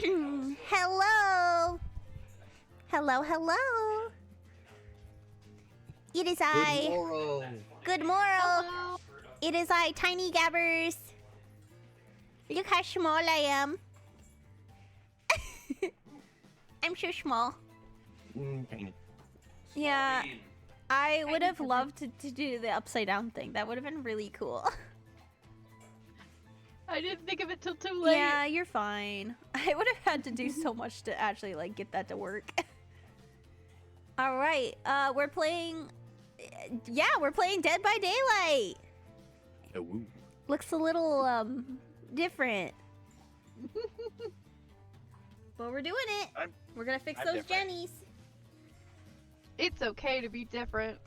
Hello. Hello, hello. It is I. Good morrow. Hello. It is I, Tiny Gabbers. Look how small I am. I'm so small. Tiny. Yeah, I would have loved to do the upside down thing. That would have been really cool. I didn't think of it till too late. Yeah, you're fine. I would have had to do so much to actually like get that to work. All right, we're playing. Yeah, we're playing Dead by Daylight. Oh, woo. Looks a little different. But we're doing it. We're gonna fix I'm those different. Jennies. It's okay to be different.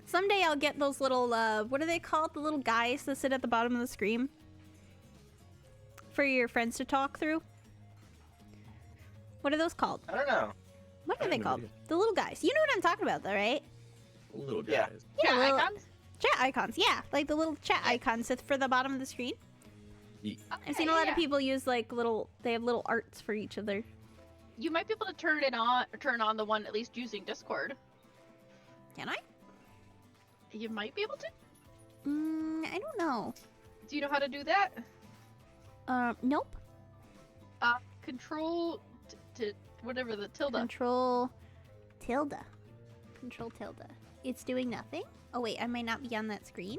Someday I'll get those little what are they called? The little guys that sit at the bottom of the screen for your friends to talk through. What are those called? I don't know. What I are have they no called? idea. The little guys. You know what I'm talking about, though, right? Little Yeah. guys. Yeah, little icons? chat icons. Yeah, like the little chat icons that's for the bottom of the screen. I've seen a lot of people use like little. They have little arts for each of their. You might be able to turn on the one at least using Discord. Can I? You might be able to. I don't know. Do you know how to do that? Nope. Control to whatever the tilde. Control tilde. Control tilde. It's doing nothing. Oh wait, I might not be on that screen.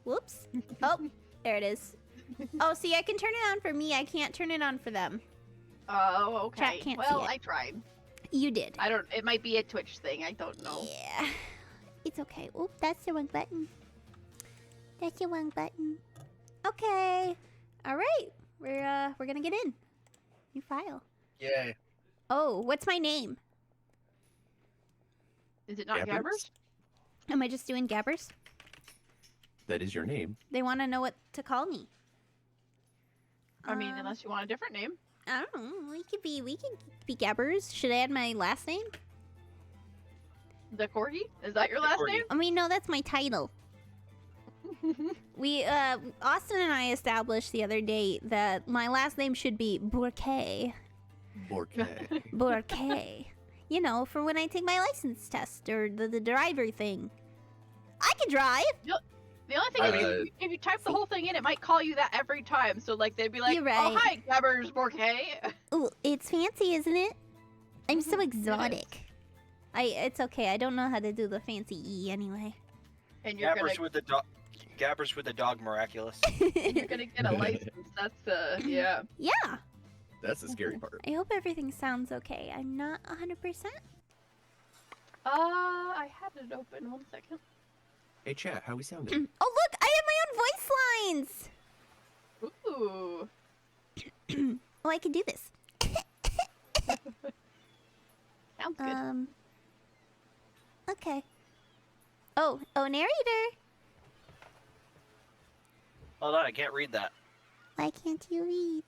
Whoops. Oh, there it is. Oh, see, I can turn it on for me. I can't turn it on for them. Oh, okay. Chat can't Well, see it. I tried. You did. I don't. It might be a Twitch thing. I don't know. Yeah. It's okay. Oop, that's the wrong button. That's the wrong button. Okay. All right. We're gonna get in. New file. Yay. Oh, what's my name? Is it not Gabbers? Gabbers? Am I just doing Gabbers? That is your name. They want to know what to call me. I mean, unless you want a different name. I don't know. We could be Gabbers. Should I add my last name? The Corgi? Is that your last Corgi. name? I mean, no, that's my title. We Austin and I established the other day that my last name should be Bourquet. Borke. Bourquet. You know, for when I take my license test or the driver thing. I can drive. The only thing is, if you type the whole thing in, it might call you that every time. So, like, they'd be like, You're "Oh, right. hi, Gabbers Borke." Ooh, it's fancy, isn't it? I'm so exotic. It's okay. I don't know how to do the fancy E anyway. And you're Gabbers with the dog. Gabbers with the dog, miraculous. you're gonna get a license. That's yeah. Yeah. That's the scary part. I hope everything sounds okay. I'm not 100%. I had it open. 1 second. Hey, chat, how we sounding? Oh, look! I have my own voice lines! Ooh, Oh, I can do this. sounds good. Okay. Oh, narrator. Hold on, I can't read that. Why can't you read?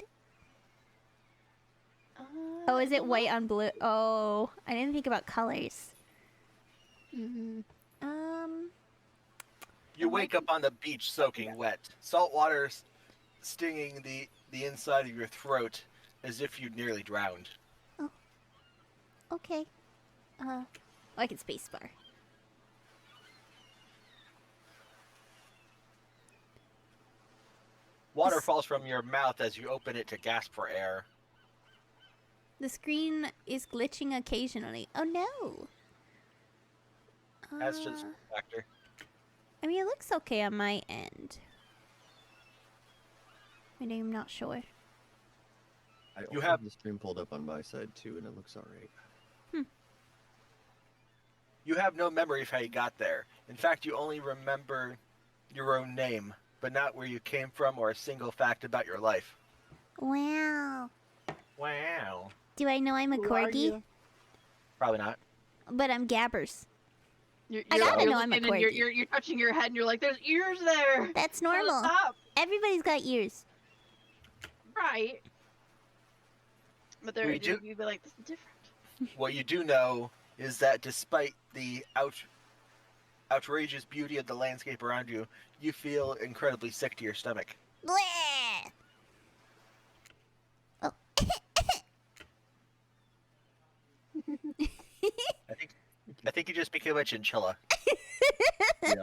Oh, is it white on blue? Oh, I didn't think about colors. Mhm. You wake up on the beach soaking wet. Salt water stinging the inside of your throat as if you'd nearly drowned. Okay. Oh, I can spacebar. Water falls from your mouth as you open it to gasp for air. The screen is glitching occasionally. Oh no. That's just a factor. I mean, it looks okay on my end. But I'm not sure. I You also have- the stream pulled up on my side too, and it looks alright. You have no memory of how you got there. In fact, you only remember your own name, but not where you came from or a single fact about your life. Wow. Wow. Do I know I'm a Who are corgi? you? Probably not. But I'm Gabbers. You're, I you're- gotta you're know I'm a looking and you're, corgi. you're touching your head and you're like, "There's ears there." That's Tell us normal. stop. Everybody's got ears. Right. But there, We you'd do- be like, "This is different." What you do know is that despite the outrageous beauty of the landscape around you, you feel incredibly sick to your stomach. Bleh! I think you just became a chinchilla. Yeah.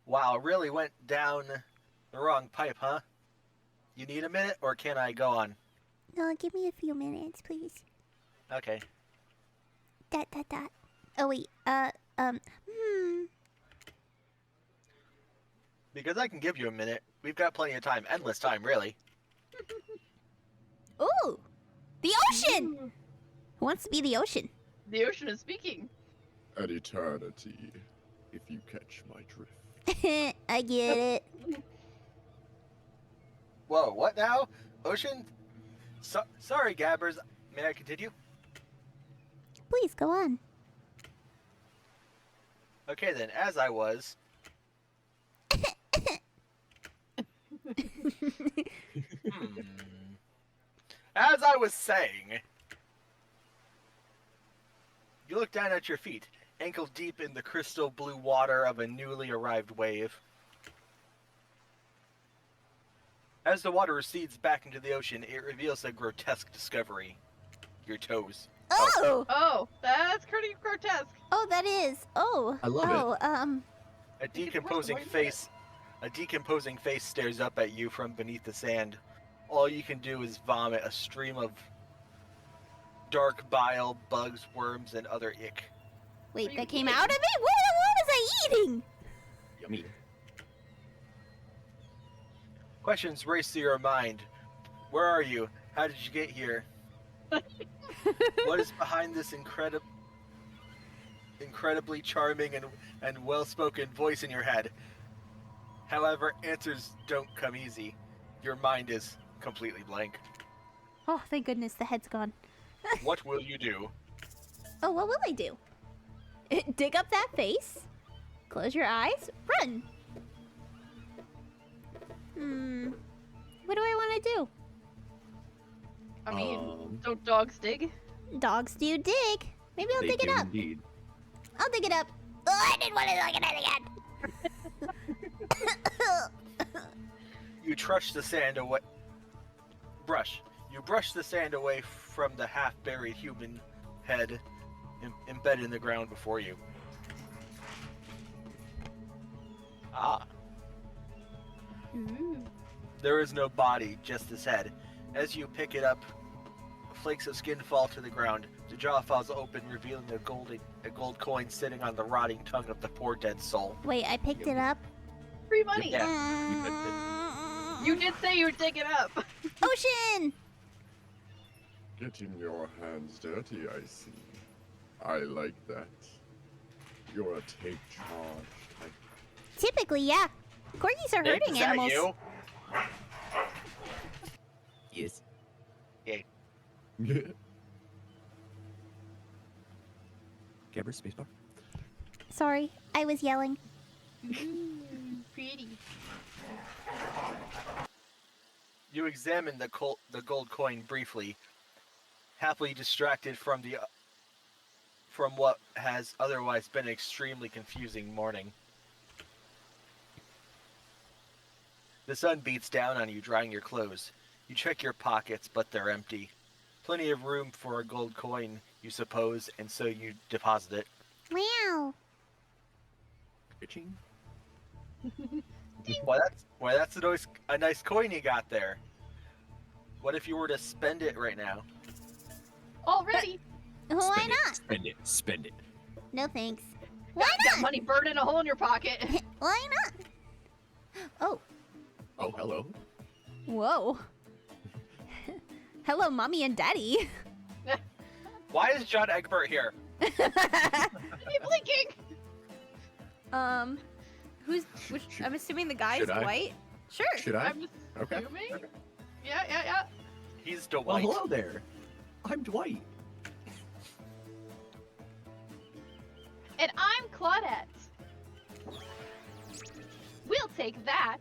Wow, really went down the wrong pipe, huh? You need a minute, or can I go on? No, give me a few minutes, please. Okay. Dot. Oh wait. Because I can give you a minute. We've got plenty of time. Endless time, really. Ooh, the ocean. Who wants to be the ocean? The ocean is speaking. An eternity, if you catch my drift. I get it. Whoa, what now? Ocean? Sorry, Gabbers. May I continue? Please go on. Okay then, as I was... As I was saying... You look down at your feet, ankle deep in the crystal blue water of a newly arrived wave. As the water recedes back into the ocean, it reveals a grotesque discovery. Your toes. Oh, Oh, that's pretty grotesque. oh, that is. Oh, I love it. A decomposing face stares up at you from beneath the sand. All you can do is vomit a stream of dark bile, bugs, worms, and other ick. Wait, What are that you came eating? out of it? What was I eating? Yummy. Questions race through your mind. Where are you? How did you get here? What is behind this incredibly charming and well-spoken voice in your head? However, answers don't come easy. Your mind is completely blank. Oh, thank goodness the head's gone. What will you do? Oh, what will I do? Dig up that face? Close your eyes? Run! What do I want to do? I mean, don't dogs dig? Dogs do dig. Maybe I'll They dig it do up. Indeed. I'll dig it up. Oh, I didn't want to look at it again. You brush the sand away. You brush the sand away from the half-buried human head embedded in the ground before you. Ah. Ooh. There is no body, just his head. As you pick it up, flakes of skin fall to the ground. The jaw falls open, revealing a gold coin sitting on the rotting tongue of the poor dead soul. Wait, I picked it up. Free money. Yeah. You did say you would dig it up. Ocean! Getting your hands dirty, I see. I like that. You're a take charge type. Typically, yeah. Corgis are Nick, hurting is that animals. you? Yes. Gabber, spacebar. Sorry, I was yelling. Pretty. You examine the gold coin briefly, happily distracted from what has otherwise been an extremely confusing morning. The sun beats down on you, drying your clothes. You check your pockets, but they're empty. Plenty of room for a gold coin, you suppose, and so you deposit it. Wow. Pitching. Why, that's a nice coin you got there. What if you were to spend it right now? Already. Why Spend it, not? Spend it. Spend it. No thanks. Why Got money burning a hole in your pocket. not? Why not? Oh. Oh, hello. Whoa. Hello, mommy and daddy. Why is John Egbert here? Keep blinking. Which? I'm assuming the guy's Should I? Dwight. Sure. Should I? I'm just Okay. assuming. Okay. Yeah. He's Well, Dwight. hello there. I'm Dwight. And I'm Claudette. We'll take that.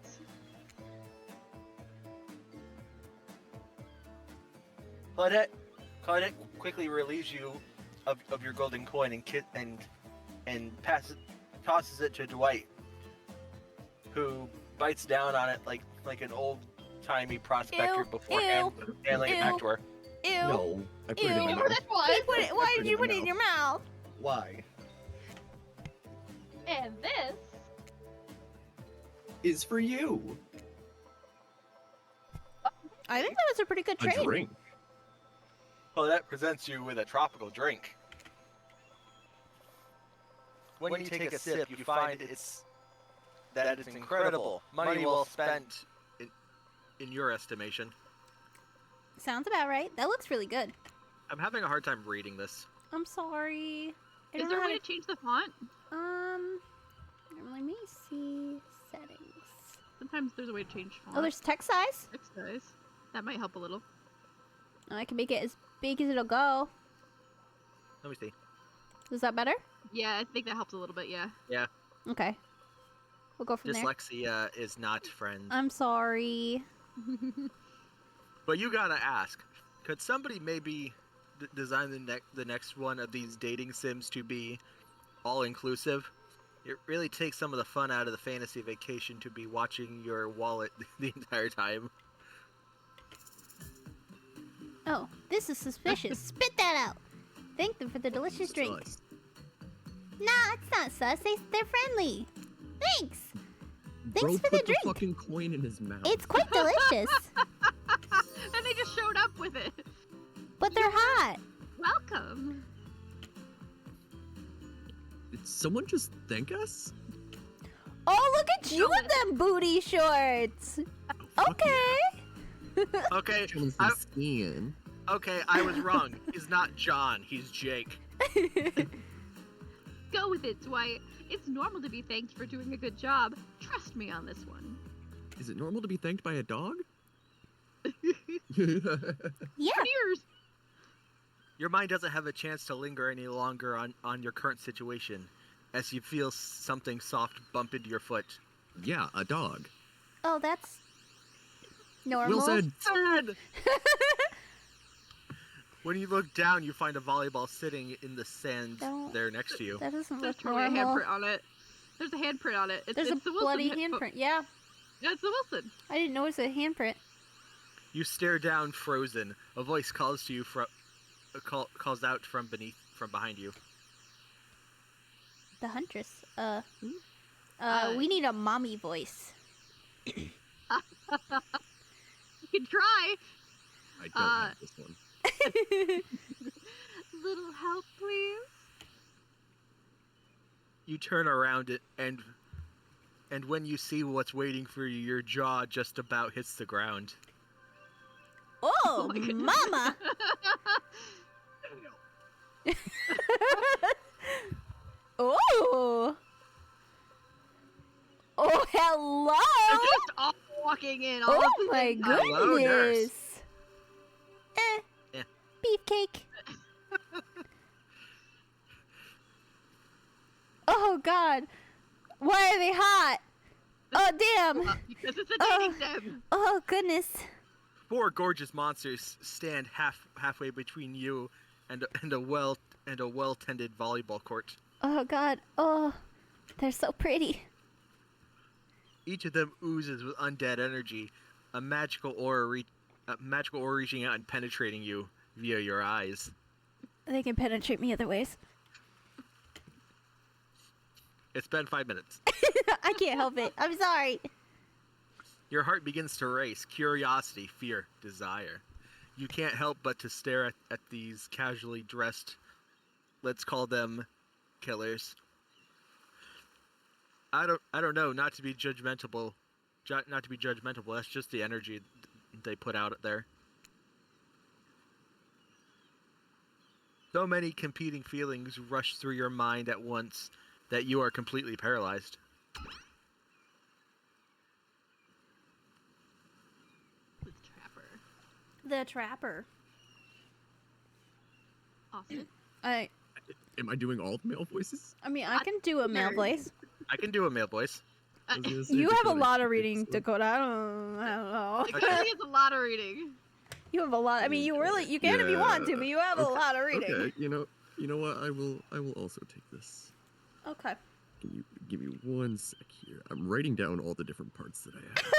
Claudette quickly relieves you of your golden coin and tosses it to Dwight, who bites down on it like an old timey prospector Ew, before ew, handling it back ew. to her. Ew. No, I put it in my Ew. mouth. This one. Why did you in put my it in your mouth? Why? And this. Is for you. I think that was a pretty good A trade. drink. Well, that presents you with a tropical drink. When you take a sip, you find it's incredible. Money well spent, in your estimation. Sounds about right. That looks really good. I'm having a hard time reading this. I'm sorry. I Is don't there a know way how to change the font? let me see settings. Sometimes there's a way to change font. Oh, there's text size. Text size. That might help a little. Oh, I can make it as big as it'll go. Let me see. Is that better? Yeah, I think that helps a little bit, yeah. Okay. We'll go from there. Dyslexia is not friends. I'm sorry. But you gotta ask, could somebody maybe design the next one of these dating sims to be all-inclusive? It really takes some of the fun out of the fantasy vacation to be watching your wallet the entire time. Oh, this is suspicious. Spit that out. Thank them for the delicious drink. Sus. Nah, it's not sus. They're friendly. Thanks. Bro Thanks for put the the drink. fucking coin in his mouth. It's quite delicious, And they just showed up with it. but they're hot. Welcome. Did someone just thank us? Oh, look at you with them booty shorts. Okay. Okay, Someone's I- been skiing. okay, I was wrong. He's not John, he's Jake. Go with it, Dwight. It's normal to be thanked for doing a good job. Trust me on this one. Is it normal to be thanked by a dog? Yeah. Cheers. Your mind doesn't have a chance to linger any longer on your current situation, as you feel something soft bump into your foot. Yeah, a dog. Oh, that's normal. Will said. Sad! When you look down, you find a volleyball sitting in the sand Don't- there next to you. That doesn't There's look totally a normal. handprint on it. There's a handprint on it. There's it's a the Wilson bloody hit- handprint. Yeah, Yeah, it's the Wilson. I didn't notice a handprint. You stare down, frozen. A voice calls to you calls out from behind you. The Huntress. Uh, We need a mommy voice. You can try. I don't have this one. Little help, please. You turn around it and when you see what's waiting for you, your jaw just about hits the ground. Oh, my goodness. mama! Oh! Oh, They're hello! just all walking in. All Oh at the my same time. Hello, nurse. goodness! Eh. Beefcake. Oh God! Why are they hot? Oh damn! Because it's a dating sim. Oh goodness! 4 gorgeous monsters stand halfway between you and a well tended volleyball court. Oh God! Oh, they're so pretty. Each of them oozes with undead energy, a magical aura reaching out and penetrating you via your eyes. They can penetrate me other ways. It's been 5 minutes. I can't help it. I'm sorry. Your heart begins to race, curiosity, fear, desire. You can't help but to stare at these casually dressed, let's call them killers. I don't know, not to be judgmental, that's just the energy they put out there. So many competing feelings rush through your mind at once that you are completely paralyzed. The trapper. The trapper. Awesome. Am I doing all the male voices? I mean, I can do a male voice. I can do a male voice. I was gonna say You have a Dakota lot of should reading, take this one. Dakota. I don't know. Like, I think it's a lot of reading. You have a lot. I mean, you can if you want to, but you have a Okay, lot of reading. Okay, you know what? I will also take this. Okay. Can you give me 1 sec here? I'm writing down all the different parts that I have.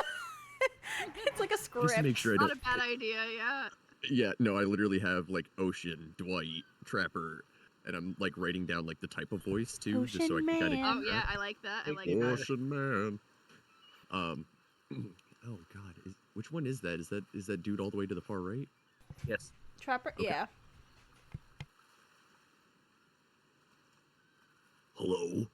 It's like a Just to script. make sure I Not don't. a bad idea, yeah. Yeah, no, I literally have like Ocean, Dwight, Trapper, and I'm like writing down like the type of voice too, just so I Ocean can kind of. Man. Oh yeah, I like that. I like Yeah. that. Ocean Man. Oh God, which one is that? Is that dude all the way to the far right? Yes. Trapper. Okay. Yeah. Hello.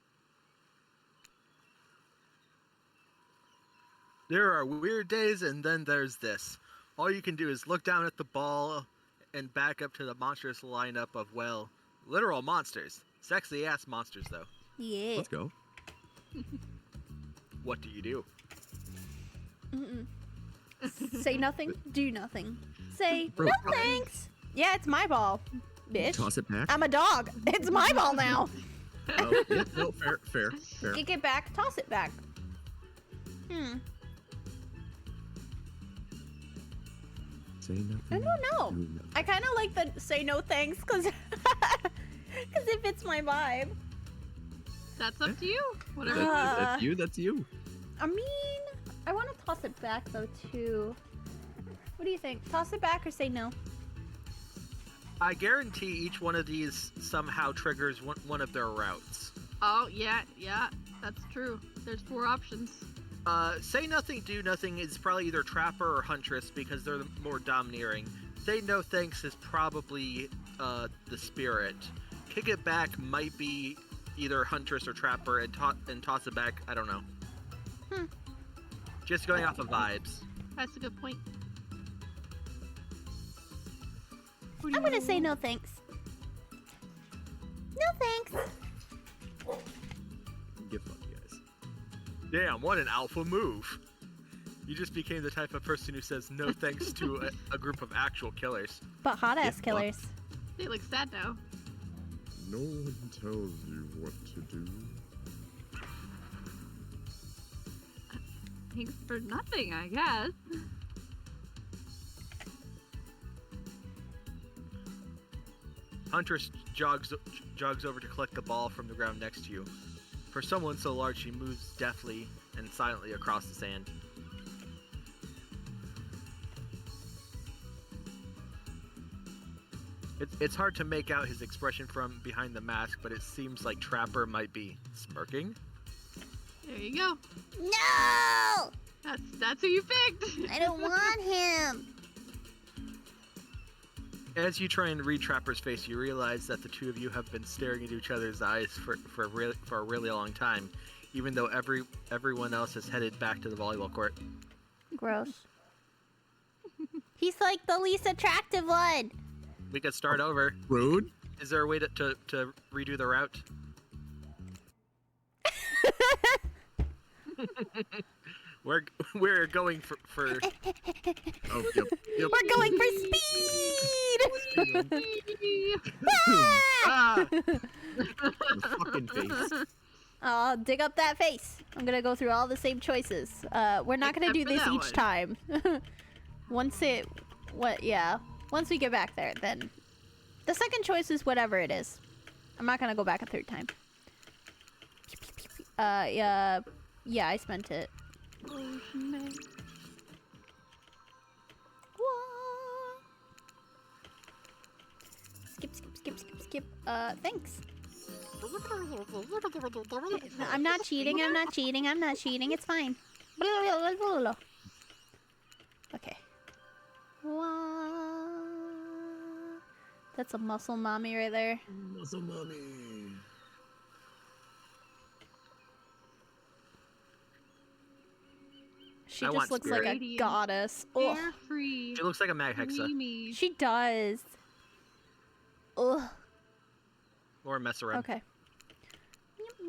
There are weird days, and then there's this. All you can do is look down at the ball and back up to the monstrous lineup of, well, literal monsters. Sexy ass monsters, though. Yeah. Let's go. What do you do? Mm-mm. Say nothing, do nothing. Say Bro. no thanks. Yeah, it's my ball, bitch. Toss it back. I'm a dog. It's my ball now. Oh, yeah, no, fair. Kick it back, toss it back. Say nothing. I don't know. do nothing. I kind of like the say no thanks because it fits my vibe. That's up to you. Whatever. That's you. That's you. I mean, I want to toss it back though too. What do you think? Toss it back or say no? I guarantee each one of these somehow triggers one of their routes. Oh yeah, that's true. There's 4 options. Say nothing, do nothing is probably either Trapper or Huntress because they're the more domineering. Say no thanks is probably the Spirit. Kick it back might be either Huntress or Trapper, and toss it back, I don't know. Just going off of vibes. That's a good point. I'm gonna say no thanks. No thanks. Get fucked, guys. Damn, what an alpha move. You just became the type of person who says no thanks to a group of actual killers. But hot ass fuck. killers. They look sad now. No one tells you what to do. Thanks for nothing, I guess. Huntress jogs over to collect the ball from the ground next to you. For someone so large, she moves deftly and silently across the sand. It's hard to make out his expression from behind the mask, but it seems like Trapper might be smirking. There you go. No! That's who you picked. I don't want him. As you try and read Trapper's face, you realize that the two of you have been staring into each other's eyes for a really long time, even though everyone else has headed back to the volleyball court. Gross. He's like the least attractive one. We could start over. Rude. Is there a way to redo the route? We're going for Oh, yep. We're going for speed. ah! Your fucking face. Oh, dig up that face. I'm gonna go through all the same choices. We're not gonna Except do for this that each one. time. Once we get back there, then the second choice is whatever it is. I'm not gonna go back a third time. Yeah, I spent it. Skip. Thanks. I'm not cheating. It's fine. Okay. That's a muscle mommy right there. Muscle mommy. She I just want looks spirit. like a goddess. Oh, Carefree. She looks like a Mag Hexa Creamy. she does. Ugh. or a Messerum. Okay.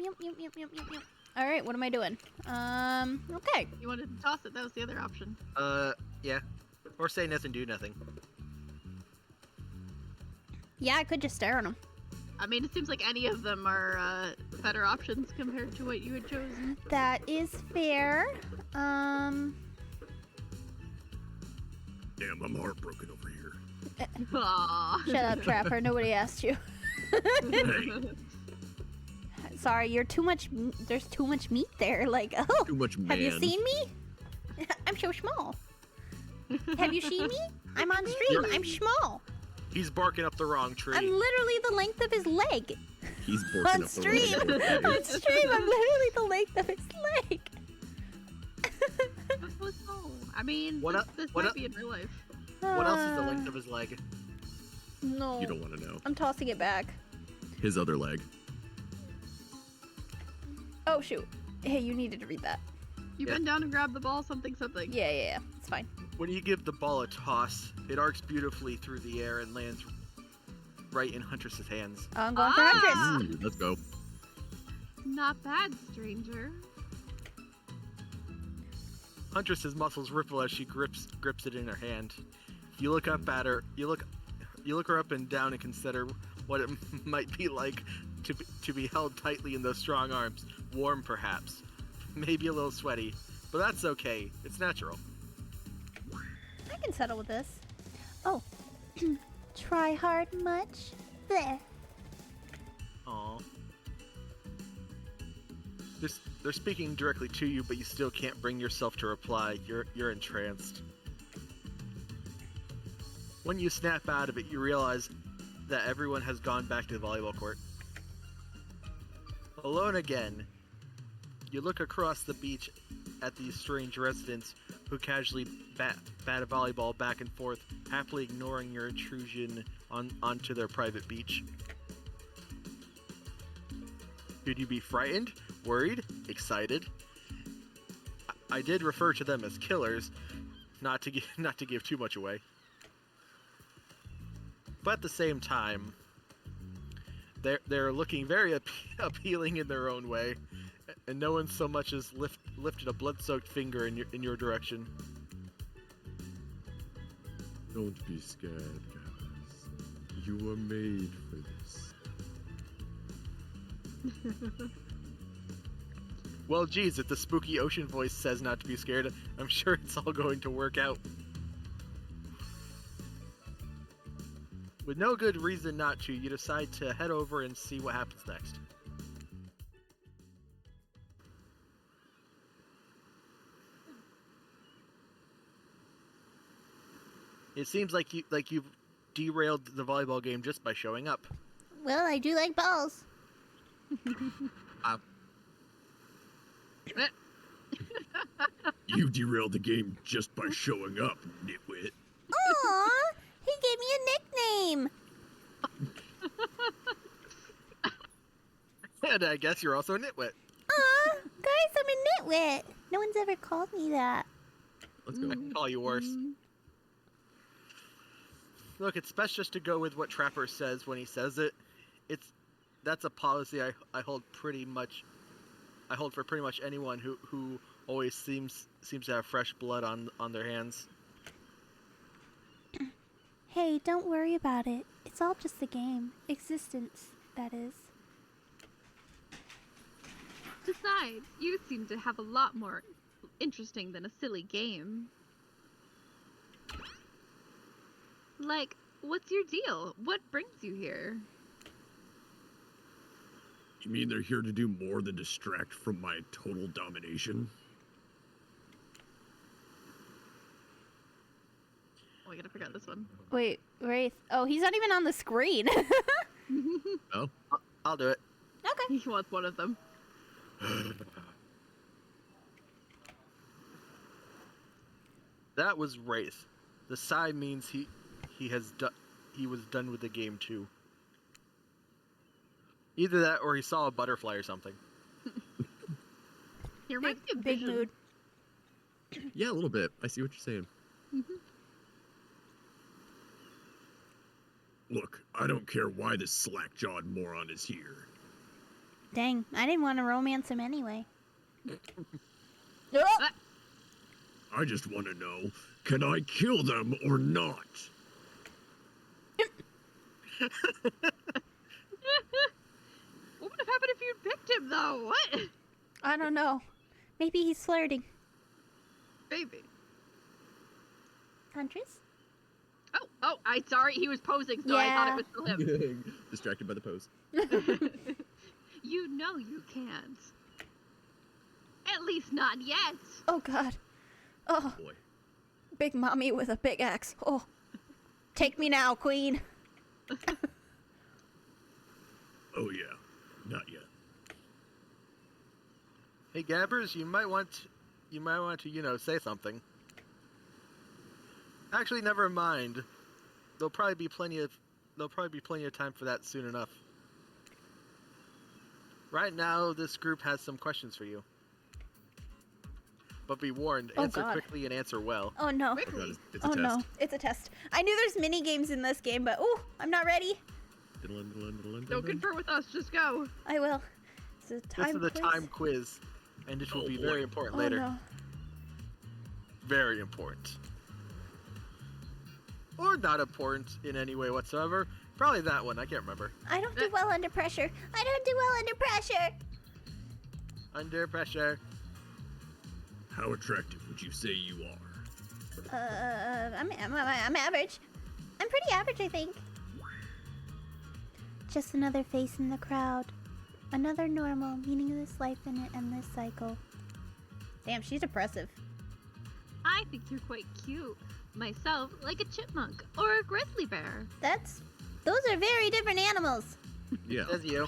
Yep. All right, what am I doing? Okay. You wanted to toss it. That was the other option. Yeah. Or say nothing, do nothing. Yeah, I could just stare at him. I mean, it seems like any of them are better options compared to what you had chosen. That is fair. Damn, I'm heartbroken over here. Aww. Shut up, Trapper. Nobody asked you. Hey, Sorry, you're too much. There's too much meat there. Like, oh, too much man. have you seen me? I'm so small. Have you seen me? I'm on stream. I'm small. He's barking up the wrong tree. I'm literally the length of his leg. He's On barking up the stream. wrong way. On stream, I'm literally the length of his leg. That's so small. I mean, What this, up- this what might up- be in real life. What else is the length of his leg? No. You don't want to know. I'm tossing it back. His other leg. Oh, shoot. Hey, you needed to read that. You Yeah. bend down and grab the ball, something. Yeah. It's fine. When you give the ball a toss, it arcs beautifully through the air and lands right in Huntress's hands. I'm going for Huntress. Ah! Let's go. Not bad, stranger. Huntress's muscles ripple as she grips it in her hand. You look up at her. You look her up and down and consider what it might be like to be held tightly in those strong arms. Warm, perhaps, maybe a little sweaty, but that's okay. It's natural. I can settle with this. Oh. Try hard much? There. Aw. They're speaking directly to you, but you still can't bring yourself to reply. You're entranced. When you snap out of it, you realize that everyone has gone back to the volleyball court. Alone again, you look across the beach at these strange residents who casually bat a volleyball back and forth, happily ignoring your intrusion onto their private beach. Should you be frightened, worried, excited? I did refer to them as killers, not to give too much away. But at the same time, they're looking very appealing in their own way, and no one so much as lifted a blood-soaked finger in your direction. Don't be scared, guys. You were made for this. Well, geez, if the spooky ocean voice says not to be scared, I'm sure it's all going to work out. With no good reason not to, you decide to head over and see what happens next. It seems like you've derailed the volleyball game just by showing up. Well, I do like balls. You derailed the game just by showing up, nitwit. Aw, he gave me a nickname. And I guess you're also a nitwit. Aw, guys, I'm a nitwit. No one's ever called me that. Let's go. I can call you worse. Look, it's best just to go with what Trapper says when he says it. That's a policy I hold pretty much. I hold for pretty much anyone who always seems to have fresh blood on their hands. Hey, don't worry about it. It's all just a game. Existence, that is. Besides, you seem to have a lot more interesting than a silly game. Like, what's your deal? What brings you here? You mean they're here to do more than distract from my total domination? Oh, I gotta figure out this one. Wait, Wraith. Oh, he's not even on the screen. Oh? I'll do it. Okay. He wants one of them. That was Wraith. The sigh means he was done with the game too. Either that or he saw a butterfly or something. Here might be a Big vision. mood. Yeah, a little bit. I see what you're saying. Look, I don't care why this slack-jawed moron is here. Dang, I didn't want to romance him anyway. I just want to know, can I kill them or not? What would have happened if you'd picked him, though? What? I don't know. Maybe he's flirting. Baby. Huntress? Oh, I'm sorry. He was posing, so I thought it was still him. Distracted by the pose. You know you can't. At least not yet. Oh, God. Oh, Boy. big mommy with a big axe. Oh, take me now, queen. Oh yeah, not yet. Hey, Gabbers, you might want to, say something. Actually, never mind. There'll probably be plenty of time for that soon enough. Right now, this group has some questions for you. But be warned, Oh, answer God. quickly and answer well. Oh no. Oh, God, it's a Oh test. no, it's a test. I knew there's mini games in this game, but ooh, I'm not ready. Don't confer with us, just go. I will. It's a time This is the quiz. time quiz, and it will Oh, be boy. very important Oh later. no. Very important. Or not important in any way whatsoever. Probably that one, I can't remember. I don't do well under pressure. I don't do well under pressure. Under pressure. How attractive would you say you are? I'm average. I'm pretty average, I think. Just another face in the crowd. Another normal, meaningless life in an endless cycle. Damn, she's depressive. I think you're quite cute. Myself, like a chipmunk or a grizzly bear. Those are very different animals. Yeah. Says you.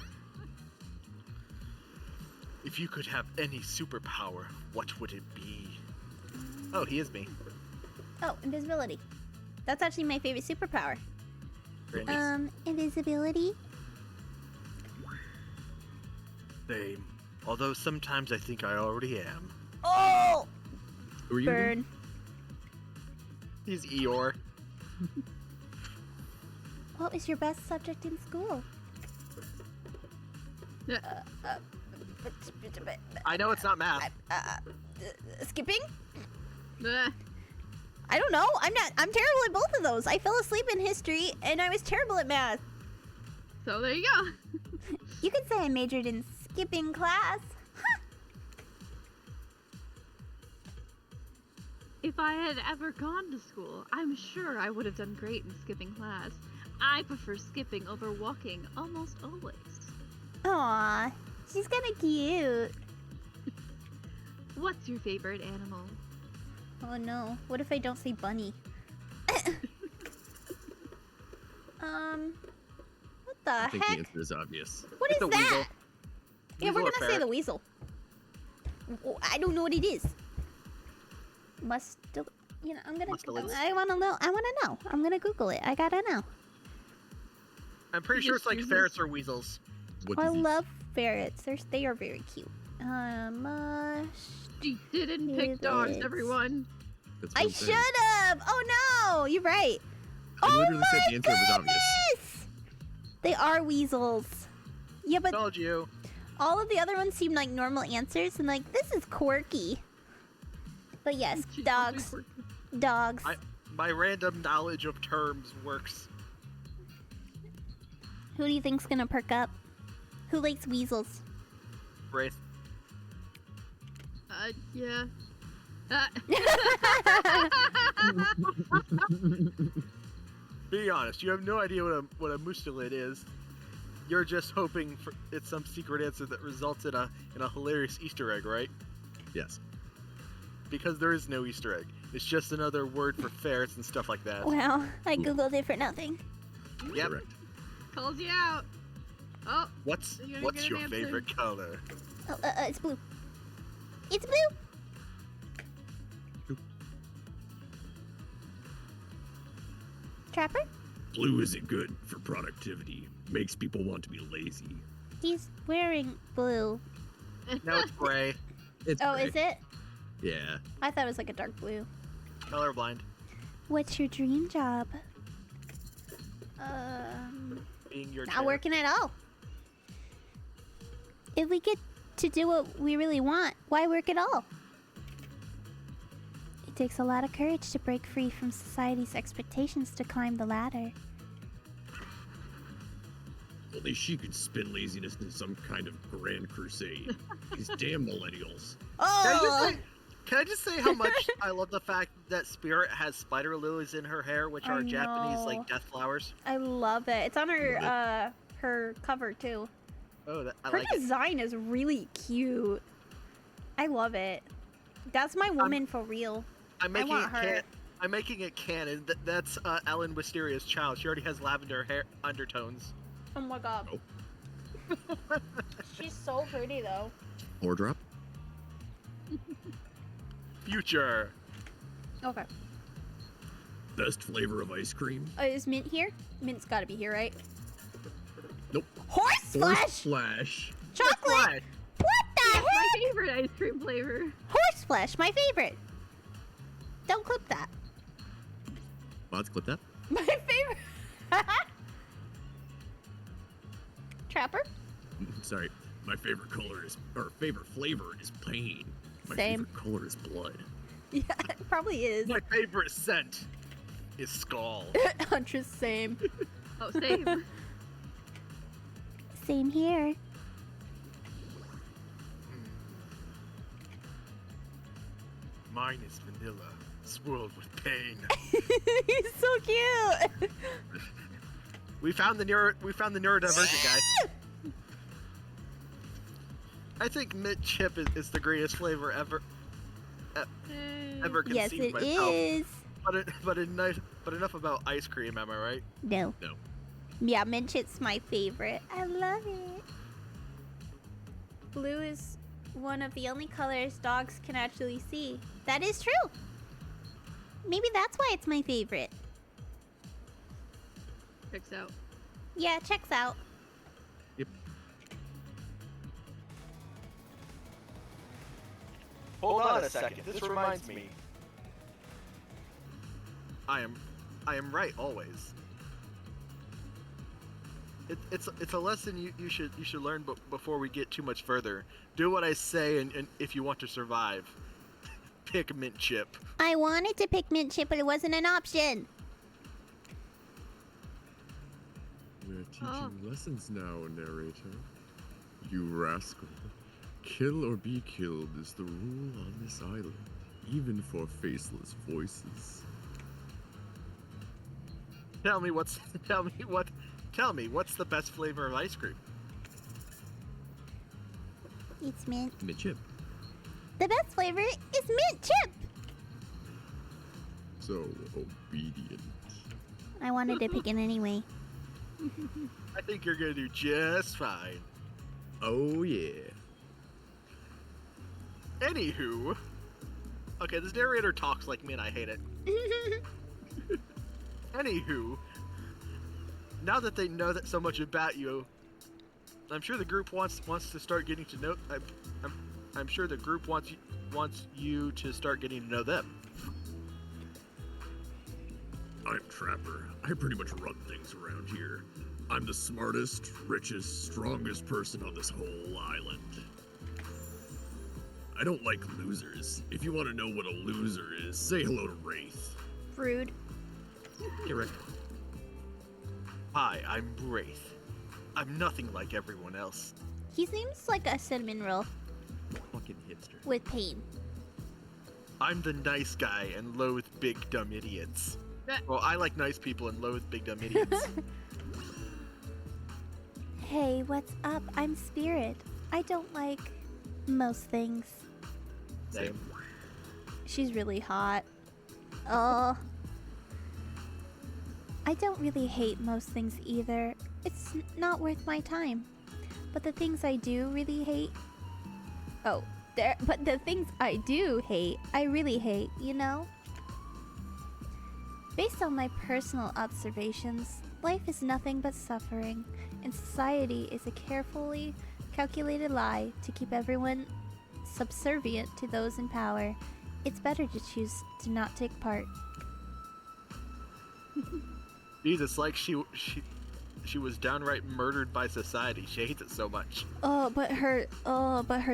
If you could have any superpower, what would it be? Oh, he is me. Oh, invisibility. That's actually my favorite superpower. Very nice. Invisibility? Same. Although sometimes I think I already am. Oh! Who are you? again? Burn. He's Eeyore. What was your best subject in school? I know it's not math. Skipping? Ugh. I don't know. I'm terrible at both of those. I fell asleep in history and I was terrible at math. So there you go. You could say I majored in skipping class. If I had ever gone to school, I'm sure I would have done great in skipping class. I prefer skipping over walking almost always. Aw, she's kind of cute. What's your favorite animal? Oh no, what if I don't say bunny? What the I think the heck? answer is obvious. What It's is a weasel. that? Yeah, we're Weasel or gonna say ferret? the weasel. I don't know what it is. I'm gonna. Mustelids. I wanna know. I'm gonna Google it. I gotta know. I'm pretty sure it's like Just ferrets or weasels. What I disease? love ferrets. They are very cute. She didn't pick dogs, Felix. everyone. That's what I I'm should saying. have. Oh no, you're right. I Oh literally said my the answer was obvious. goodness! They are weasels. Yeah, but Told you. all of the other ones seem like normal answers, and like this is quirky. But yes, She's dogs. supposed to be Dogs. My random knowledge of terms works. Who do you think's gonna perk up? Who likes weasels? Wraith. Yeah. Be honest, you have no idea what a mustelid is. You're just hoping for it's some secret answer that results in a hilarious Easter egg, right? Yes. Because there is no Easter egg. It's just another word for ferrets and stuff like that. Well, I googled it for nothing. Yep. Correct. Calls you out. Oh, What's You're gonna what's get your an answer. favorite color? Oh, it's blue. It's blue. Trapper? Blue isn't good for productivity. Makes people want to be lazy. He's wearing blue. No, it's gray. It's Oh, gray. is it? Yeah. I thought it was like a dark blue. Colorblind. What's your dream job? Being your Not chair. working at all. If we get to do what we really want, why work at all? It takes a lot of courage to break free from society's expectations to climb the ladder. Only she could spin laziness in some kind of grand crusade. These damn millennials. Oh! Can I just say how much I love the fact that Spirit has spider lilies in her hair, which I are Japanese know. like death flowers? I love it. It's on her Love her cover too. Oh, I Her like it. design is really I'm love it. That's my woman for real. I'm making want it her. I'm making it canon. That's Ellen Wisteria's child. She already has lavender hair undertones. Oh my god. Oh. She's so pretty though. Floor drop. Future. Okay. Best flavor of ice cream. Is Mint here? Mint's gotta be here, right? Nope. Horse flesh! Flash. Chocolate! Flash. What the heck? My favorite ice cream flavor. Horse flesh, my favorite. Don't clip that. Bots, clip that. My favorite. Trapper? Sorry. My favorite color is, or favorite flavor is pain. My Same. favorite color is blood. Yeah, it probably is. My favorite scent is skull. Huntress, same. Oh, same. Same here. Mine is vanilla, swirled with pain. He's so cute. We found the neurodivergent guy. I think mint chip is the greatest flavor ever Yes, conceived it myself. is. But enough about ice cream, am I right? No. No. Yeah, mint chip's my favorite. I love it. Blue is one of the only colors dogs can actually see. That is true. Maybe that's why it's my favorite. Checks out. Yeah, checks out. Yep. Hold on a second. This reminds me. I am right always. It's a lesson you should learn before we get too much further. Do what I say, and if you want to survive, pick mint chip. I wanted to pick mint chip, but it wasn't an option. We're teaching Oh. lessons now, narrator. You rascal. Kill or be killed is the rule on this island, even for faceless voices. Tell me what's the best flavor of ice cream? It's mint. Mint chip. The best flavor is mint chip. So obedient. I wanted to pick it anyway. I think you're gonna do just fine. Oh yeah. Anywho, okay, this narrator talks like me, and I hate it. Anywho, now that they know that so much about you, I'm sure the group wants to start getting to know. I'm sure the group wants you to start getting to know them. I'm Trapper. I pretty much run things around here. I'm the smartest, richest, strongest person on this whole island. I don't like losers. If you want to know what a loser is, say hello to Wraith. Rude. Get ready. Hi, I'm Wraith. I'm nothing like everyone else. He seems like a cinnamon roll Fucking hipster. with pain. I'm the nice guy and loathe big dumb idiots. Well, I like nice people and loathe big dumb idiots. Hey, what's up? I'm Spirit. I don't like most things. Same. She's really hot. Oh. I don't really hate most things either. It's not worth my time. But the things I do really hate. But the things I do hate, I really hate, you know? Based on my personal observations, life is nothing but suffering, and society is a carefully calculated lie to keep everyone subservient to those in power. It's better to choose to not take part. Jesus, like she was downright murdered by society. She hates it so much. But her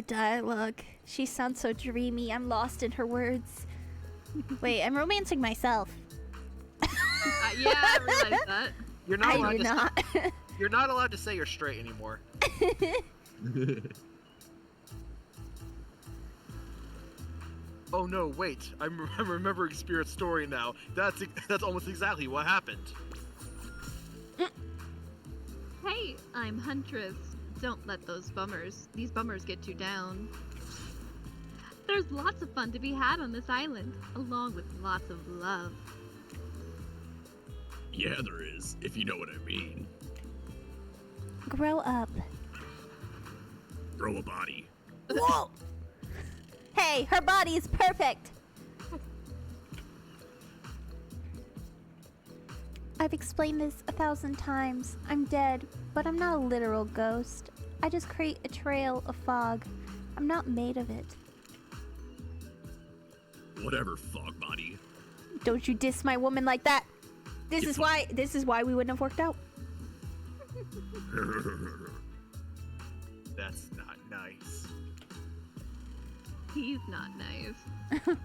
dialogue. She sounds so dreamy. I'm lost in her words. Wait, I'm romancing myself. Yeah, I realized that. You're not I allowed do to not. You're not allowed to say you're straight anymore. Oh no, wait. I'm remembering Spirit's story now. That's almost exactly what happened. Hey, I'm Huntress. Don't let these bummers get you down. There's lots of fun to be had on this island, along with lots of love. Yeah, there is, if you know what I mean. Grow up. Throw a body. Whoa! Hey, her body is perfect! I've explained this 1,000 times. I'm dead, but I'm not a literal ghost. I just create a trail of fog. I'm not made of it. Whatever, fog body. Don't you diss my woman like that! This is why we wouldn't have worked out. That's not nice. He's not nice.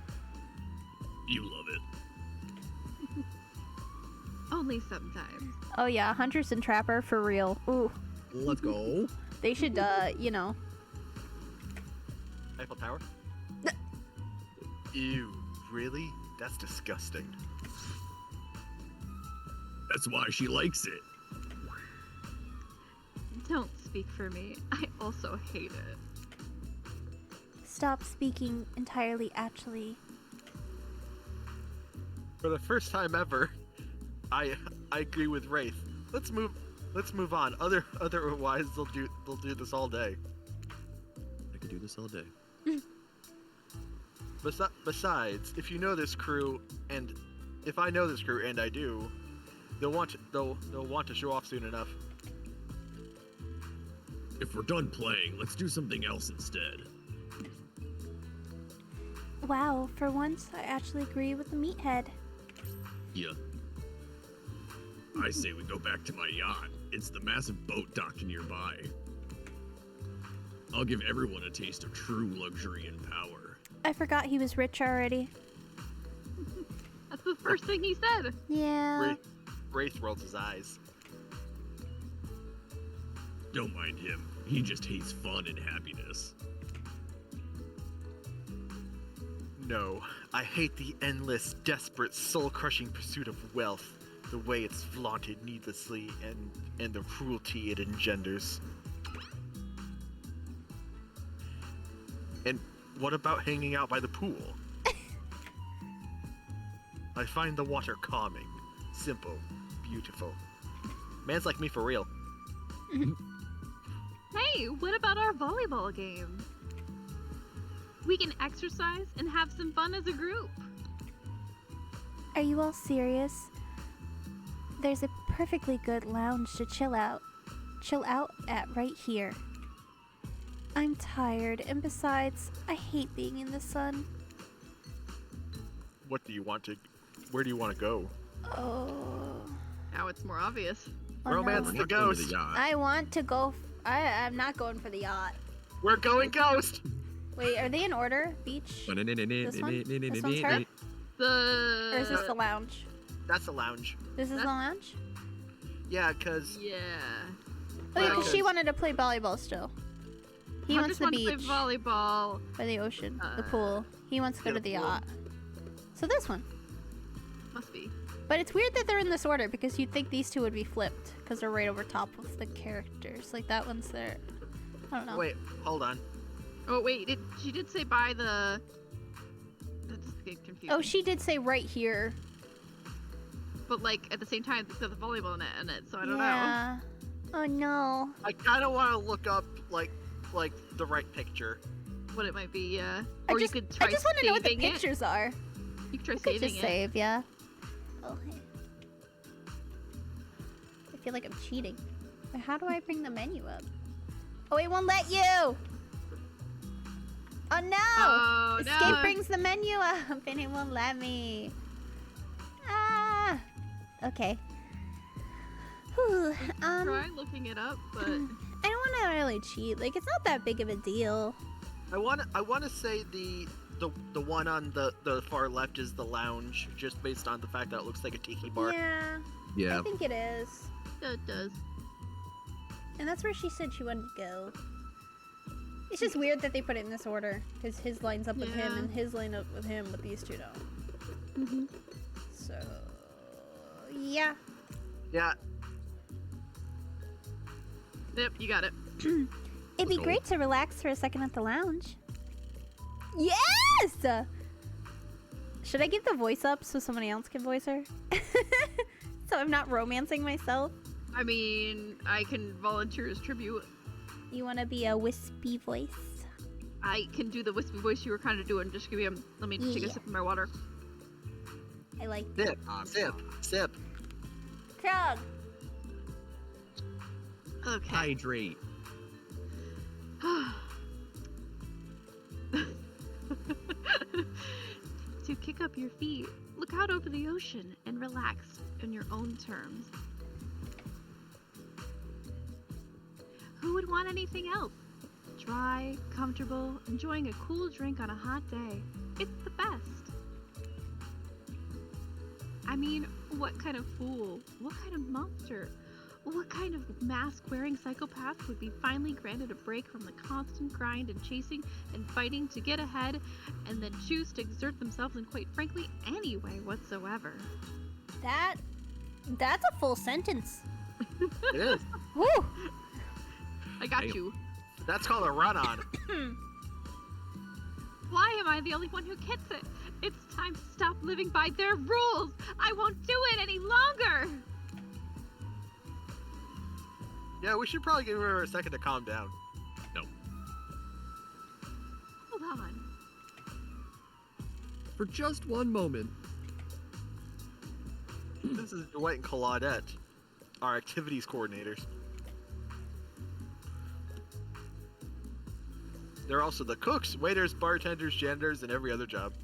You love it. Only sometimes. Oh yeah, Huntress and Trapper for real. Ooh, Let's go. they should you know. Eiffel Tower? Ew, really? That's disgusting. That's why she likes it. Don't speak for me. I also hate it. Stop speaking entirely actually. For the first time ever, I agree with Wraith. Let's move on. Otherwise they'll do this all day. I could do this all day. Besides, if you know this crew, and if I know this crew, and I do, they'll want to show off soon enough. If we're done playing, let's do something else instead. Wow, for once I actually agree with the meathead. Yeah. I say we go back to my yacht. It's the massive boat docked nearby. I'll give everyone a taste of true luxury and power. I forgot he was rich already. That's the first thing he said. Yeah. Wraith rolls his eyes. Don't mind him. He just hates fun and happiness. No, I hate the endless, desperate, soul-crushing pursuit of wealth, the way it's flaunted needlessly, and the cruelty it engenders. And what about hanging out by the pool? I find the water calming, simple, beautiful. Man's like me for real. Hey, what about our volleyball game? We can exercise and have some fun as a group. Are you all serious? There's a perfectly good lounge to chill out at right here. I'm tired, and besides, I hate being in the sun. Where do you want to go? Oh. Now it's more obvious. Oh, Romance no. the We're going to ghost. the yacht. I want to go. I'm not going for the yacht. We're going ghost. Wait, are they in order? Beach? This one? This one's her? Or is this the lounge? That's a lounge. This is the lounge? Yeah, cause Yeah. Oh, yeah, Well, because she wanted to play volleyball still. He wants the wanted beach to play volleyball. by the ocean, the pool. He wants to go Yeah, to the the pool. yacht. So this one. Must be. But it's weird that they're in this order because you'd think these two would be flipped because they're right over top of the characters. Like that one's there. I don't know. wait, hold on. Oh wait, she did say by the. That's getting confusing. Oh, she did say right here. But like at the same time, it's got the volleyball net in it, so I don't know. Yeah. Oh no. I kind of want to look up like the right picture. What it might be, yeah. I Or just, you could try I just want to know what the saving it. pictures are. You could try I could saving just it. save, yeah. Oh, hey. I feel like I'm cheating. But how do I bring the menu up? Oh, it won't let you! Oh no! Oh, Escape no. brings the menu up and it won't let me. Ah! Okay. Whew, Try looking it up, but I don't want to really cheat. Like, it's not that big of a deal. I want to say the one on the far left is the lounge, just based on the fact that it looks like a tiki bar. Yeah, Yeah. I think it is. it does. And that's where she said she wanted to go. It's just weird that they put it in this order, because his lines up with him, Yeah. and his line up with him, but these two don't. Mm-hmm. So, yeah. Yeah, Yep, you got it. It'd be go. great to relax for a second at the lounge. Yes! Should I give the voice up so somebody else can voice her? So I'm not romancing myself? I mean, I can volunteer as tribute. You want to be a wispy voice? I can do the wispy voice you were kind of doing. Just give me let me take a Yeah. sip of my water. I like Sip, sip, sip. Chug. Okay. Hydrate. To kick up your feet, look out over the ocean and relax on your own terms. Who would want anything else? Dry, comfortable, enjoying a cool drink on a hot day. It's the best. I mean, what kind of fool? What kind of monster? What kind of mask-wearing psychopath would be finally granted a break from the constant grind and chasing and fighting to get ahead, and then choose to exert themselves in, quite frankly, any way whatsoever? That's a full sentence. It is. Woo! I got Damn. you. That's called a run-on. Why am I the only one who gets it? It's time to stop living by their rules. I won't do it any longer. Yeah, we should probably give her a second to calm down. Hold on. For just one moment. This is Dwight and Claudette, our activities coordinators. They're also the cooks, waiters, bartenders, janitors, and every other job.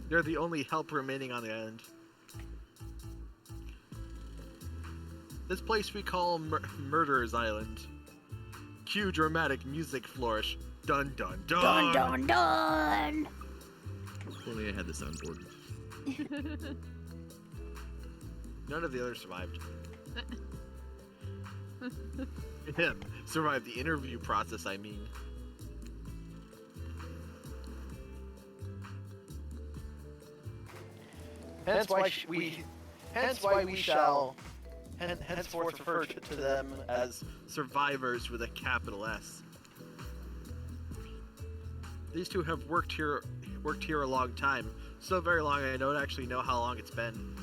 They're the only help remaining on the island. This place we call Murderer's Island. Cue dramatic music flourish. Dun dun dun! Dun dun dun! If only I had the soundboard. None of the others survived. Him survived the interview process, I mean. Hence why we shall henceforth refer to them as Survivors with a capital S. These two have worked here a long time. So very long I don't actually know how long it's been.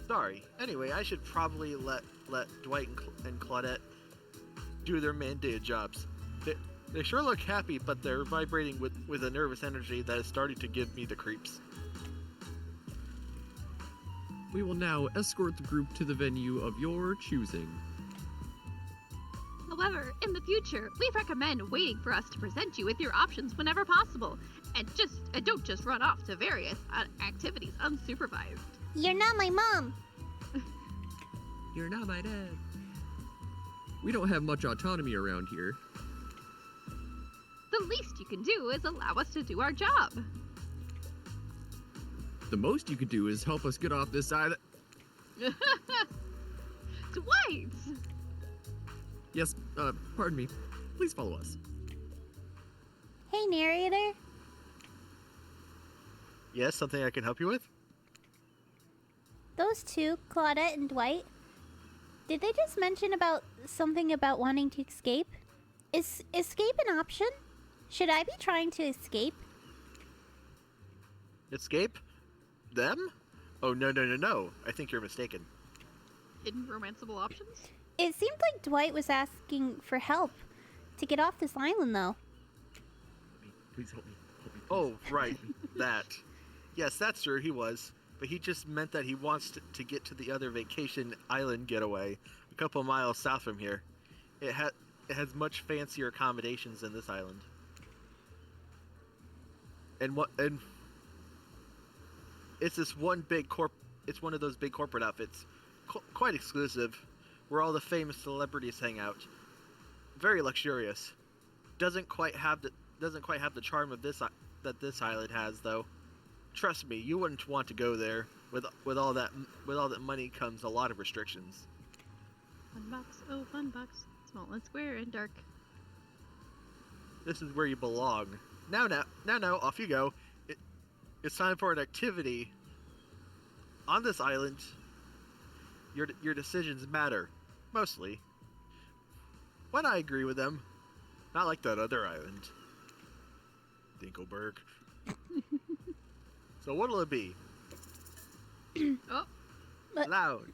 Sorry. Anyway, I should probably let Dwight and Claudette do their mandated jobs. They sure look happy, but they're vibrating with a nervous energy that is starting to give me the creeps. We will now escort the group to the venue of your choosing. However, in the future, we recommend waiting for us to present you with your options whenever possible, and don't just run off to various activities unsupervised. You're not my mom. You're not my dad. We don't have much autonomy around here. The least you can do is allow us to do our job. The most you could do is help us get off this island. Dwight! Yes, pardon me. Please follow us. Hey, narrator. Yes, something I can help you with? Those two, Claudette and Dwight, did they just mention about something about wanting to escape? Is escape an option? Should I be trying to escape? Escape? Them? Oh, no. I think you're mistaken. Hidden romanceable options? It seemed like Dwight was asking for help to get off this island, though. Please help me. Help me, please. Oh, right. That. Yes, that's true, he was. But he just meant that he wants to get to the other vacation island getaway, a couple miles south from here. It has much fancier accommodations than this island. And it's this one big it's one of those big corporate outfits, quite exclusive, where all the famous celebrities hang out. Very luxurious. Doesn't quite have the charm of this island has, though. Trust me, you wouldn't want to go there. With all that money comes a lot of restrictions. Fun box, oh fun box. Small and square and dark. This is where you belong. Now, off you go. It's time for an activity. On this island, your decisions matter, mostly. when I agree with them. Not like that other island. Dinkelberg. So what'll it be? Oh, But- Loud.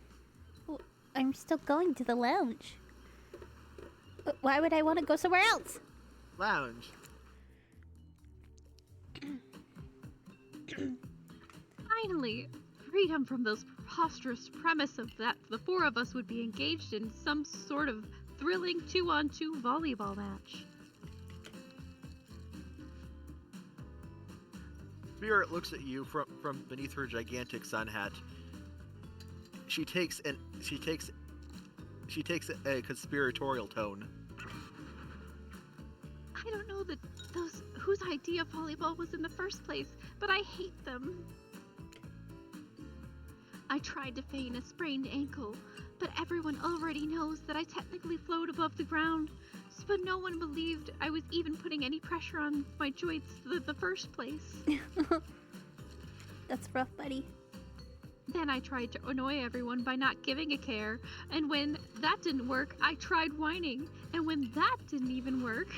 I'm still going to the lounge. But why would I want to go somewhere else? Lounge. finally! Freedom from those preposterous premise of that the four of us would be engaged in some sort of thrilling 2-on-2 volleyball match. Spirit looks at you from beneath her gigantic sun hat. She takes a conspiratorial tone. I don't know that those whose idea of volleyball was in the first place, but I hate them. I tried to feign a sprained ankle, but everyone already knows that I technically float above the ground, but no one believed I was even putting any pressure on my joints in the first place. That's rough, buddy. Then I tried to annoy everyone by not giving a care, and when that didn't work, I tried whining, and when that didn't even work,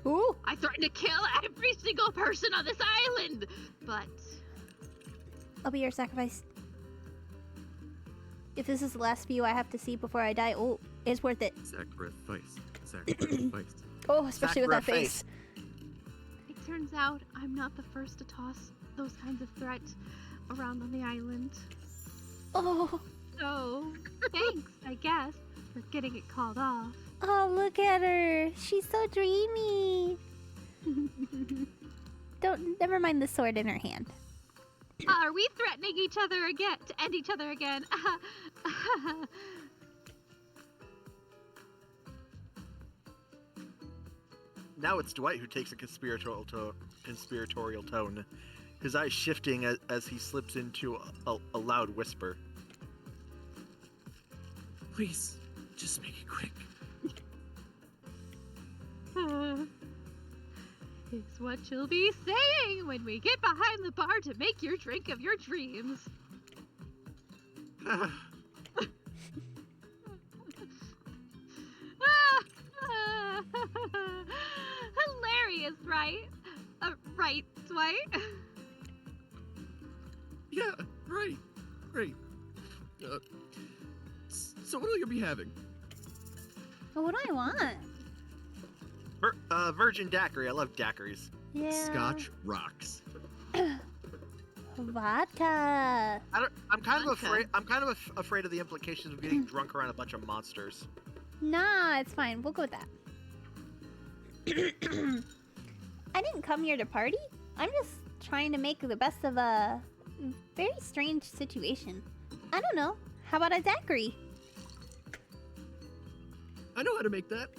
Ooh. I threatened to kill every single person on this island! But I'll be your sacrifice. If this is the last view I have to see before I die, oh, it's worth it. Sacrifice. Sacrifice. Oh, especially with that face. it turns out I'm not the first to toss those kinds of threats around on the island. Oh, So, thanks, I guess, for getting it called off. oh, look at her. She's so dreamy. Never mind the sword in her hand. Are we threatening each other again to end each other again? Now it's Dwight who takes a conspiratorial tone, his eyes shifting as he slips into a loud whisper. Please, just make it quick. It's what you'll be saying when we get behind the bar to make your drink of your dreams. Hilarious, right? Right, Dwight? Yeah, right. So what will you be having? But what do I want? Virgin daiquiri. I love daiquiris. Yeah. Scotch rocks. Vodka. I'm kind of Vodka. afraid of the implications of getting drunk around a bunch of monsters. Nah, it's fine. We'll go with that. I didn't come here to party. I'm just trying to make the best of a very strange situation. I don't know. How about a daiquiri? I know how to make that.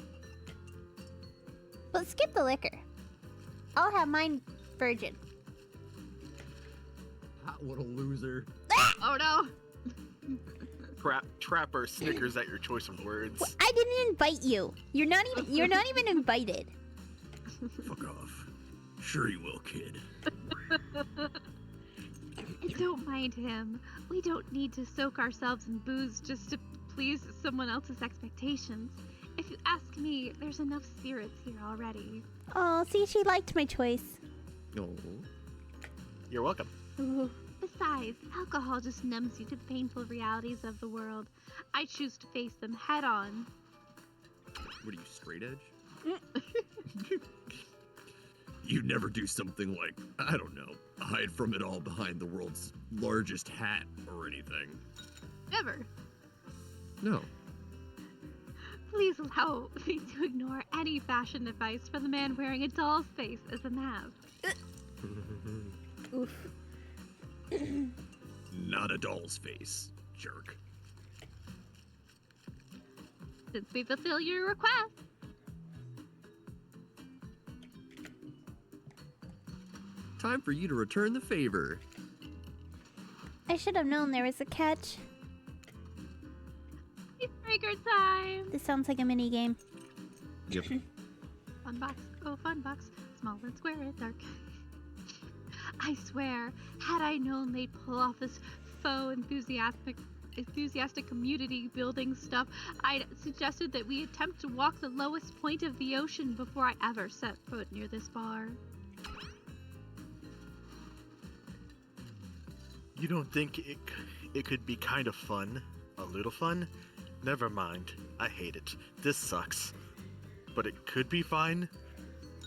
But skip the liquor. I'll have mine virgin. Hot little loser. Oh no! Trapper snickers at your choice of words. I didn't invite you. You're not even invited. Fuck off. Sure you will, kid. Don't mind him. We don't need to soak ourselves in booze just to please someone else's expectations. If you ask me, there's enough spirits here already. Oh, see, she liked my choice. Oh. You're welcome. Ooh. Besides, alcohol just numbs you to the painful realities of the world. I choose to face them head on. What are you, straight edge? You'd never do something like, I don't know, hide from it all behind the world's largest hat or anything. Never. No. Please allow me to ignore any fashion advice for the man wearing a doll's face as a mask. Oof. Not a doll's face, jerk. Since we fulfill your request, Time for you to return the favor. I should have known there was a catch. it's trigger time! This sounds like a mini game. Yep. Fun box, oh fun box, small and square and dark. I swear, had I known they'd pull off this faux enthusiastic community building stuff, I suggested that we attempt to walk the lowest point of the ocean before I ever set foot near this bar. You don't think it could be kind of fun? A little fun? Never mind. I hate it. This sucks. But it could be fine?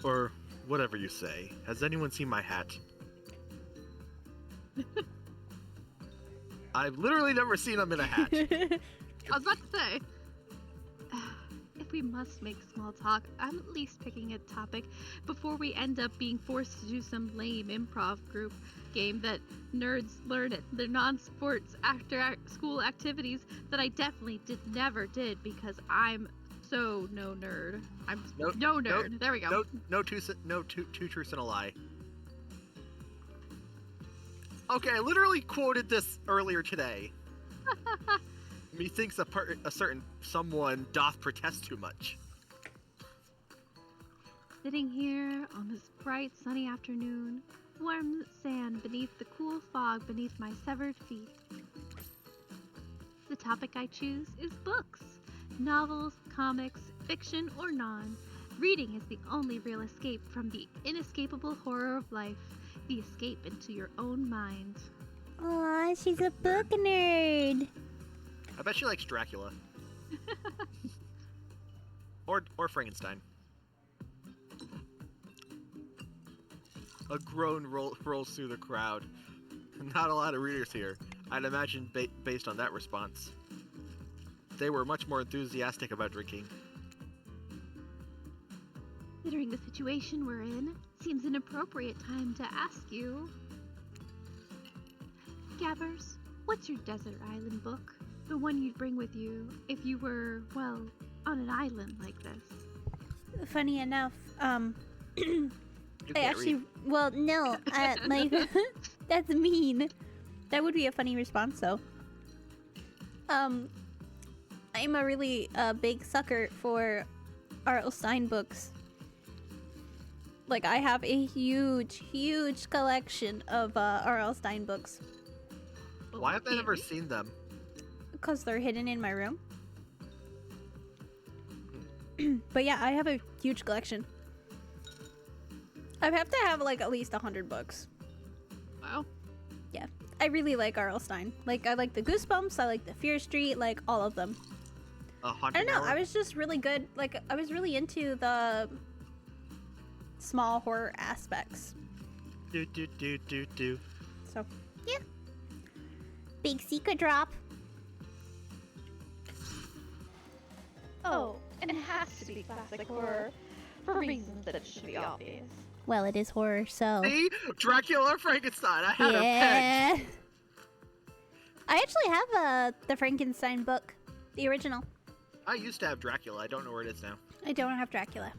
Or whatever you say. Has anyone seen my hat? I've literally never seen him in a hat. I was about to say, if we must make small talk, I'm at least picking a topic before we end up being forced to do some lame improv group game that nerds learn at their non-sports after-school activities that I definitely never did because I'm so no nerd. I'm no nerd. There we go. No two truths and a lie. Okay, I literally quoted this earlier today. Methinks a certain someone doth protest too much. Sitting here on this bright sunny afternoon, warm sand beneath the cool fog beneath my severed feet. The topic I choose is books. Novels, comics, fiction, or non. Reading is the only real escape from the inescapable horror of life. The escape into your own mind. Aw, she's a book nerd. I bet she likes Dracula. or Frankenstein. A groan rolls through the crowd. Not a lot of readers here. I'd imagine based on that response. They were much more enthusiastic about drinking. Considering the situation we're in, seems an appropriate time to ask you. Gabbers, what's your desert island book? The one you'd bring with you if you were, well, on an island like this. Funny enough, You I can't actually, read. well, no, like, that's mean. That would be a funny response, though. I'm a really big sucker for R.L. Stein books. Like, I have a huge collection of R.L. Stein books. Why have I never seen them? Because they're hidden in my room. But yeah, I have a huge collection. I have to have, like, at least 100 books. Wow. Yeah. I really like R.L. Stein. Like, I like the Goosebumps, I like the Fear Street, like, all of them. I don't know, I was just really good. Like, I was really into the small horror aspects. Do. So, yeah. Big secret drop. Oh, and it has to be classic horror, for reasons that should be obvious. Well, it is horror, so. See? Dracula or Frankenstein. I had her pegged. I actually have the Frankenstein book, the original. I used to have Dracula. I don't know where it is now. I don't have Dracula.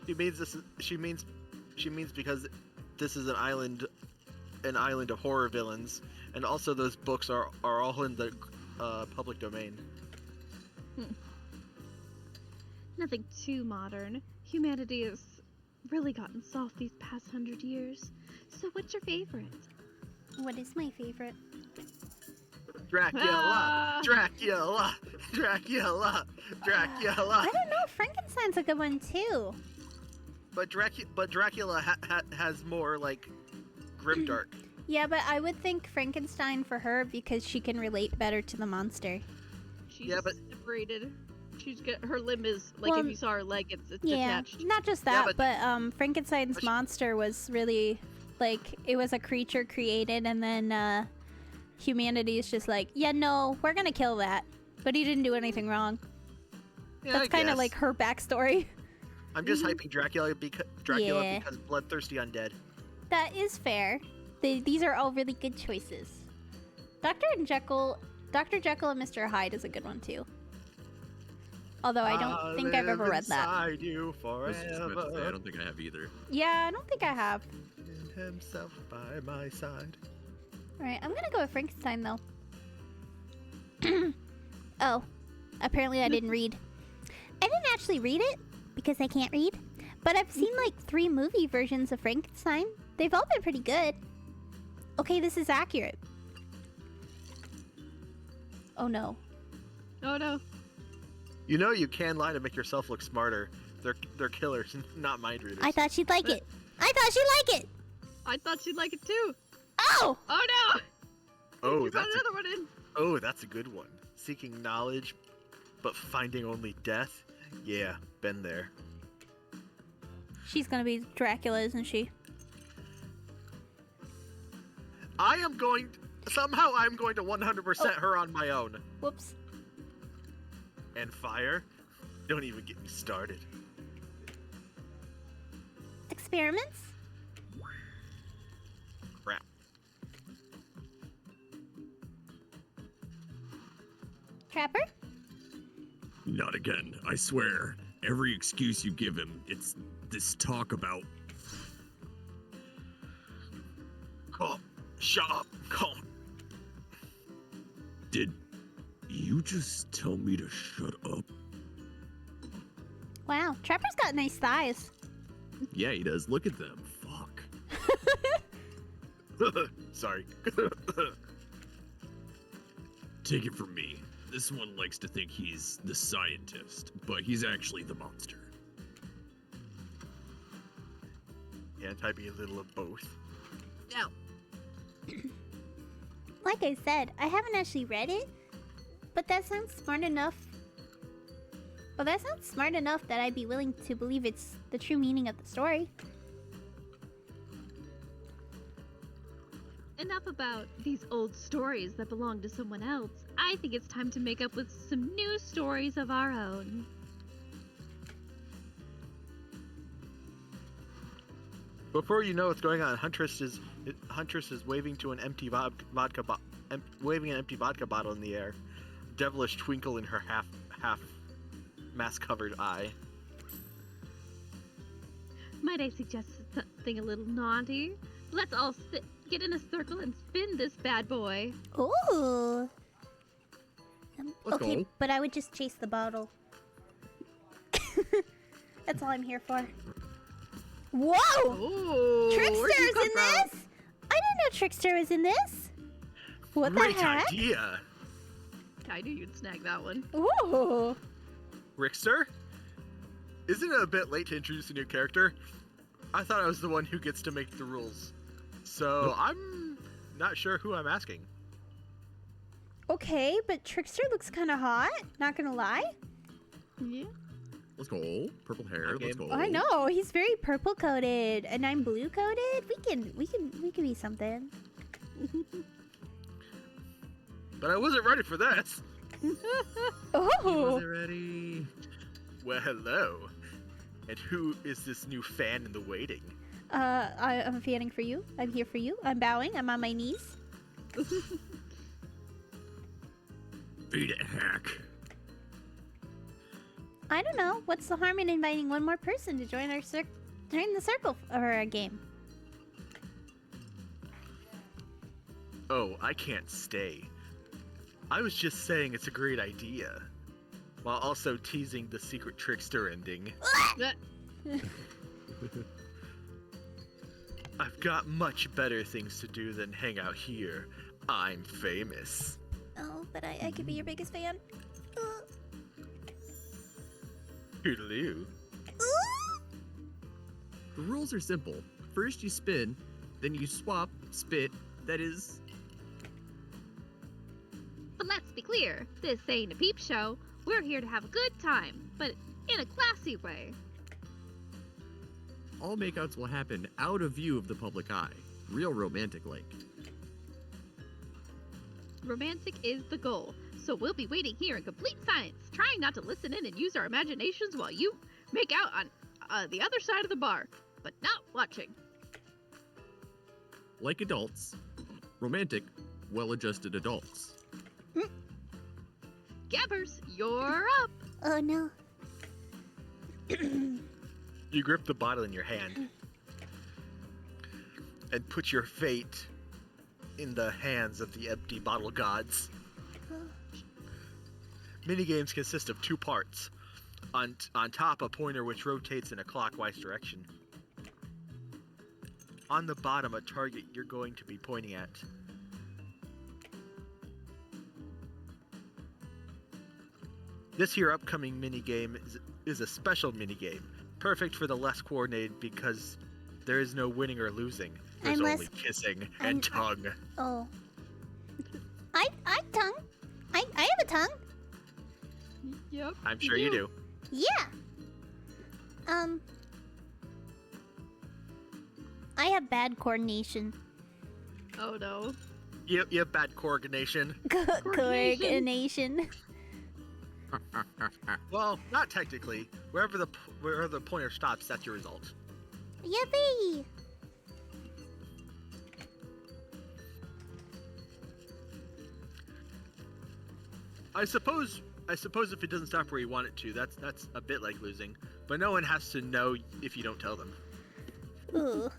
She means because this is an island of horror villains, and also those books are all in the public domain. Nothing too modern. Humanity has really gotten soft these past 100 years. So what's your favorite? What is my favorite? Dracula, Dracula, Dracula, Dracula. I don't know. Frankenstein's a good one too. But Dracula has more like grimdark. Yeah, but I would think Frankenstein for her because she can relate better to the monster. She's Yeah, but- separated. She's got her limb is like Well, if you saw her leg, it's Yeah, detached. not just Yeah, that, but Frankenstein's but she- monster was really like it was a creature created, and then humanity is just like, yeah, no, we're gonna kill that, but he didn't do anything wrong. Yeah, That's I kind of guess. like her backstory. I'm just hyping Dracula because Yeah. because bloodthirsty undead. That is fair. These are all really good choices. Dr. Jekyll and Mr. Hyde is a good one too. Although I don't think I've ever read that. Inside you I was just about to say, I forever. don't think I have either. Yeah, I don't think I have. Himself by my side. Alright, I'm gonna go with Frankenstein though. Oh, apparently I didn't read. I didn't actually read it because I can't read, but I've seen like 3 movie versions of Frankenstein. They've all been pretty good. Okay, this is accurate. Oh no. Oh no. You know you can lie to make yourself look smarter. They're killers, not mind readers. I thought she'd like it. I thought she'd like it. I thought she'd like it too. Oh! Oh no! Oh, You brought that's another one in. that's a good one. Seeking knowledge, but finding only death. Yeah, been there. She's gonna be Dracula, isn't she? I'm going to 100% her on my own. Whoops. And fire? Don't even get me started. Experiments? Crap. Trapper? Not again, I swear. Every excuse you give him, it's this talk about. Calm. Shut up. Calm. Did you just tell me to shut up? Wow, Trapper's got nice thighs. Yeah, he does. Look at them. Fuck. Sorry. Take it from me. This one likes to think he's the scientist, but he's actually the monster. Can't I be a little of both? No. Like I said, I haven't actually read it, but that sounds smart enough. Well, that sounds smart enough that I'd be willing to believe it's the true meaning of the story. Enough about these old stories that belong to someone else. I think it's time to make up with some new stories of our own. Before you know what's going on, Huntress is waving to an empty vodka bottle in the air. Devilish twinkle in her half mask-covered eye. Might I suggest something a little naughty? Let's all get in a circle and spin this bad boy. Ooh. Let's okay, go. but I would just chase the bottle. That's all I'm here for. Whoa! Ooh, Trickster's in this? I didn't know Trickster was in this. What Great the heck? idea! I knew you'd snag that one. Ooh. Rickster? Isn't it a bit late to introduce a new character? I thought I was the one who gets to make the rules. So I'm not sure who I'm asking. Okay, but Trickster looks kind of hot. Not gonna lie. Yeah. Let's go. Purple hair. Okay. Let's go. I know he's very purple coated, and I'm blue coated. We can be something. But I wasn't ready for this. Oh. Wasn't ready. Well, hello. And who is this new fan in the waiting? I'm fanning for you. I'm here for you. I'm bowing. I'm on my knees. Beat it, hack. I don't know. What's the harm in inviting one more person to join our join the circle or our game? Oh, I can't stay. I was just saying it's a great idea. While also teasing the secret trickster ending. I've got much better things to do than hang out here. I'm famous. Oh, but I could be your biggest fan. Toodaloo. The rules are simple. First you spin, then you swap, spit, that is... But let's be clear, this ain't a peep show. We're here to have a good time, but in a classy way. All makeouts will happen out of view of the public eye. Real romantic-like. Romantic is the goal, so we'll be waiting here in complete silence, trying not to listen in and use our imaginations while you make out on the other side of the bar, but not watching. Like adults. Romantic, well-adjusted adults. Gabbers, you're up! Oh no. You grip the bottle in your hand and put your fate in the hands of the empty bottle gods. Minigames consist of 2 parts. On top, a pointer which rotates in a clockwise direction. on the bottom a target you're going to be pointing at. This here upcoming minigame is a special minigame, perfect for the less coordinated because there is no winning or losing. There's I'm only less- kissing I'm- and tongue. Oh. I tongue. I have a tongue. Yep. I'm sure you do. Yeah. I have bad coordination. Oh no. You have bad coordination. Coordination. Well, not technically. Wherever the pointer stops, that's your result. Yippee! I suppose if it doesn't stop where you want it to, that's a bit like losing. But no one has to know if you don't tell them. Ooh.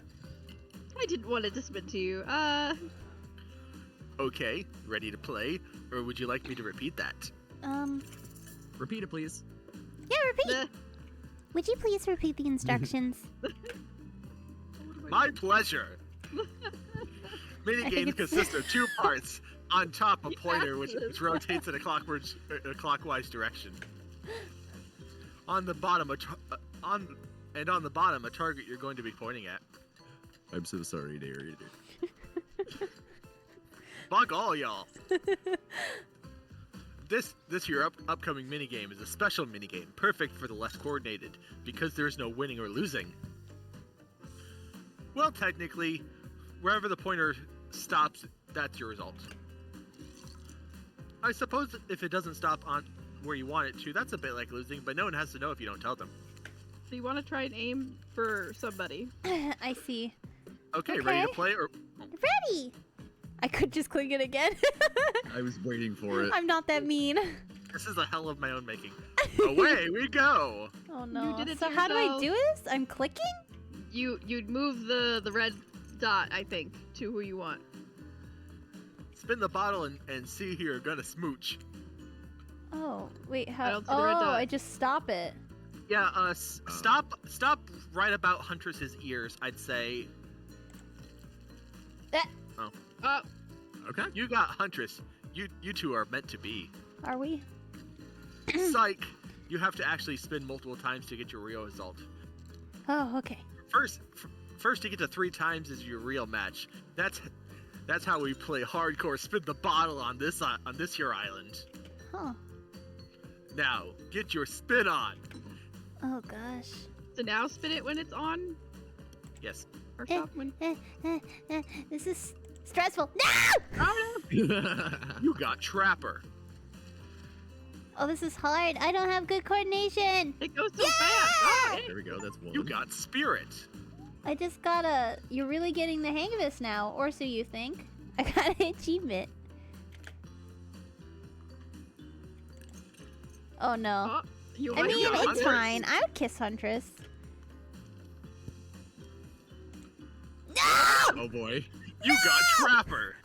I didn't want it to spin to you. Okay, ready to play? Or would you like me to repeat that? Repeat it, please. Yeah, repeat. Nah. Would you please repeat the instructions? My pleasure! Minigames consist of 2 parts. On top, a pointer which rotates in a clockwise direction. On the bottom, on the bottom, a target you're going to be pointing at. I'm so sorry, narrator. Fuck all y'all. This your upcoming minigame is a special minigame, perfect for the less coordinated, because there is no winning or losing. Well, technically, wherever the pointer stops, that's your result. I suppose if it doesn't stop on where you want it to, that's a bit like losing, but no one has to know if you don't tell them. So you want to try and aim for somebody. I see. Okay, ready to play? Or Ready! I could just click it again. I was waiting for it. I'm not that mean. this is a hell of my own making. Away we go! Oh no. did it So to how do I yourself. do this? I'm clicking? You'd move the red dot, I think, to who you want. Spin the bottle and see who you're gonna smooch. Oh, wait, I how? don't see the red Oh, dot. I just stop it. Yeah, stop right about Huntress's ears, I'd say. Oh, Okay. You got Huntress. You two are meant to be. Are we? Psych! You have to actually spin multiple times to get your real result. Oh, okay. First to get to 3 times is your real match. That's how we play hardcore spin the bottle on this here island. Huh. Now, get your spin on. Oh gosh. so now spin it when it's on, Yes. or stop when. This is stressful. No! You got Trapper. Oh, this is hard. I don't have good coordination. It goes so Yeah! fast. Oh, There we go. That's one. You got Spirit. I just gotta. You're really getting the hang of this now, or so you think. I got an achievement. Oh no. oh, you I want mean, to go it's Huntress. fine. I would kiss Huntress. No! Oh boy. You got Trapper.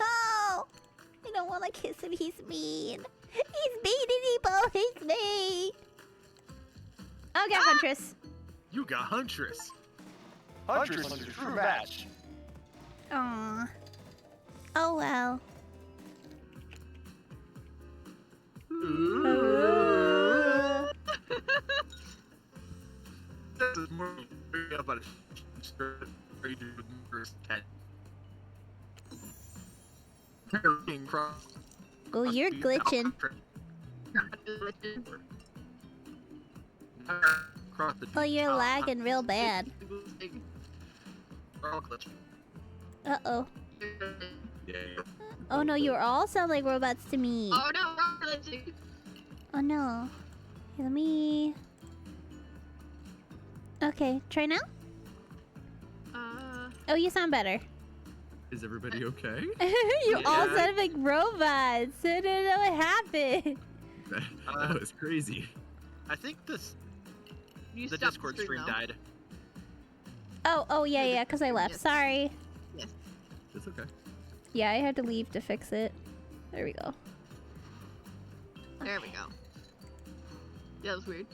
No! I don't want to kiss him. He's mean. He's mean and he bullies me. Okay, Huntress. You got Huntress. Huntress is your true match. Aw. Oh well. This is more about Oh, you're glitching. Oh, you're lagging real bad. Uh-oh. Yeah. Oh no, you all sound like robots to me. Oh no, wrong glitching. Oh no. Here, let me... Okay, try now? Oh, you sound better. Is everybody okay? You all Yeah. sound like robots. I don't know what happened. That was crazy. I think the You stopped Discord the stream though. died. Oh, yeah, because I left. Yes. Sorry. It's okay. Yeah, I had to leave to fix it. There we go. There we go. Yeah, that was weird.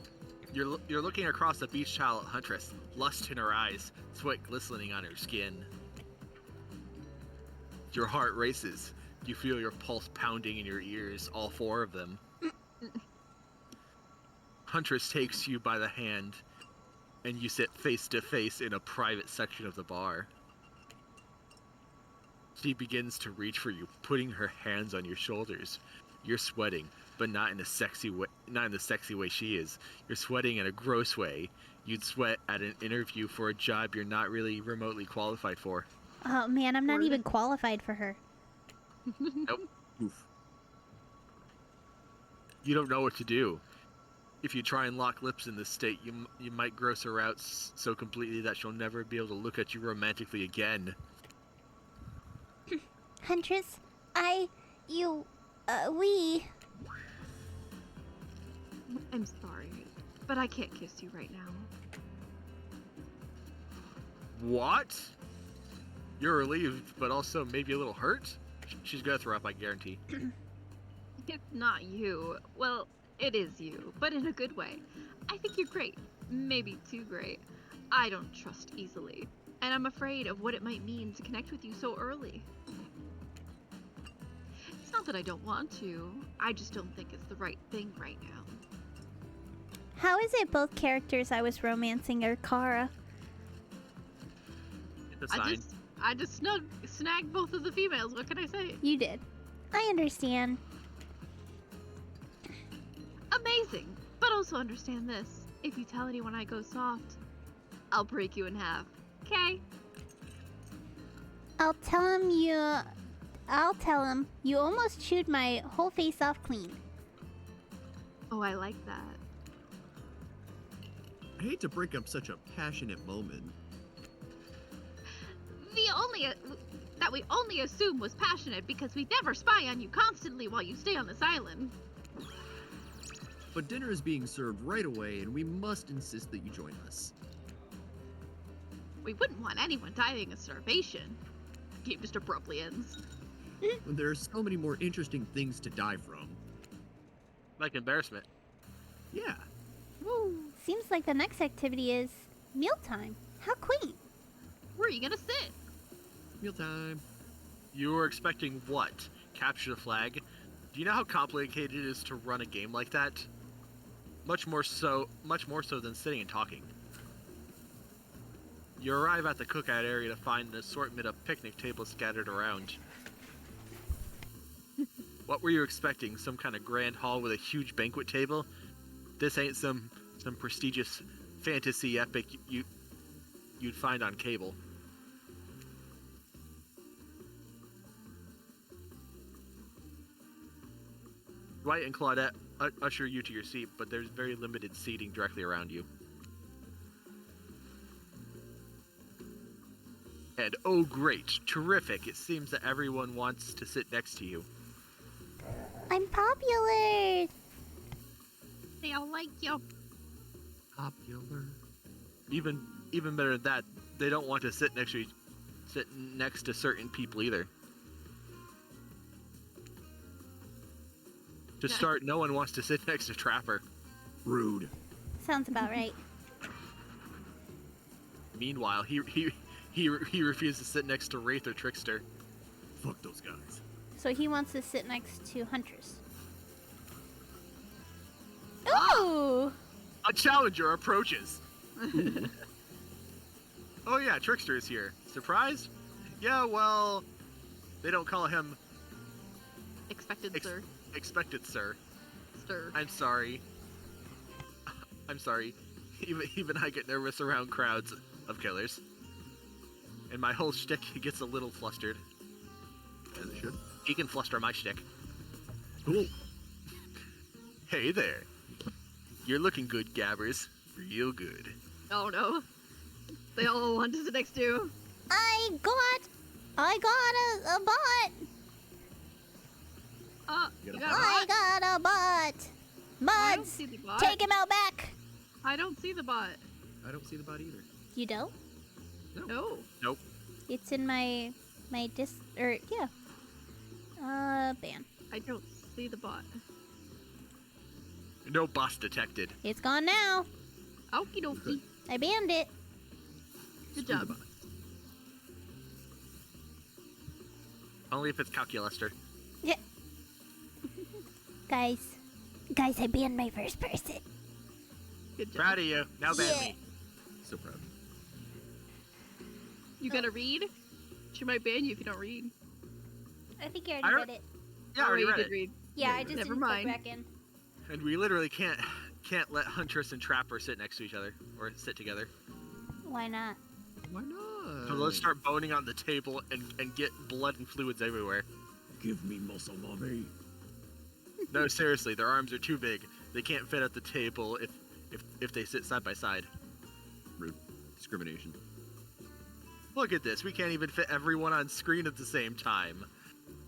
You're looking across the beach towel at Huntress, lust in her eyes, sweat glistening on her skin. Your heart races. You feel your pulse pounding in your ears, all four of them. Huntress takes you by the hand, and you sit face to face in a private section of the bar. She begins to reach for you, putting her hands on your shoulders. You're sweating, but not in a sexy way. Not in the sexy way she is. You're sweating in a gross way. You'd sweat at an interview for a job you're not really remotely qualified for. Oh man, I'm not even qualified for her. Nope. Oof. You don't know what to do. If you try and lock lips in this state, you might gross her out so completely that she'll never be able to look at you romantically again. Huntress, we... I'm sorry, but I can't kiss you right now. What? You're relieved, but also maybe a little hurt? She's gonna throw up, I guarantee. It's not you. Well, it is you, but in a good way. I think you're great. Maybe too great. I don't trust easily, and I'm afraid of what it might mean to connect with you so early. It's not that I don't want to. I just don't think it's the right thing right now. How is it both characters I was romancing are Kara? It's a sign. I just snagged both of the females. What can I say? You did. I understand. Amazing. But also understand this. If you tell anyone I go soft, I'll break you in half. Okay? I'll tell him you almost chewed my whole face off clean. Oh, I like that. I hate to break up such a passionate moment. That we only assume was passionate because we never spy on you constantly while you stay on this island. But dinner is being served right away, and we must insist that you join us. We wouldn't want anyone dying of starvation. Game just abruptly ends. There are so many more interesting things to die from. Like embarrassment. Yeah. Woo. Seems like the next activity is mealtime. How quaint. Where are you gonna sit? Mealtime. You were expecting what? Capture the flag? Do you know how complicated it is to run a game like that? Much more so than sitting and talking. You arrive at the cookout area to find an assortment of picnic tables scattered around. What were you expecting? Some kind of grand hall with a huge banquet table? This ain't some prestigious fantasy epic you'd find on cable. Dwight and Claudette usher you to your seat, but there's very limited seating directly around you. And oh great, terrific, it seems that everyone wants to sit next to you. I'm popular. They all like you. Popular. Even better than that, they don't want to sit next to certain people either. To start, no one wants to sit next to Trapper. Rude. Sounds about right. Meanwhile, he refuses to sit next to Wraith or Trickster. Fuck those guys. So he wants to sit next to Huntress. Ah! Ooh! A challenger approaches. Oh yeah, Trickster is here. Surprised? Yeah, well, they don't call him Expected, sir. Expected, sir. Sir. I'm sorry. I'm sorry. Even I get nervous around crowds of killers. And my whole shtick gets a little flustered. As it should. He can fluster my shtick. Cool. Hey there. You're looking good, Gabbers. Real good. Oh no. They all want to sit next to. I got a bot. You got a got I a bot? got a bot. I don't Buds, see the bot. take him out back. I don't see the bot. I don't see the bot either. You don't? No. Nope. It's in my ban. I don't see the bot. No boss detected. It's gone now. Okie dokie. I banned it. Good job. Only if it's Calculuster. Yeah. Guys, I banned my first person. Good job. Proud of you. Now ban me. So proud. You gotta read? She might ban you if you don't read. I think I I already re- read it. Yeah, I already you read did it. read. Yeah, I just Never didn't mind. click back in. And we literally can't let Huntress and Trapper sit next to each other or sit together. Why not? Why not? So let's start boning on the table and get blood and fluids everywhere. Give me muscle, mommy. No, seriously, their arms are too big. They can't fit at the table if they sit side by side. Rude. Discrimination. Look at this. We can't even fit everyone on screen at the same time.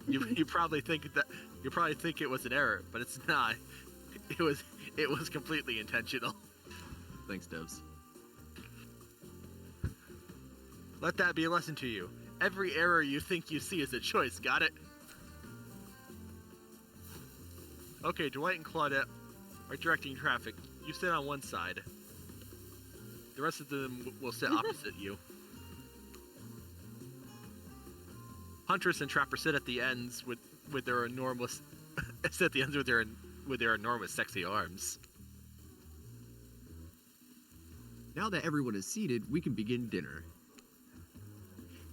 You probably think it was an error, but it's not. It was completely intentional. Thanks, devs. Let that be a lesson to you. Every error you think you see is a choice, got it? Okay, Dwight and Claudette are directing traffic. You sit on one side. The rest of them will sit opposite you. Huntress and Trapper sit at the ends with their enormous sit at the ends with their enormous sexy arms. Now that everyone is seated, we can begin dinner.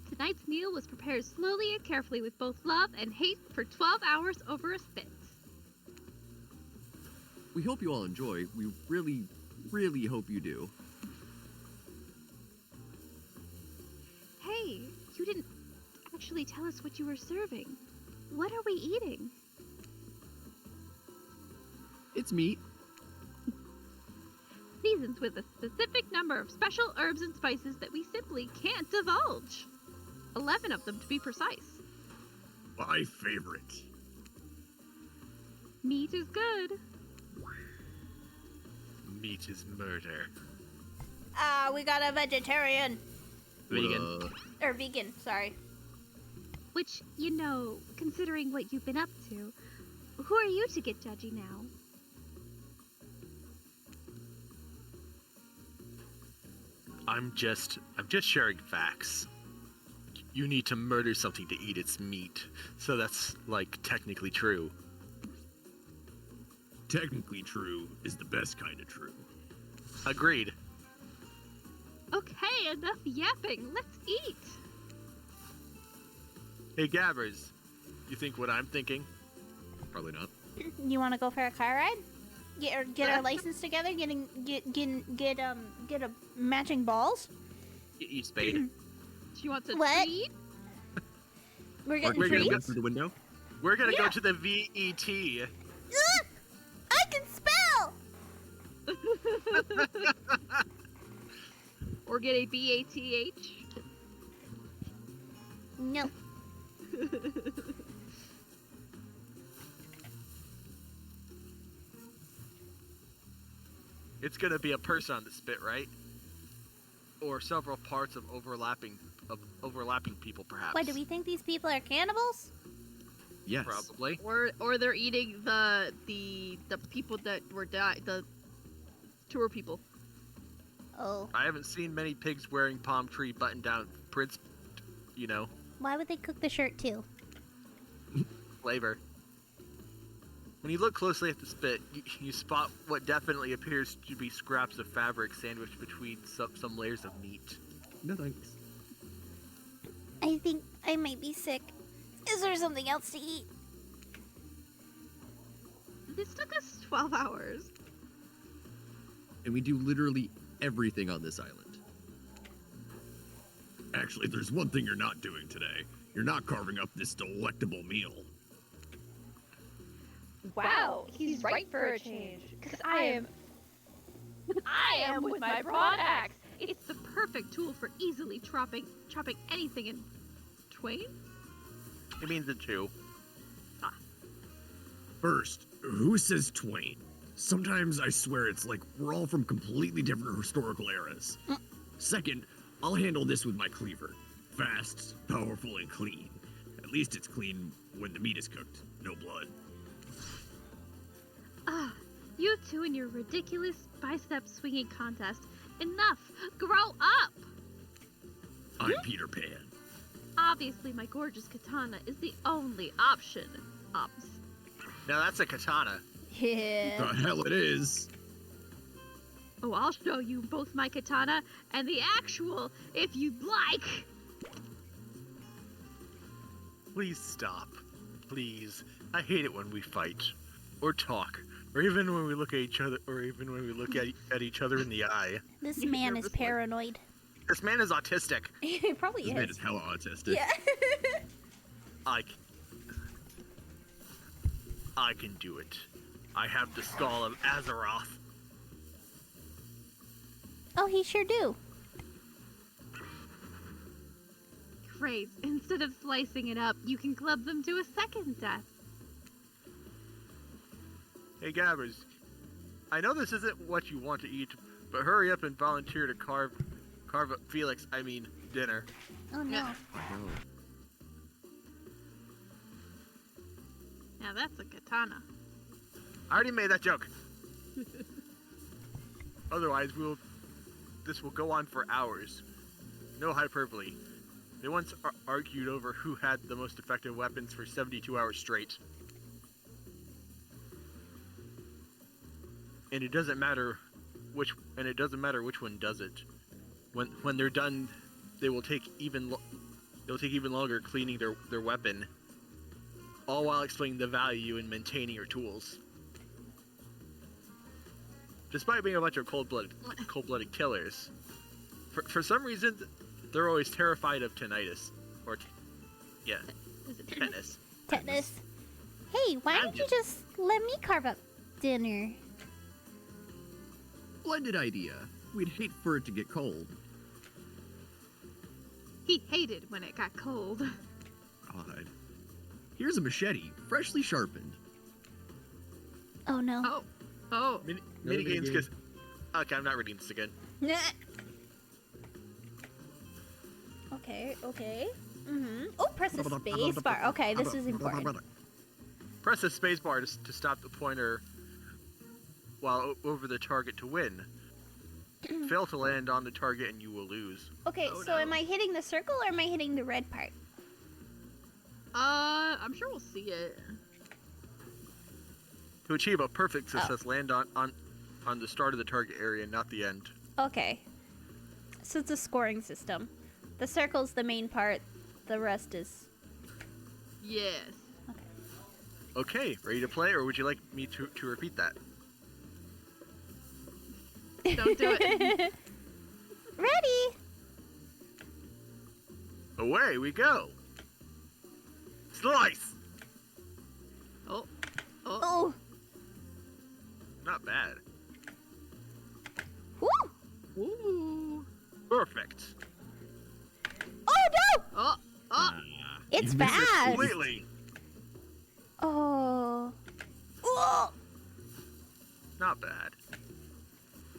Tonight's meal was prepared slowly and carefully with both love and hate for 12 hours over a spit. We hope you all enjoy. We really, really hope you do. Hey, you didn't actually tell us what you were serving. What are we eating? It's meat. Seasons with a specific number of special herbs and spices that we simply can't divulge. 11 of them to be precise. My favorite. Meat is good. Meat is murder. We got a vegetarian. Vegan. Or vegan, sorry. Which, considering what you've been up to, who are you to get judgy now? I'm just sharing facts. You need to murder something to eat its meat. So that's, technically true. Technically true is the best kind of true. Agreed. Okay, enough yapping. Let's eat. Hey, Gabbers. You think what I'm thinking? Probably not. You want to go for a car ride? Get our license together. Get a matching balls. Get you spade. Do you want to What? treat? We're getting We're gonna go treats. through the window. We're gonna go Yeah. to the VET. I can spell. Or get a BATH? No. It's gonna be a person on the spit, right? Or several parts of overlapping people, perhaps. Why do we think these people are cannibals? Yes. Probably. Or they're eating the people that were the tour people. Oh. I haven't seen many pigs wearing palm tree button-down prints. Why would they cook the shirt too? Flavor. When you look closely at the spit, you spot what definitely appears to be scraps of fabric sandwiched between some layers of meat. No thanks. I think I might be sick. Is there something else to eat? This took us 12 hours. And we do literally everything on this island. Actually, there's one thing you're not doing today. You're not carving up this delectable meal. Wow, he's right for a change. Because I am with my broad axe. It's the perfect tool for easily chopping anything in twain. It means the two. First, who says twain? Sometimes I swear it's like we're all from completely different historical eras. Second, I'll handle this with my cleaver. Fast, powerful, and clean. At least it's clean when the meat is cooked. No blood. You two and your ridiculous bicep swinging contest. Enough! Grow up! I'm Peter Pan. Obviously, my gorgeous katana is the only option. Ops. Now that's a katana. Yeah. The hell it is. Oh, I'll show you both my katana and the actual, if you'd like. Please stop. Please. I hate it when we fight. Or talk. Or even when we look at each other, or even when we look at each other in the eye. This man is paranoid. This man is autistic. He probably This man is. is hella autistic. Yeah. I can do it. I have the skull of Azeroth. Oh, he sure do. Great. Instead of slicing it up, you can club them to a second death. Hey Gabbers, I know this isn't what you want to eat, but hurry up and volunteer to carve up dinner. Oh no. Now that's a katana. I already made that joke. Otherwise, this will go on for hours. No hyperbole. They once argued over who had the most effective weapons for 72 hours straight. And it doesn't matter which one does it. When they're done, they'll take even longer cleaning their weapon, all while explaining the value in maintaining your tools. Despite being a bunch of cold-blooded killers, for some reason, they're always terrified of tinnitus, or tetanus. Tetanus. Hey, why don't you just let me carve up dinner? Splendid idea. We'd hate for it to get cold. He hated when it got cold. Odd. Here's a machete, freshly sharpened. Oh no. Oh. Minigames, because... Okay, I'm not reading this again. Okay. Mm-hmm. Oh, press the space bar. Okay, this is important. Press the space bar to stop the pointer while over the target to win. Fail to land on the target and you will lose. Okay, so am I hitting the circle or am I hitting the red part? I'm sure we'll see it. To achieve a perfect success, land on the start of the target area, not the end. Okay. So it's a scoring system. The circle's the main part. The rest is... Yes. Okay, ready to play, or would you like me to repeat that? Don't do it. Ready! Away we go! Slice! Oh! Not bad. Woo! Ooh. Perfect. Oh no! It's You missed it fast! Completely. Oh. Oh! Not bad.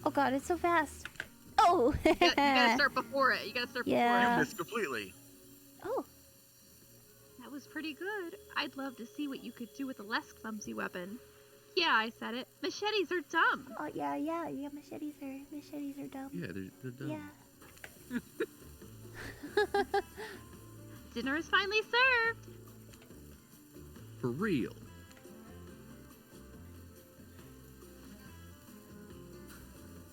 Oh god, it's so fast. Oh! You gotta start before it. Yeah. You missed completely. Oh. That was pretty good. I'd love to see what you could do with a less clumsy weapon. Yeah, I said it. Machetes are dumb. Oh yeah, machetes are dumb. Yeah, they're done. Yeah. Dinner is finally served. For real.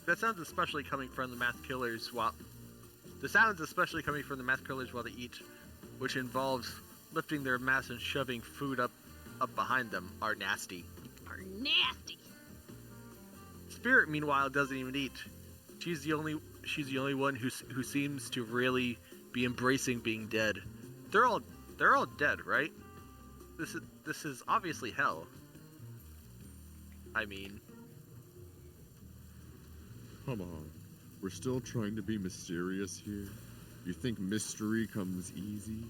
That sounds especially coming from the math killers while they eat, which involves lifting their mass and shoving food up behind them, are nasty. Spirit, meanwhile, doesn't even eat. She's the only one who seems to really be embracing being dead. They're all dead, right? This is obviously hell. I mean, Come on. We're still trying to be mysterious here. You think mystery comes easy?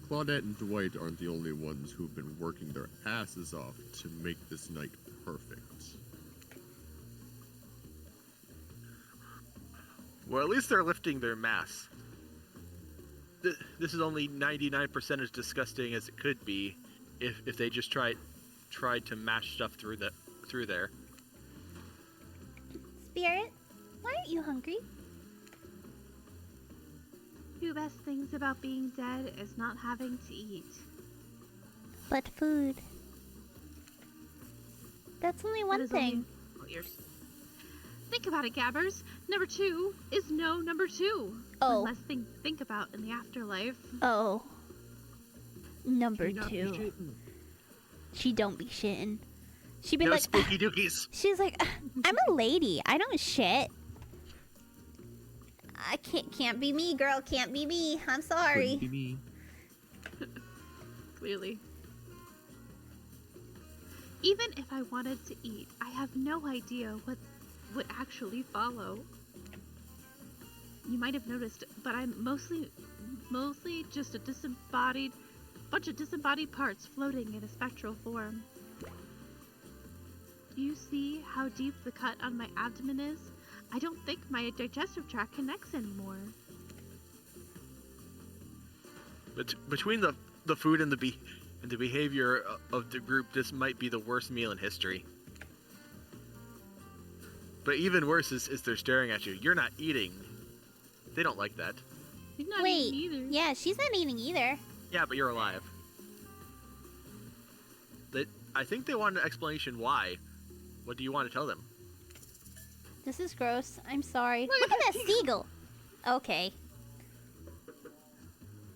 Claudette and Dwight aren't the only ones who've been working their asses off to make this night perfect. well, at least they're lifting their mass. This is only 99% as disgusting as it could be if they just tried to mash stuff through there. Spirit, why aren't you hungry? Two best things about being dead is not having to eat. But food. That's only That one is thing. only- Think about it, Gabbers. Number 2 is no number 2. Oh. One less thing to think about in the afterlife. Oh. Number She not be 2. shitting. She don't be shitting. She be No like, spooky dookies. she's like, I'm a lady. I don't shit. I can't be me, girl. Can't be me. I'm sorry. Couldn't be me. Clearly. Even if I wanted to eat, I have no idea what would actually follow. You might have noticed, but I'm mostly just a bunch of disembodied parts floating in a spectral form. Do you see how deep the cut on my abdomen is? I don't think my digestive tract connects anymore. Between the food and the behavior of the group, this might be the worst meal in history. But even worse is they're staring at you. You're not eating. They don't like that. He's not Wait. eating either. Yeah, she's not eating either. Yeah, but you're alive. I think they want an explanation why. What do you want to tell them? This is gross. I'm sorry. Look at that seagull. Okay.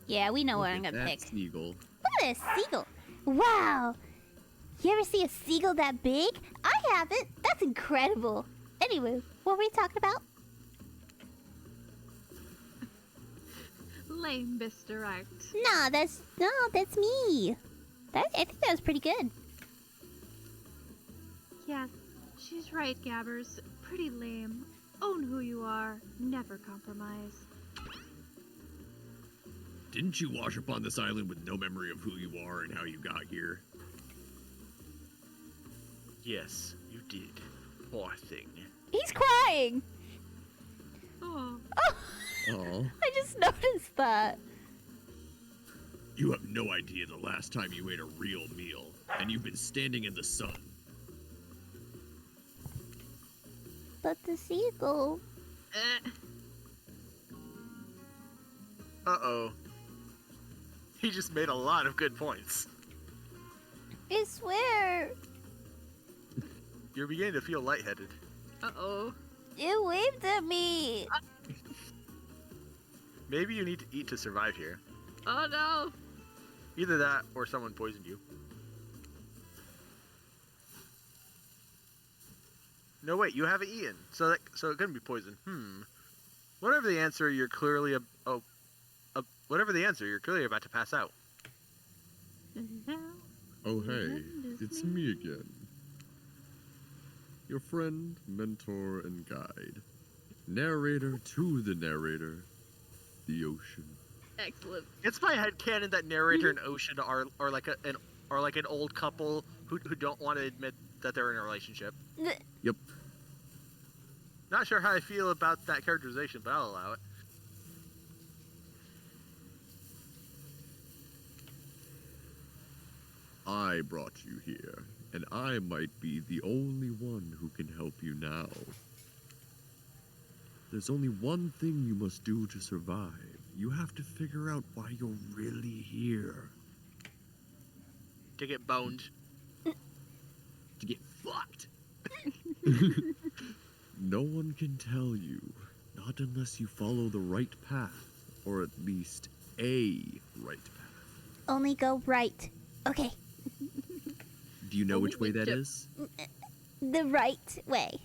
Yeah, we know what I'm Look at gonna that pick. Seagull. Look at that seagull. Wow. You ever see a seagull that big? I haven't. That's incredible. Anyway, what were we talking about? Lame misdirect. No, that's me. I think that was pretty good. Yes, she's right, Gabbers. Pretty lame. Own who you are. Never compromise. Didn't you wash up on this island with no memory of who you are and how you got here? Yes, you did. Poor thing. He's crying. Oh. Oh. I just noticed that. You have no idea the last time you ate a real meal, and you've been standing in the sun. But the seagull. Eh. Uh-oh. He just made a lot of good points. I swear. You're beginning to feel lightheaded. Uh-oh. You waved at me. Maybe you need to eat to survive here. Oh no. Either that or someone poisoned you. No, wait, you haven't eaten, so it couldn't be poison. Whatever the answer, you're clearly whatever the answer, you're clearly about to pass out. Oh hey, it's me again. Your friend, mentor, and guide. Narrator to the narrator. The ocean. Excellent. It's my headcanon that narrator and ocean are like an old couple who don't want to admit that they're in a relationship. Yep. Not sure how I feel about that characterization, but I'll allow it. I brought you here, and I might be the only one who can help you now. There's only one thing you must do to survive. You have to figure out why you're really here. To get boned. To get fucked. No one can tell you, not unless you follow the right path, or at least a right path. Only go right. Okay. Do you know which way that is? The right way.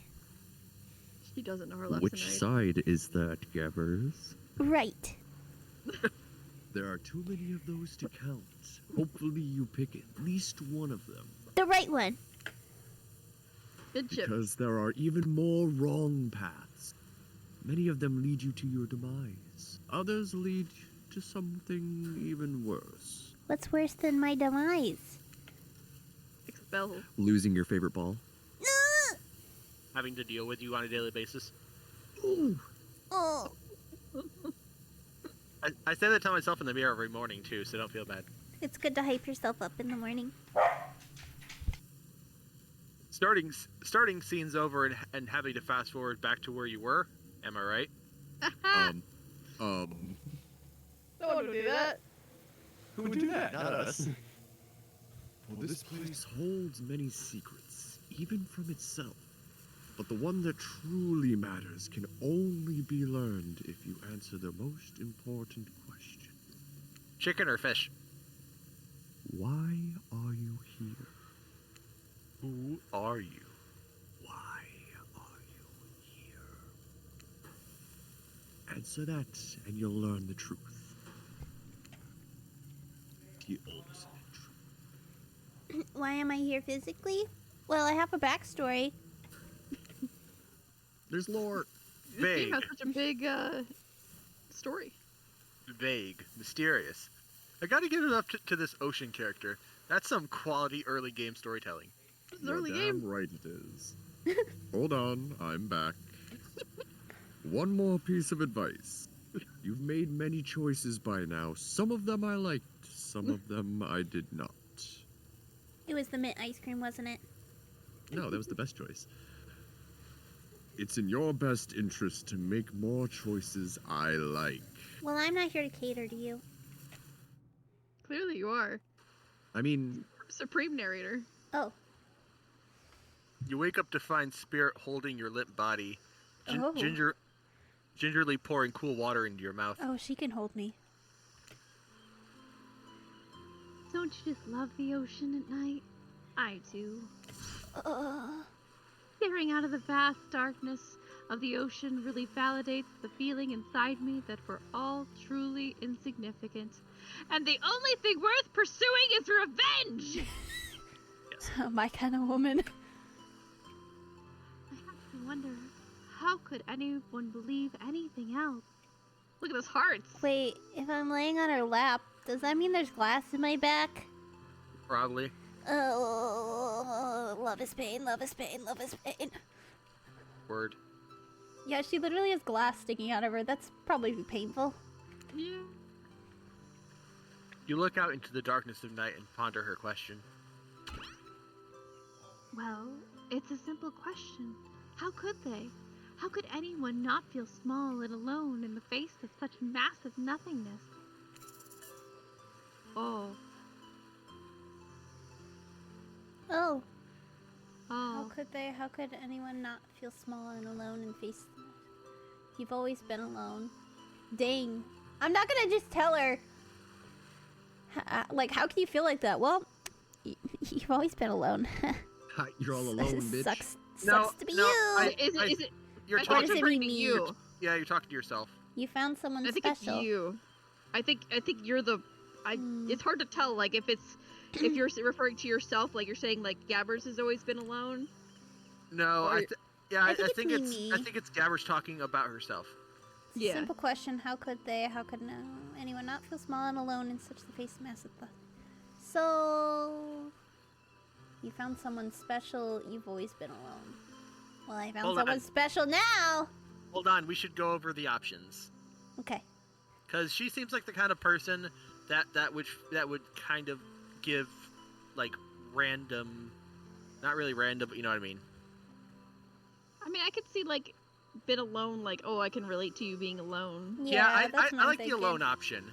She doesn't know her left Which and right. side is that, Gabbers? Right. There are too many of those to count. Hopefully you pick at least one of them. The right one. Good chip. Because there are even more wrong paths. Many of them lead you to your demise. Others lead to something even worse. What's worse than my demise? Expel. Losing your favorite ball? Having to deal with you on a daily basis. Ooh. Oh. I say that to myself in the mirror every morning too, so don't feel bad. It's good to hype yourself up in the morning. starting scenes over and having to fast forward back to where you were. Am I right? No one would do that. Who would do that? Not us. Well, this place holds many secrets, even from itself. But the one that truly matters can only be learned if you answer the most important question. Chicken or fish? Why are you here? Who are you? Why are you here? Answer that, and you'll learn the truth. The ultimate truth. Why am I here physically? Well, I have a backstory. There's lore. This game Vague. has such a big story. Vague. Mysterious. I gotta give it up to this Ocean character. That's some quality early game storytelling. This is You're early damn game. right it is. Hold on, I'm back. One more piece of advice. You've made many choices by now. Some of them I liked, some of them I did not. It was the mint ice cream, wasn't it? No, that was the best choice. It's in your best interest to make more choices I like. Well, I'm not here to cater to you. Clearly you are. I mean, Supreme narrator. Oh. You wake up to find Spirit holding your limp body, Oh. gingerly pouring cool water into your mouth. Oh, she can hold me. Don't you just love the ocean at night? I do. Staring out of the vast darkness of the ocean really validates the feeling inside me that we're all truly insignificant. And the only thing worth pursuing is revenge! My kind of woman. I have to wonder, how could anyone believe anything else? Look at those hearts! Wait, if I'm laying on her lap, does that mean there's glass in my back? Probably. Oh, love is pain, love is pain, love is pain. Word. Yeah, she literally has glass sticking out of her. That's probably painful. Yeah. You look out into the darkness of night and ponder her question. Well, it's a simple question. How could they? How could anyone not feel small and alone in the face of such massive nothingness? Oh. Oh. How Oh. could they? How could anyone not feel small and alone and face... You've always been alone. Dang. I'm not gonna just tell her. Like, how can you feel like that? Well, you've always been alone. You're all alone, bitch. Sucks No, to be no, you. Is it? You're I thought What talking. does it referring mean, to me? you. Yeah, you're talking to yourself. You found someone I think special. it's you. I think you're the. It's hard to tell. Like if you're referring to yourself, like you're saying like Gabbers has always been alone. No, Or- I think it's me. I think it's Gabbers talking about herself. It's a simple question. How could they? How could anyone not feel small and alone in such the face of massive thought? So, you found someone special. You've always been alone. Well, I found Hold someone on. special now. Hold on, we should go over the options. Okay. Because she seems like the kind of person that would kind of give like random, not really random, but you know what I mean. I mean, I could see like been alone, like I can relate to you being alone. Yeah, I that's what I'm like the thinking. alone option.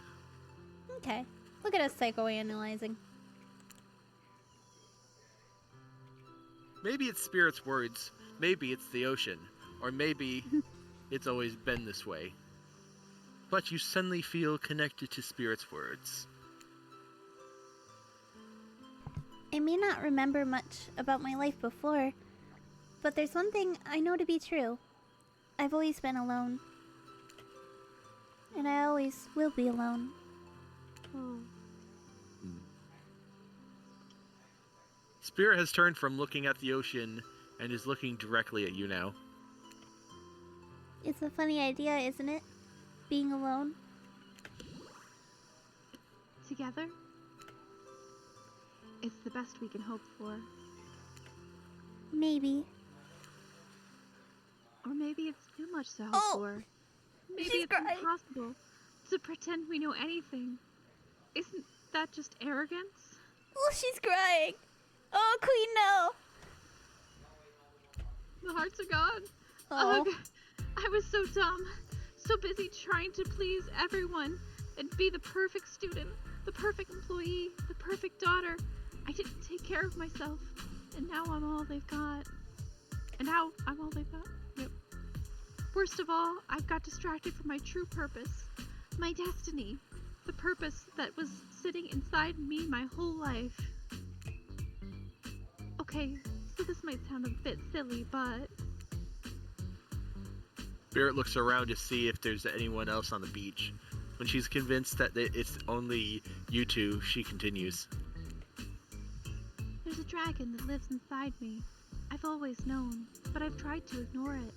Okay. Look at us psychoanalyzing. Maybe it's Spirit's words, maybe it's the ocean, or maybe it's always been this way. But you suddenly feel connected to Spirit's words. I may not remember much about my life before, but there's one thing I know to be true. I've always been alone. And I always will be alone. Oh. Spirit has turned from looking at the ocean and is looking directly at you now. It's a funny idea, isn't it? Being alone. Together, it's the best we can hope for. Maybe. Or maybe it's too much to hope Oh! for. Maybe She's it's crying. impossible to pretend we know anything. Isn't that just arrogance? Oh, she's crying. Oh, Queen, no. The hearts are gone. Oh. Ugh. I was so dumb. So busy trying to please everyone and be the perfect student, the perfect employee, the perfect daughter. I didn't take care of myself. And now I'm all they've got. Yep. Worst of all, I've got distracted from my true purpose. My destiny. The purpose that was sitting inside me my whole life. Okay, so this might sound a bit silly, but Spirit looks around to see if there's anyone else on the beach. When she's convinced that it's only you two, she continues. there's a dragon that lives inside me. I've always known, but I've tried to ignore it.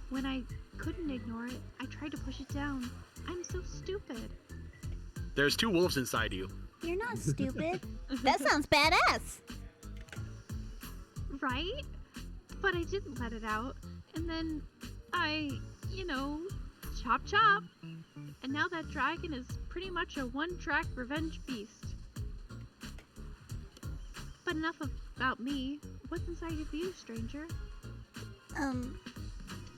When I couldn't ignore it, I tried to push it down. I'm so stupid. There's 2 wolves inside you. You're not stupid. That sounds badass. Right? But I didn't let it out. And then I, chop chop. And now that dragon is pretty much a one-track revenge feast. But enough about me. What's inside of you, stranger?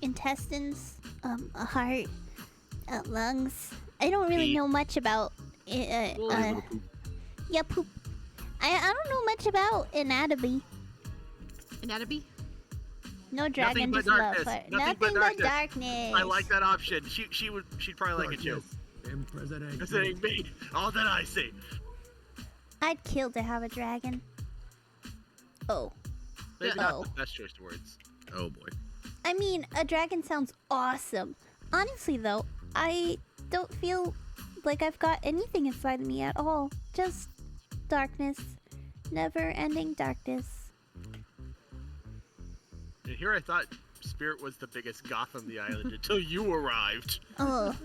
Intestines, a heart, lungs. I don't really Pee. know much about yeah, poop. I don't know much about anatomy. Anatomy? No dragon, but just love darkness. fire. Nothing but darkness. darkness. I like that option. She'd probably like it too. And President. President me. All that I see. I'd kill to have a dragon. Oh. Maybe Uh-oh. not the best choice of words. Oh boy. I mean, a dragon sounds awesome. Honestly, though, I don't feel like I've got anything inside of me at all. Just darkness. Never-ending darkness. And here I thought Spirit was the biggest goth on the island until you arrived. Oh.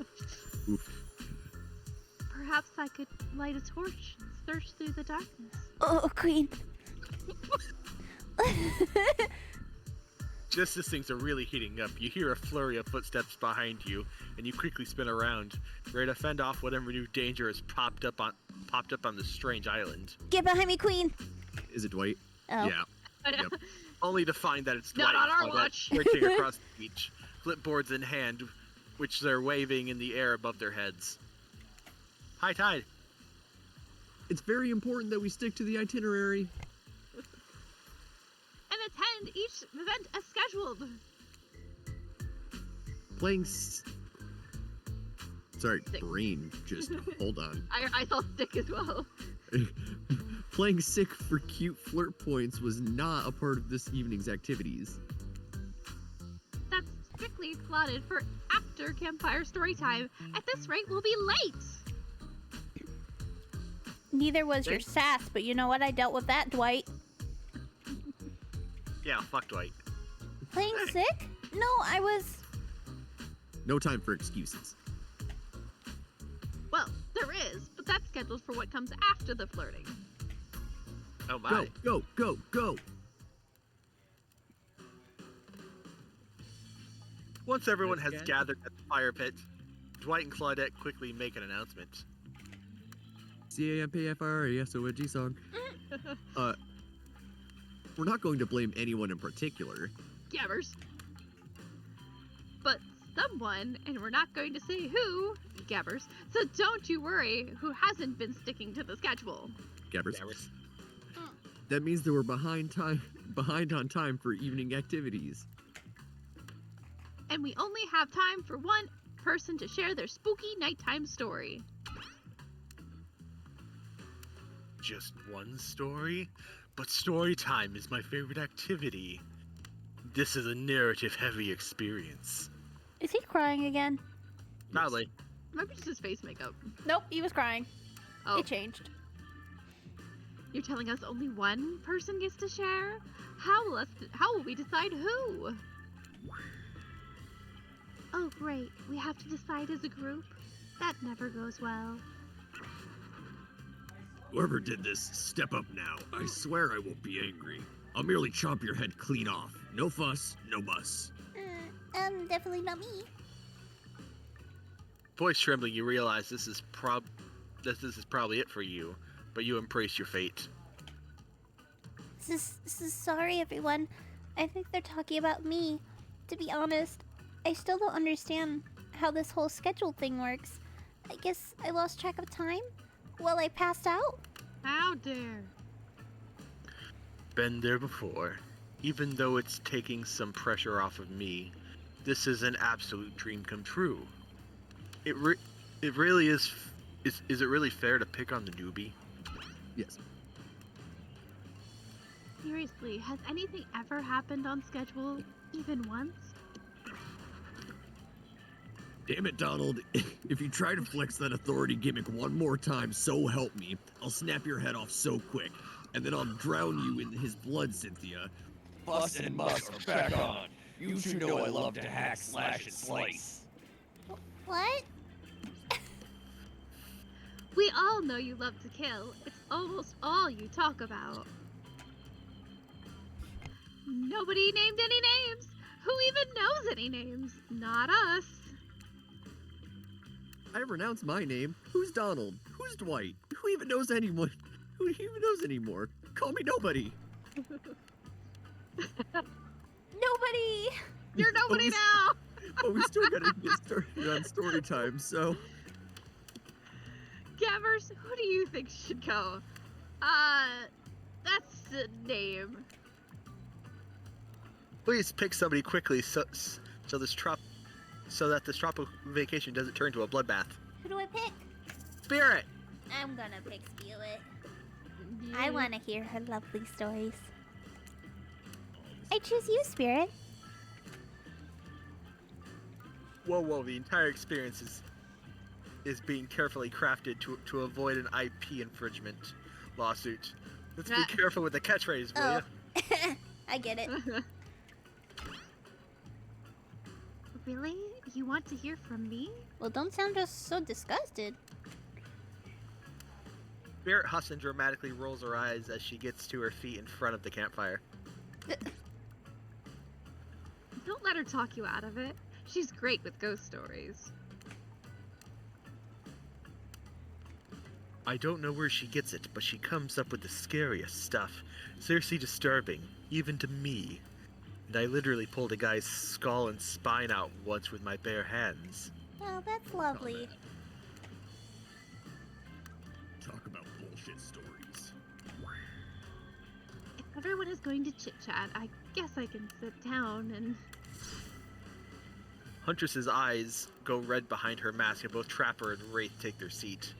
Perhaps I could light a torch and search through the darkness. Oh, Queen. Just as things are really heating up, you hear a flurry of footsteps behind you, and you quickly spin around, ready to fend off whatever new danger has popped up on this strange island. Get behind me, Queen. Is it Dwight? Oh. Yeah. Yep. Only to find that it's Not Dwight on our while they're watch. sprinting across the beach, clipboards in hand, which they're waving in the air above their heads. High tide. It's very important that we stick to the itinerary. And attend each event as scheduled. Playing. Sorry, Stick. brain. Just hold on. I saw stick as well. Playing sick for cute flirt points was not a part of this evening's activities. That's strictly slotted for after campfire story time. At this rate, we'll be late. Neither was your Thanks. sass, but you know what? I dealt with that, Dwight. Yeah, fuck Dwight. Playing sick? No, I was... No time for excuses. Well, there is, but that's scheduled for what comes after the flirting. Oh my. Go, go, go, go! Once everyone has Again? gathered at the fire pit, Dwight and Claudette quickly make an announcement. CAMPFRASONG song. We're not going to blame anyone in particular. Gabbers. But someone, and we're not going to say who, Gabbers, so don't you worry, who hasn't been sticking to the schedule. Gabbers. Gabbers. That means that we're behind on time for evening activities. And we only have time for one person to share their spooky nighttime story. Just one story? But story time is my favorite activity. This is a narrative-heavy experience. Is he crying again? Probably. Maybe just his face makeup. Nope, he was crying. Oh, It changed. you're telling us only one person gets to share? How will we decide who? Oh, great. We have to decide as a group? That never goes well. Whoever did this, step up now. I swear I won't be angry. I'll merely chomp your head clean off. No fuss, no muss. Definitely not me. Voice trembling, you realize this is probably it for you, but you embrace your fate. This is sorry, everyone. I think they're talking about me. To be honest, I still don't understand how this whole schedule thing works. I guess I lost track of time while I passed out. How dare. Been there before. Even though it's taking some pressure off of me, this is an absolute dream come true. It really is. Is it really fair to pick on the newbie? Yes. Seriously, has anything ever happened on schedule, even once? Damn it, Donald. If you try to flex that authority gimmick one more time, so help me, I'll snap your head off so quick. And then I'll drown you in his blood, Cynthia. Bust and Musk are back on. You two know I love to hack, slash, and slice. What? We all know you love to kill. It's almost all you talk about. Nobody named any names. Who even knows any names? Not us. I renounce my name. Who's Donald? Who's Dwight? Who even knows anyone? Who even knows anymore? Call me nobody. Nobody! You're nobody now! But we still gotta get started on story time, so... Gammers, who do you think should go? That's the name. Please pick somebody quickly so that this tropical vacation doesn't turn to a bloodbath. Who do I pick? Spirit! I'm gonna pick Spirit. I want to hear her lovely stories. I choose you, Spirit. Whoa, the entire experience is being carefully crafted to avoid an IP infringement lawsuit. Let's be careful with the catchphrase, will ya? I get it. Really? You want to hear from me? Well, don't sound just so disgusted. Spirit Husson dramatically rolls her eyes as she gets to her feet in front of the campfire. Don't let her talk you out of it. She's great with ghost stories. I don't know where she gets it, but she comes up with the scariest stuff. Seriously disturbing, even to me. And I literally pulled a guy's skull and spine out once with my bare hands. Oh, that's lovely. Talk about bullshit stories. If everyone is going to chit-chat, I guess I can sit down and... Huntress's eyes go red behind her mask, and both Trapper and Wraith take their seat.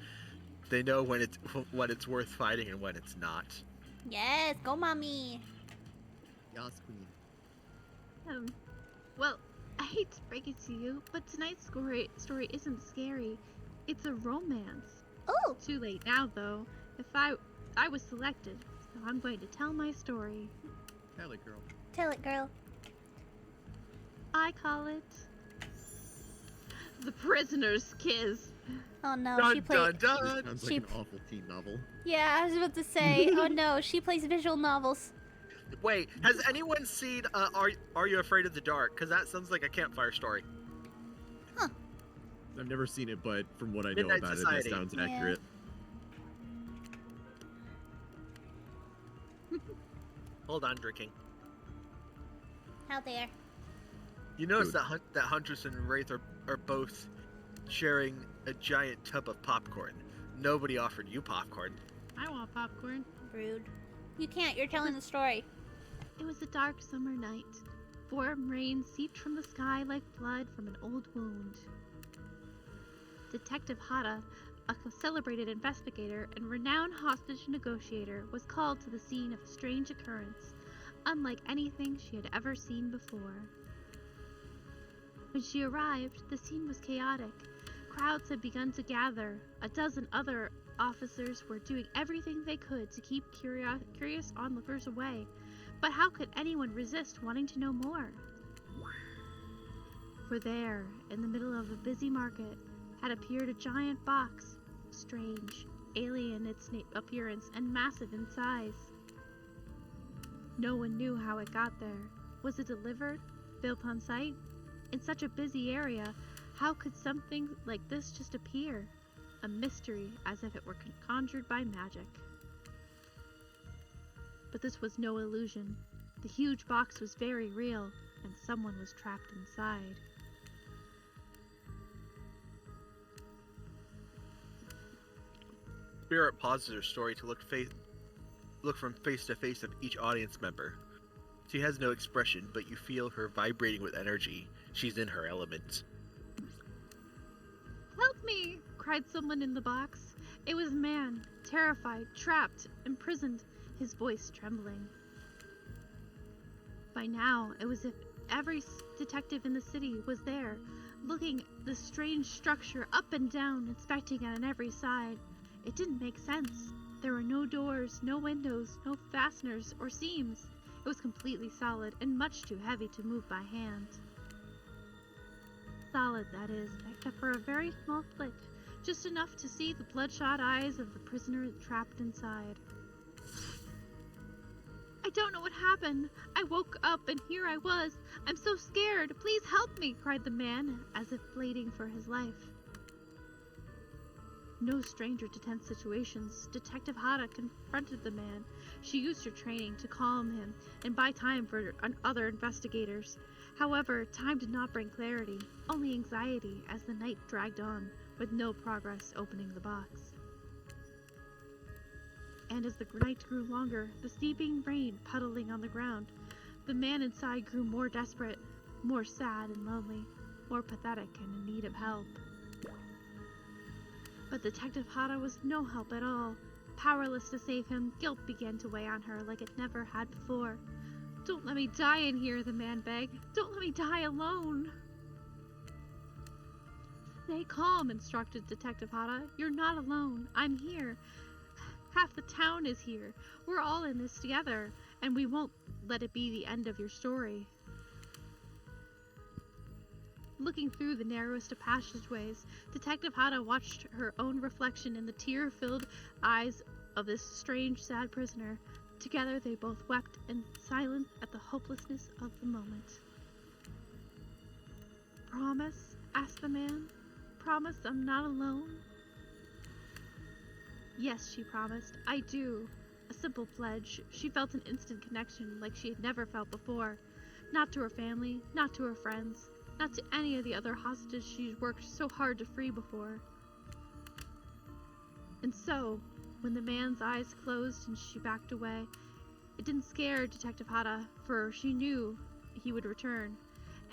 They know when it's worth fighting and when it's not. Yes, go mommy. Yas, queen. Well, I hate to break it to you, but tonight's story isn't scary. It's a romance. Oh! Too late now, though. If I was selected, so I'm going to tell my story. Tell it, girl. Tell it, girl. I call it... The Prisoner's Kiss. Oh no, Dun, she played... dun, dun. Sounds like She- an awful teen novel. Yeah, I was about to say, oh no, she plays visual novels. Wait, has anyone seen Are You Afraid of the Dark? Because that sounds like a campfire story. I've never seen it, but from what I know Midnight about Society. it sounds Yeah. accurate. Hold on, drinking. How dare. You notice Good. that Huntress and Wraith are both sharing a giant tub of popcorn. Nobody offered you popcorn. I want popcorn. Rude. You can't, you're telling the story. It was a dark summer night. Warm rain seeped from the sky like blood from an old wound. Detective Hata, a celebrated investigator and renowned hostage negotiator, was called to the scene of a strange occurrence, unlike anything she had ever seen before. When she arrived, the scene was chaotic. Crowds had begun to gather. A dozen other officers were doing everything they could to keep curious onlookers away. But how could anyone resist wanting to know more? For there, in the middle of a busy market, had appeared a giant box, strange, alien in its appearance, and massive in size. No one knew how it got there. Was it delivered? Built on site? In such a busy area, how could something like this just appear? A mystery, as if it were conjured by magic. But this was no illusion. The huge box was very real, and someone was trapped inside. Spirit pauses her story to look from face to face of each audience member. She has no expression, but you feel her vibrating with energy. She's in her element. "Help me!" cried someone in the box. It was a man, terrified, trapped, imprisoned, his voice trembling. By now, it was as if every detective in the city was there, looking at the strange structure up and down, inspecting it on every side. It didn't make sense. There were no doors, no windows, no fasteners or seams. It was completely solid and much too heavy to move by hand. Solid, that is, except for a very small slit, just enough to see the bloodshot eyes of the prisoner trapped inside. "I don't know what happened. I woke up and here I was. I'm so scared. Please help me," cried the man, as if pleading for his life. No stranger to tense situations, Detective Hada confronted the man. She used her training to calm him and buy time for other investigators. However, time did not bring clarity, only anxiety as the night dragged on, with no progress opening the box. And as the night grew longer, the seeping rain puddling on the ground, the man inside grew more desperate, more sad and lonely, more pathetic and in need of help. But Detective Hada was no help at all. Powerless to save him, guilt began to weigh on her like it never had before. "Don't let me die in here," the man begged. "Don't let me die alone." "Stay calm," instructed Detective Hada. "You're not alone. I'm here. Half the town is here. We're all in this together, and we won't let it be the end of your story." Looking through the narrowest of passageways, Detective Hada watched her own reflection in the tear-filled eyes of this strange, sad prisoner. Together they both wept in silence at the hopelessness of the moment. "Promise?" asked the man. "Promise I'm not alone?" "Yes," she promised. "I do." A simple pledge. She felt an instant connection like she had never felt before. Not to her family, not to her friends, not to any of the other hostages she'd worked so hard to free before. And so, when the man's eyes closed and she backed away, it didn't scare Detective Hada, for she knew he would return.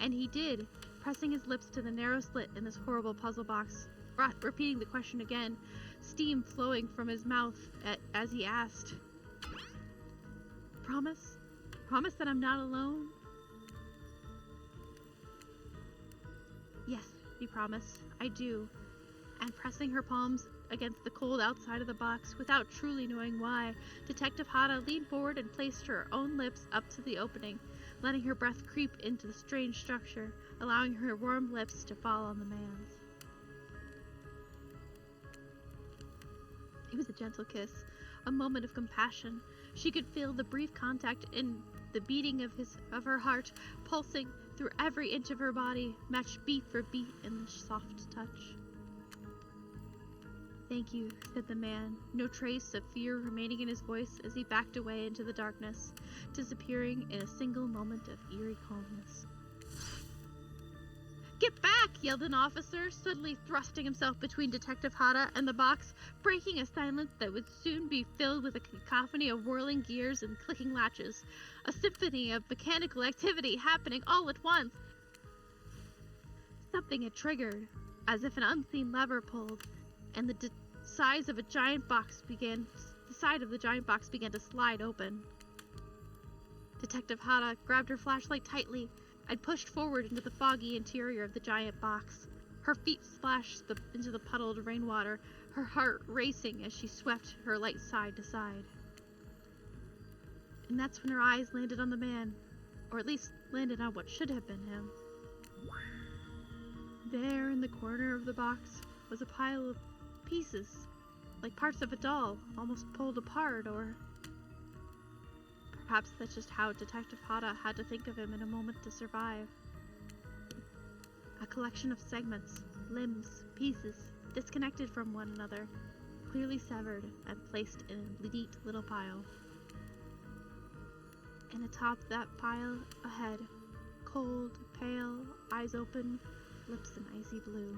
And he did, pressing his lips to the narrow slit in this horrible puzzle box, repeating the question again, steam flowing from his mouth as he asked, "Promise? Promise that I'm not alone?" "Yes," she promised, "I do." And pressing her palms against the cold outside of the box, without truly knowing why, Detective Hada leaned forward and placed her own lips up to the opening, letting her breath creep into the strange structure, allowing her warm lips to fall on the man's. It was a gentle kiss, a moment of compassion. She could feel the brief contact in the beating of her heart, pulsing through every inch of her body, matched beat for beat in the soft touch. "Thank you," said the man, no trace of fear remaining in his voice as he backed away into the darkness, disappearing in a single moment of eerie calmness. "Get back!" yelled an officer, suddenly thrusting himself between Detective Hada and the box, breaking a silence that would soon be filled with a cacophony of whirling gears and clicking latches, a symphony of mechanical activity happening all at once. Something had triggered, as if an unseen lever pulled, and the side of the giant box began to slide open. Detective Hada grabbed her flashlight tightly and pushed forward into the foggy interior of the giant box. Her feet splashed into the puddled rainwater, her heart racing as she swept her light side to side. And that's when her eyes landed on the man, or at least landed on what should have been him. There in the corner of the box was a pile of pieces, like parts of a doll, almost pulled apart, or perhaps that's just how Detective Hada had to think of him in a moment to survive. A collection of segments, limbs, pieces, disconnected from one another, clearly severed and placed in a neat little pile. And atop that pile, a head. Cold, pale, eyes open, lips an icy blue.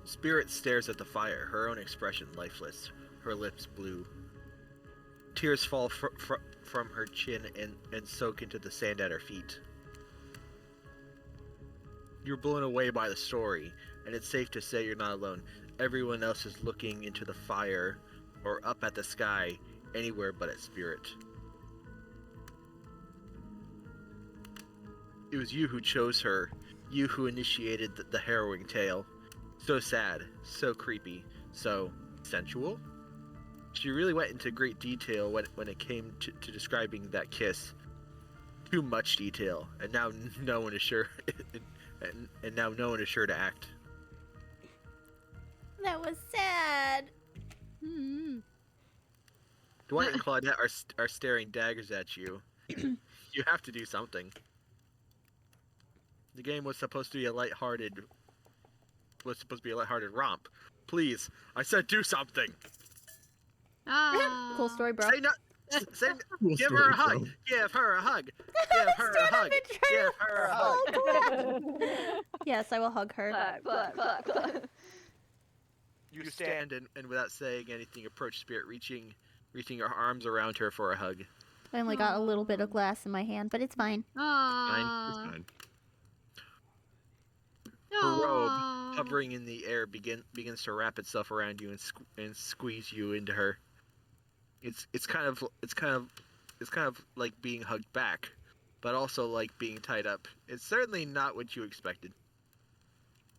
Spirit stares at the fire, her own expression lifeless, her lips blue. Tears fall from her chin and soak into the sand at her feet. You're blown away by the story, and it's safe to say you're not alone. Everyone else is looking into the fire, or up at the sky, anywhere but at Spirit. It was you who chose her, you who initiated the harrowing tale. So sad, so creepy, so sensual. She really went into great detail when it came to describing that kiss. Too much detail, and now no one is sure. and now no one is sure to act. That was sad. Dwight and Claudette are staring daggers at you. You have to do something. The game was supposed to be a lighthearted romp. Please, I said do something. Cool story, bro. Say no. Say, Cool give story, her a hug. bro. Give her a hug. Give her a hug. Give her a hug. Yes, I will hug her. You stand and without saying anything, approach Spirit, reaching your arms around her for a hug. I only got a little bit of glass in my hand, but it's fine. Fine, it's fine. Her robe, hovering in the air, begins to wrap itself around you and squeeze you into her. It's kind of like being hugged back, but also like being tied up. It's certainly not what you expected.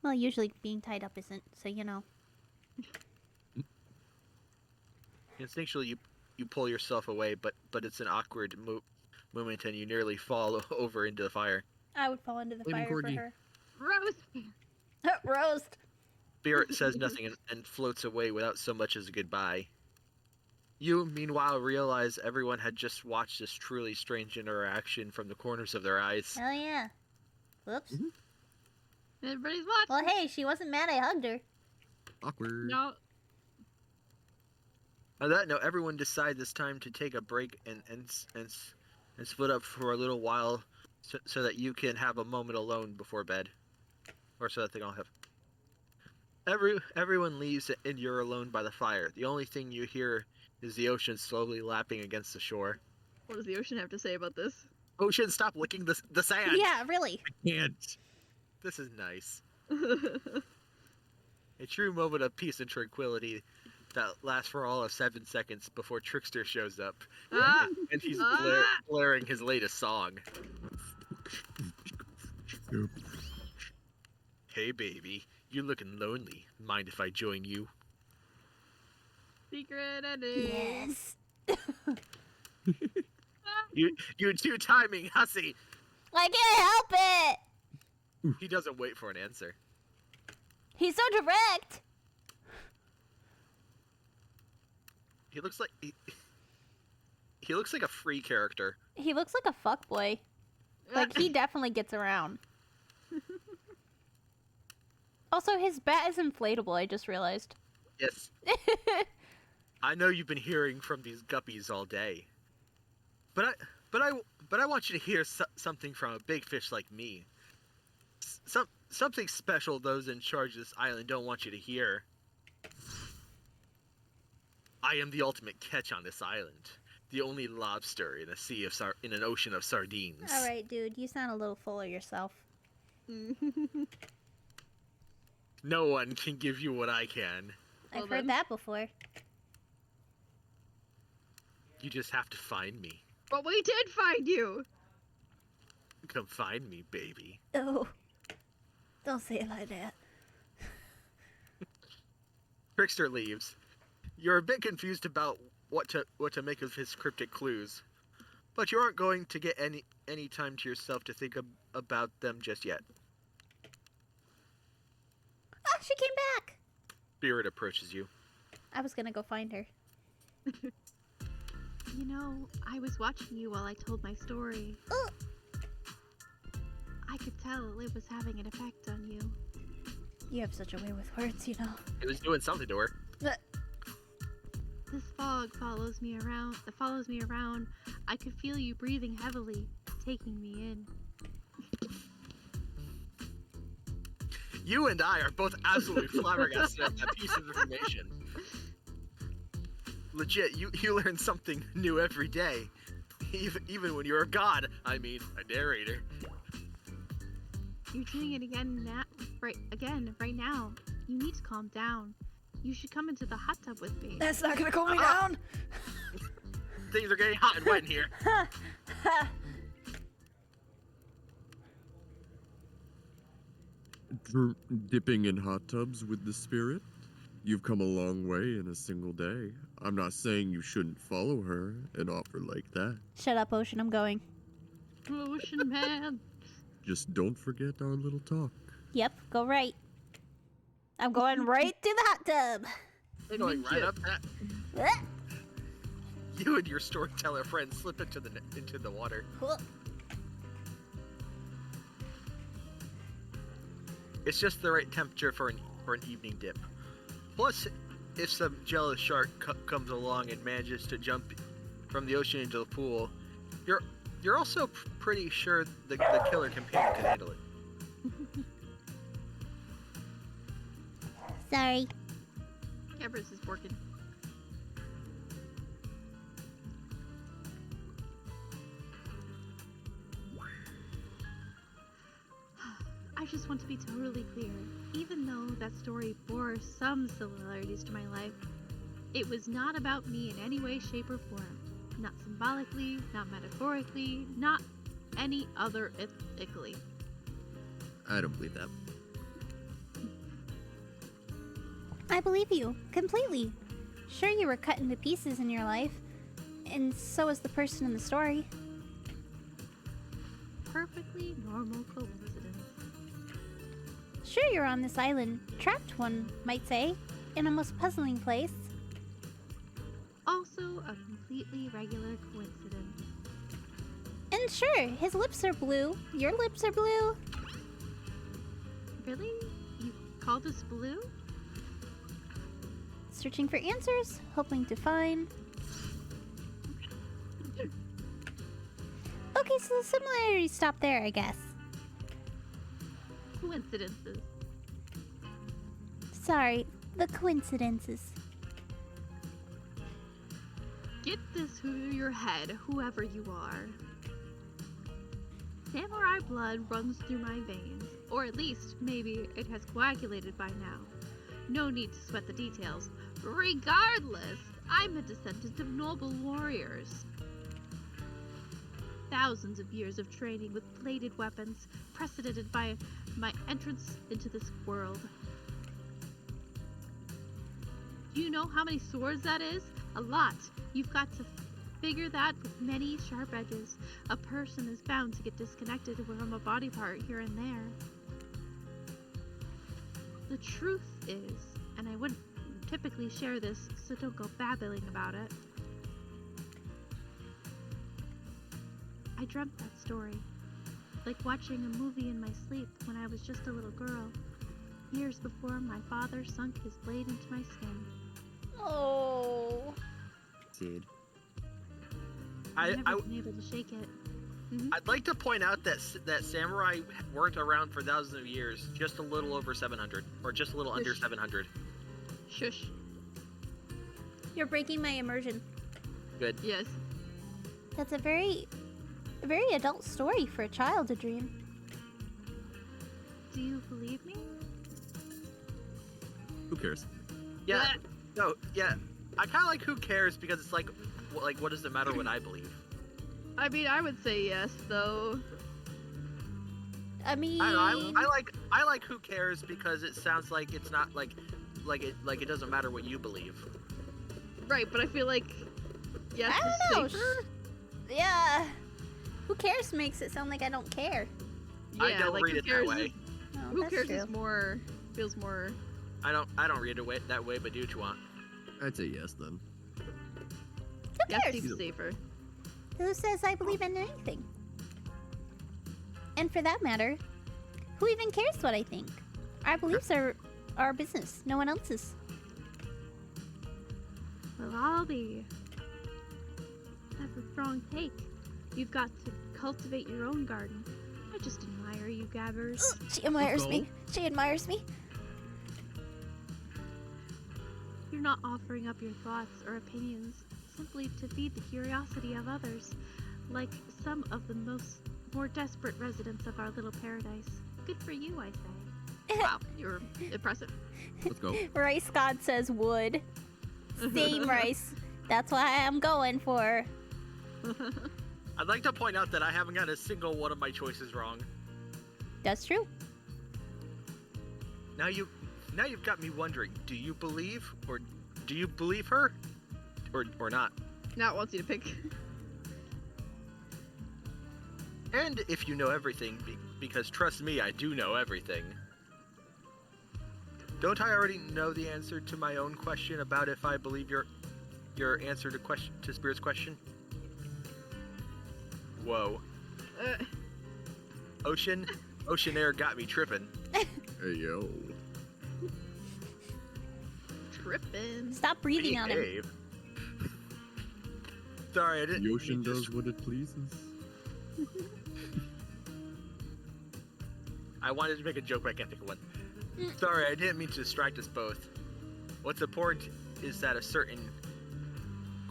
Well, usually being tied up isn't, so you know. Instinctually, you pull yourself away, but it's an awkward moment, and you nearly fall over into the fire. I would fall into the Flaming fire corgi. for her. Roast! Roast! Spirit says nothing and floats away without so much as a goodbye. You, meanwhile, realize everyone had just watched this truly strange interaction from the corners of their eyes. Hell yeah. Whoops. Everybody's watching. Well, hey, she wasn't mad I hugged her. Awkward. No. On that note, everyone decides it's time to take a break and split up for a little while so that you can have a moment alone before bed. Or so that they don't have. Everyone leaves and you're alone by the fire. The only thing you hear is the ocean slowly lapping against the shore. What does the ocean have to say about this? Ocean, stop licking the sand! Yeah, really. Can't. This is nice. A true moment of peace and tranquility that lasts for all of 7 seconds before Trickster shows up. Ah! And he's Ah! blaring his latest song. Hey baby, you looking lonely. Mind if I join you? Secret ending. Yes. You two timing hussy! I can't help it. He doesn't wait for an answer. He's so direct. He looks like he looks like a free character. He looks like a fuckboy. Like, he definitely gets around. Also, his bat is inflatable, I just realized. Yes. I know you've been hearing from these guppies all day. But I want you to hear something from a big fish like me. Something special those in charge of this island don't want you to hear. I am the ultimate catch on this island. The only lobster in a sea of in an ocean of sardines. All right, dude, you sound a little full of yourself. No one can give you what I can. I've Well, heard then. that before. You just have to find me. But we did find you! Come find me, baby. Oh, don't say it like that. Trickster leaves. You're a bit confused about what to make of his cryptic clues, but you aren't going to get any time to yourself to think about them just yet. Oh, she came back. Spirit approaches you. I was gonna go find her. You know, I was watching you while I told my story. Oh. I could tell it was having an effect on you. You have such a way with words, you know. It was doing something to her. This fog follows me around. I could feel you breathing heavily, taking me in. You and I are both absolutely flabbergasted at that piece of information. Legit, you learn something new every day. Even when you're a god, I mean, a narrator. You're doing it again right now. You need to calm down. You should come into the hot tub with me. That's not gonna calm me down. Things are getting hot and wet in here. Dipping in hot tubs with the spirit? You've come a long way in a single day. I'm not saying you shouldn't follow her and offer like that. Shut up, Ocean. I'm going. Ocean man. Just don't forget our little talk. Yep, go right. I'm going right to the hot tub. They're going right up that. Ah, You and your storyteller friend slip into the water. cool. It's just the right temperature for an evening dip. Plus, if some jealous shark comes along and manages to jump from the ocean into the pool, you're also pretty sure the killer companion can handle it. Sorry. Everest is working. I just want to be totally clear. Even though that story bore some similarities to my life, it was not about me in any way, shape, or form. Not symbolically, not metaphorically, not any other ethically. I don't believe that. I believe you. Completely. Sure, you were cut into pieces in your life. And so was the person in the story. Perfectly normal coincidence. Sure, you're on this island. Trapped, one might say. In a most puzzling place. Also a completely regular coincidence. And sure, his lips are blue. Your lips are blue. Really? You call this blue? Searching for answers, hoping to find. Okay, so the similarities stop there, I guess. Coincidences. Sorry, the coincidences. Get this through your head, whoever you are. Samurai blood runs through my veins, or at least maybe it has coagulated by now. No need to sweat the details. Regardless, I'm a descendant of noble warriors. Thousands of years of training with bladed weapons, precedented by my entrance into this world. Do you know how many swords that is? A lot. You've got to figure that with many sharp edges. A person is bound to get disconnected from a body part here and there. The truth is, and I wouldn't typically share this, so don't go babbling about it. I dreamt that story, like watching a movie in my sleep when I was just a little girl, years before my father sunk his blade into my skin. Oh. Sid. I've never been able to shake it. I'd like to point out that samurai weren't around for thousands of years, just a little over 700, or just a little under 700. Shush. You're breaking my immersion. Good. Yes. That's a very adult story for a child to dream. Do you believe me? Who cares? Yeah. No. Yeah. I kind of like who cares because it's like what does it matter what I believe? I mean, I would say yes, though. I mean, I like who cares because it sounds like it's not like it doesn't matter what you believe. Right, but I feel like yes I don't know. is safer. Yeah. Who cares makes it sound like I don't care. Yeah, I don't like read who it that cares way. is- Oh, Who that's cares true. is more feels more. I don't read it that way, but do what you want. I'd say yes then. Who Yes cares? seems safer. Who says I believe in anything? And for that matter, who even cares what I think? Our beliefs are our business, no one else's. Well, I'll be. That's a strong take. You've got to cultivate your own garden. I just admire you, Gabbers. She admires go. me. She admires me. You're not offering up your thoughts or opinions simply to feed the curiosity of others, like some of the more desperate residents of our little paradise. Good for you, I say. Wow, you're impressive. Let's go. Rice God says wood. Same Rice. That's why I'm going for. I'd like to point out that I haven't got a single one of my choices wrong. That's true. Now you've got me wondering, do you believe her? Or not? Now it wants you to pick. And if you know everything, because trust me, I do know everything. Don't I already know the answer to my own question about if I believe your answer to Spirit's question? Whoa. Ocean air got me tripping. Hey, yo. Trippin'. Stop breathing on him. Behave. Sorry, I didn't. The ocean mean to does what it pleases. I wanted to make a joke, but I can't think of one. Sorry, I didn't mean to distract us both. What's important is that a certain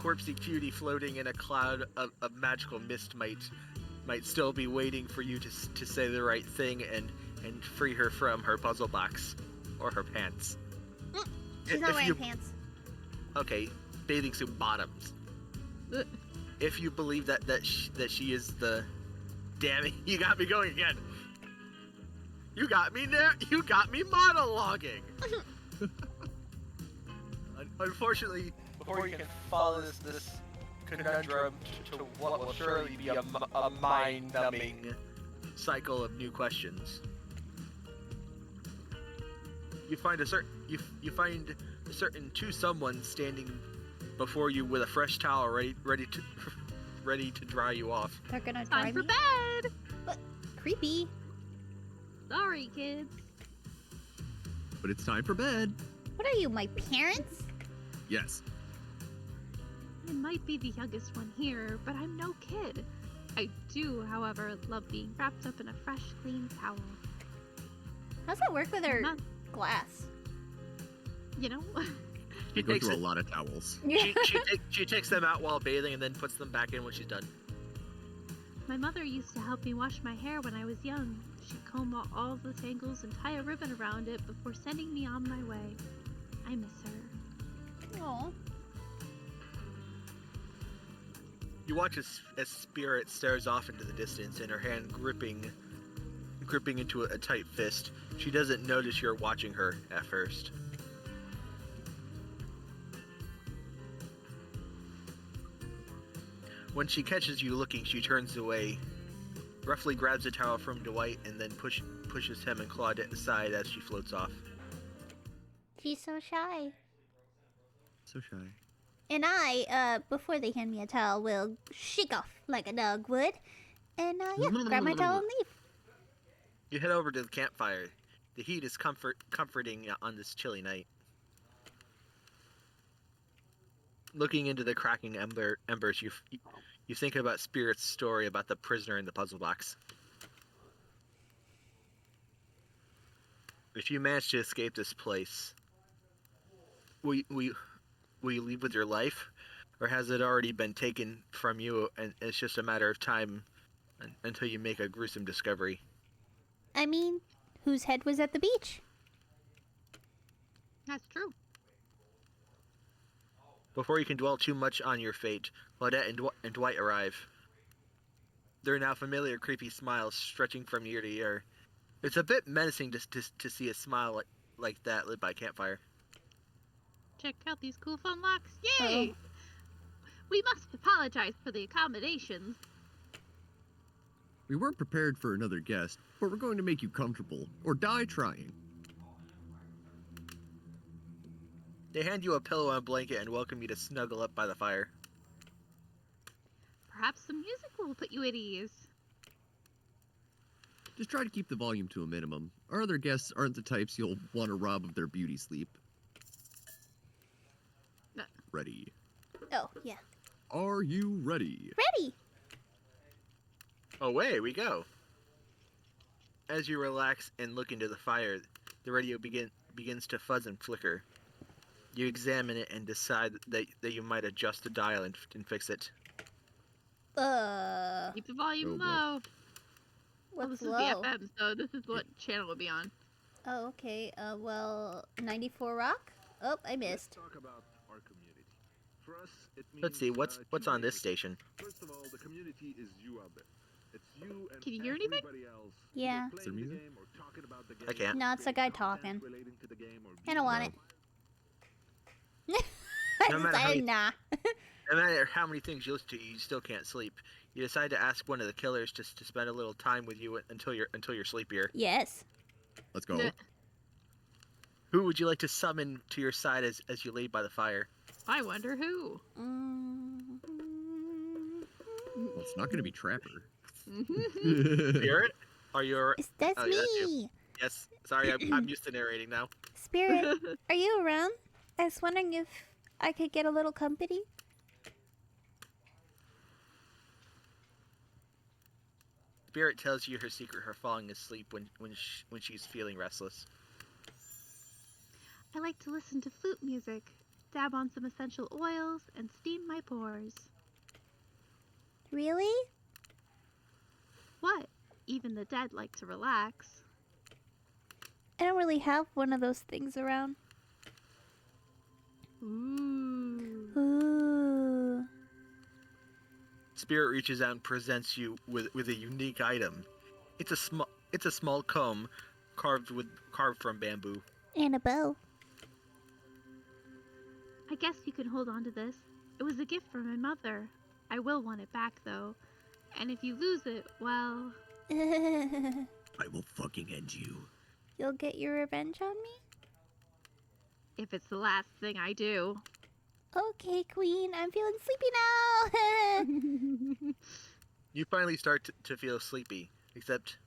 corpsey cutie floating in a cloud of magical mist might still be waiting for you to say the right thing and free her from her puzzle box or her pants. She's not wearing pants. Okay, bathing suit bottoms. If you believe that she is the... Damn it, you got me going again. You got me there. You got me monologuing. Unfortunately, Before you can follow this conundrum to what will surely be a mind-numbing cycle of new questions. You find a certain to someone standing before you with a fresh towel ready to dry you off. They're gonna dry Time for me. bed! But creepy. Sorry, kids. But it's time for bed. What are you, my parents? Yes. I might be the youngest one here, but I'm no kid. I do, however, love being wrapped up in a fresh, clean towel. How's that work with her Not- glass? You know? She Go takes through a it- lot of towels. she takes them out while bathing and then puts them back in when she's done. My mother used to help me wash my hair when I was young. She'd comb out all the tangles and tie a ribbon around it before sending me on my way. I miss her. Aw. You watch as Spirit stares off into the distance and her hand gripping into a tight fist. She doesn't notice you're watching her at first. When she catches you looking, she turns away, roughly grabs a towel from Dwight, and then pushes him and Claudette aside as she floats off. She's so shy. So shy. And I, before they hand me a towel, will shake off like a dog would. And, yeah, grab my towel and leave. You head over to the campfire. The heat is comforting on this chilly night. Looking into the cracking embers, you think about Spirit's story about the prisoner in the puzzle box. If you manage to escape this place, will you leave with your life, or has it already been taken from you and it's just a matter of time until you make a gruesome discovery? I mean, whose head was at the beach? That's true. Before you can dwell too much on your fate, Claudette and Dwight arrive. Their now familiar creepy smiles stretching from ear to ear. It's a bit menacing to see a smile like that lit by a campfire. Check out these cool fun locks. Yay! We must apologize for the accommodations. We weren't prepared for another guest, but we're going to make you comfortable, or die trying. They hand you a pillow and a blanket and welcome you to snuggle up by the fire. Perhaps some music will put you at ease. Just try to keep the volume to a minimum. Our other guests aren't the types you'll want to rob of their beauty sleep. No. Ready. Oh, yeah. Are you ready? Ready! Away we go. As you relax and look into the fire, the radio begins to fuzz and flicker. You examine it and decide that you might adjust the dial and fix it. Keep the volume Oh, boy. low. Well, What's this low? is the FM, so this is what channel will be on. Oh, okay. Well, 94 Rock? Oh, I missed. Talk about our community. For us, it means, Let's see, what's two on this things. station? First of all, the community is you out there. It's you and Can you hear anything? everybody else. Yeah. either Is there playing the music? game or talking about the game, I can't. No, it's a guy creating talking. content relating to the game, or I don't want it. I No matter how decided many- nah. No matter how many things you listen to, you still can't sleep. You decide to ask one of the killers to spend a little time with you until you're sleepier. Yes. Let's go. Yeah. Who would you like to summon to your side as you lay by the fire? I wonder who. Well, it's not gonna be Trapper. Spirit? Are you? That's Oh, yeah, that's you. me. Yes. Sorry, I'm used to narrating now. Spirit, are you around? I was wondering if I could get a little company. Spirit tells you her secret for falling asleep when she's feeling restless. I like to listen to flute music, dab on some essential oils, and steam my pores. Really? What? Even the dead like to relax. I don't really have one of those things around. Ooh. Ooh. Spirit reaches out and presents you with a unique item. It's a small comb carved from bamboo. And a bow. I guess you can hold on to this. It was a gift from my mother. I will want it back, though. And if you lose it, well... I will fucking end you. You'll get your revenge on me? If it's the last thing I do. Okay, Queen, I'm feeling sleepy now. You finally start to feel sleepy, except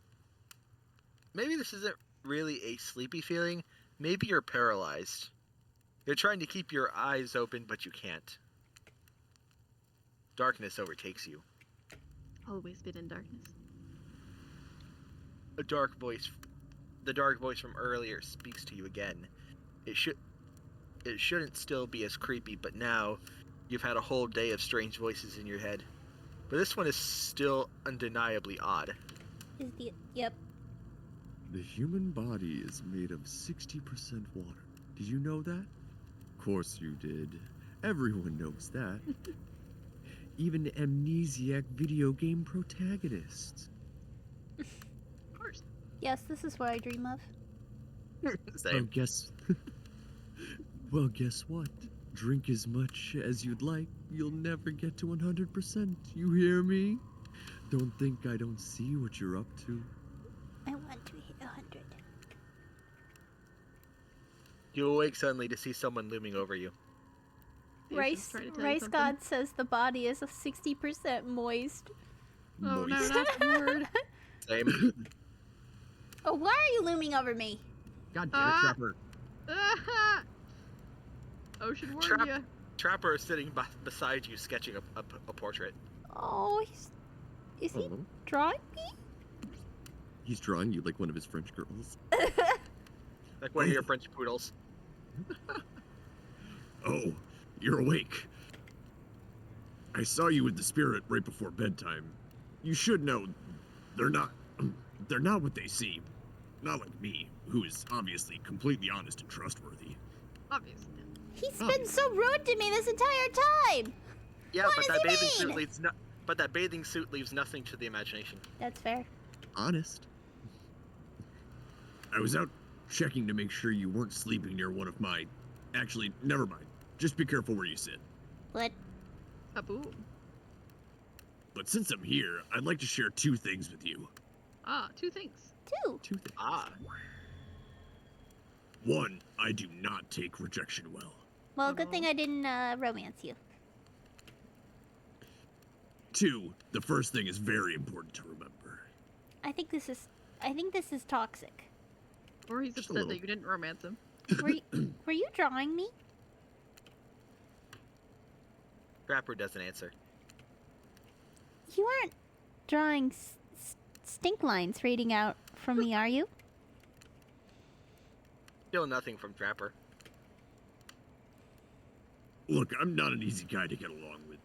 maybe this isn't really a sleepy feeling. Maybe you're paralyzed. You're trying to keep your eyes open, but you can't. Darkness overtakes you. Always been in darkness. The dark voice from earlier speaks to you again. It shouldn't still be as creepy, but now you've had a whole day of strange voices in your head. But this one is still undeniably odd. Yep. The human body is made of 60% water. Did you know that? Of course you did. Everyone knows that. Even amnesiac video game protagonists. Of course. Yes, this is what I dream of. Oh, Same. guess. Well, guess what? Drink as much as you'd like. You'll never get to 100%. You hear me? Don't think I don't see what you're up to. I want to hit 100. You awake suddenly to see someone looming over you. Patience trying to tell you Rice something. God says the body is a 60% moist. Oh no, Moist. not the word. Same. Oh, why are you looming over me? God damn it, Ah! Trapper. Ocean warned Trap- ya. Trapper is sitting beside you, sketching a portrait. Oh, is he Oh, drawing me? he's drawing you like one of his French girls. Like one of your French poodles. Oh, you're awake. I saw you with the spirit right before bedtime. You should know they're not what they seem. Not like me, who is obviously completely honest and trustworthy. Obviously. He's been so rude to me this entire time. Yeah, What but does that he bathing suit mean? leaves but that bathing suit leaves nothing to the imagination. That's fair. Honest. I was out checking to make sure you weren't sleeping near one of my... Actually, never mind. Just be careful where you sit. What? Kaboom. But since I'm here, I'd like to share two things with you. Ah, two things. Two. Two things. Ah, One, I do not take rejection well. Well, good thing I didn't romance you. Two, the first thing is very important to remember. I think this is toxic. Or he's Just a upset little. that you didn't romance him. Were you drawing me? Trapper doesn't answer. You aren't drawing stink lines reading out from me, are you? Still nothing from Trapper. Look, I'm not an easy guy to get along with,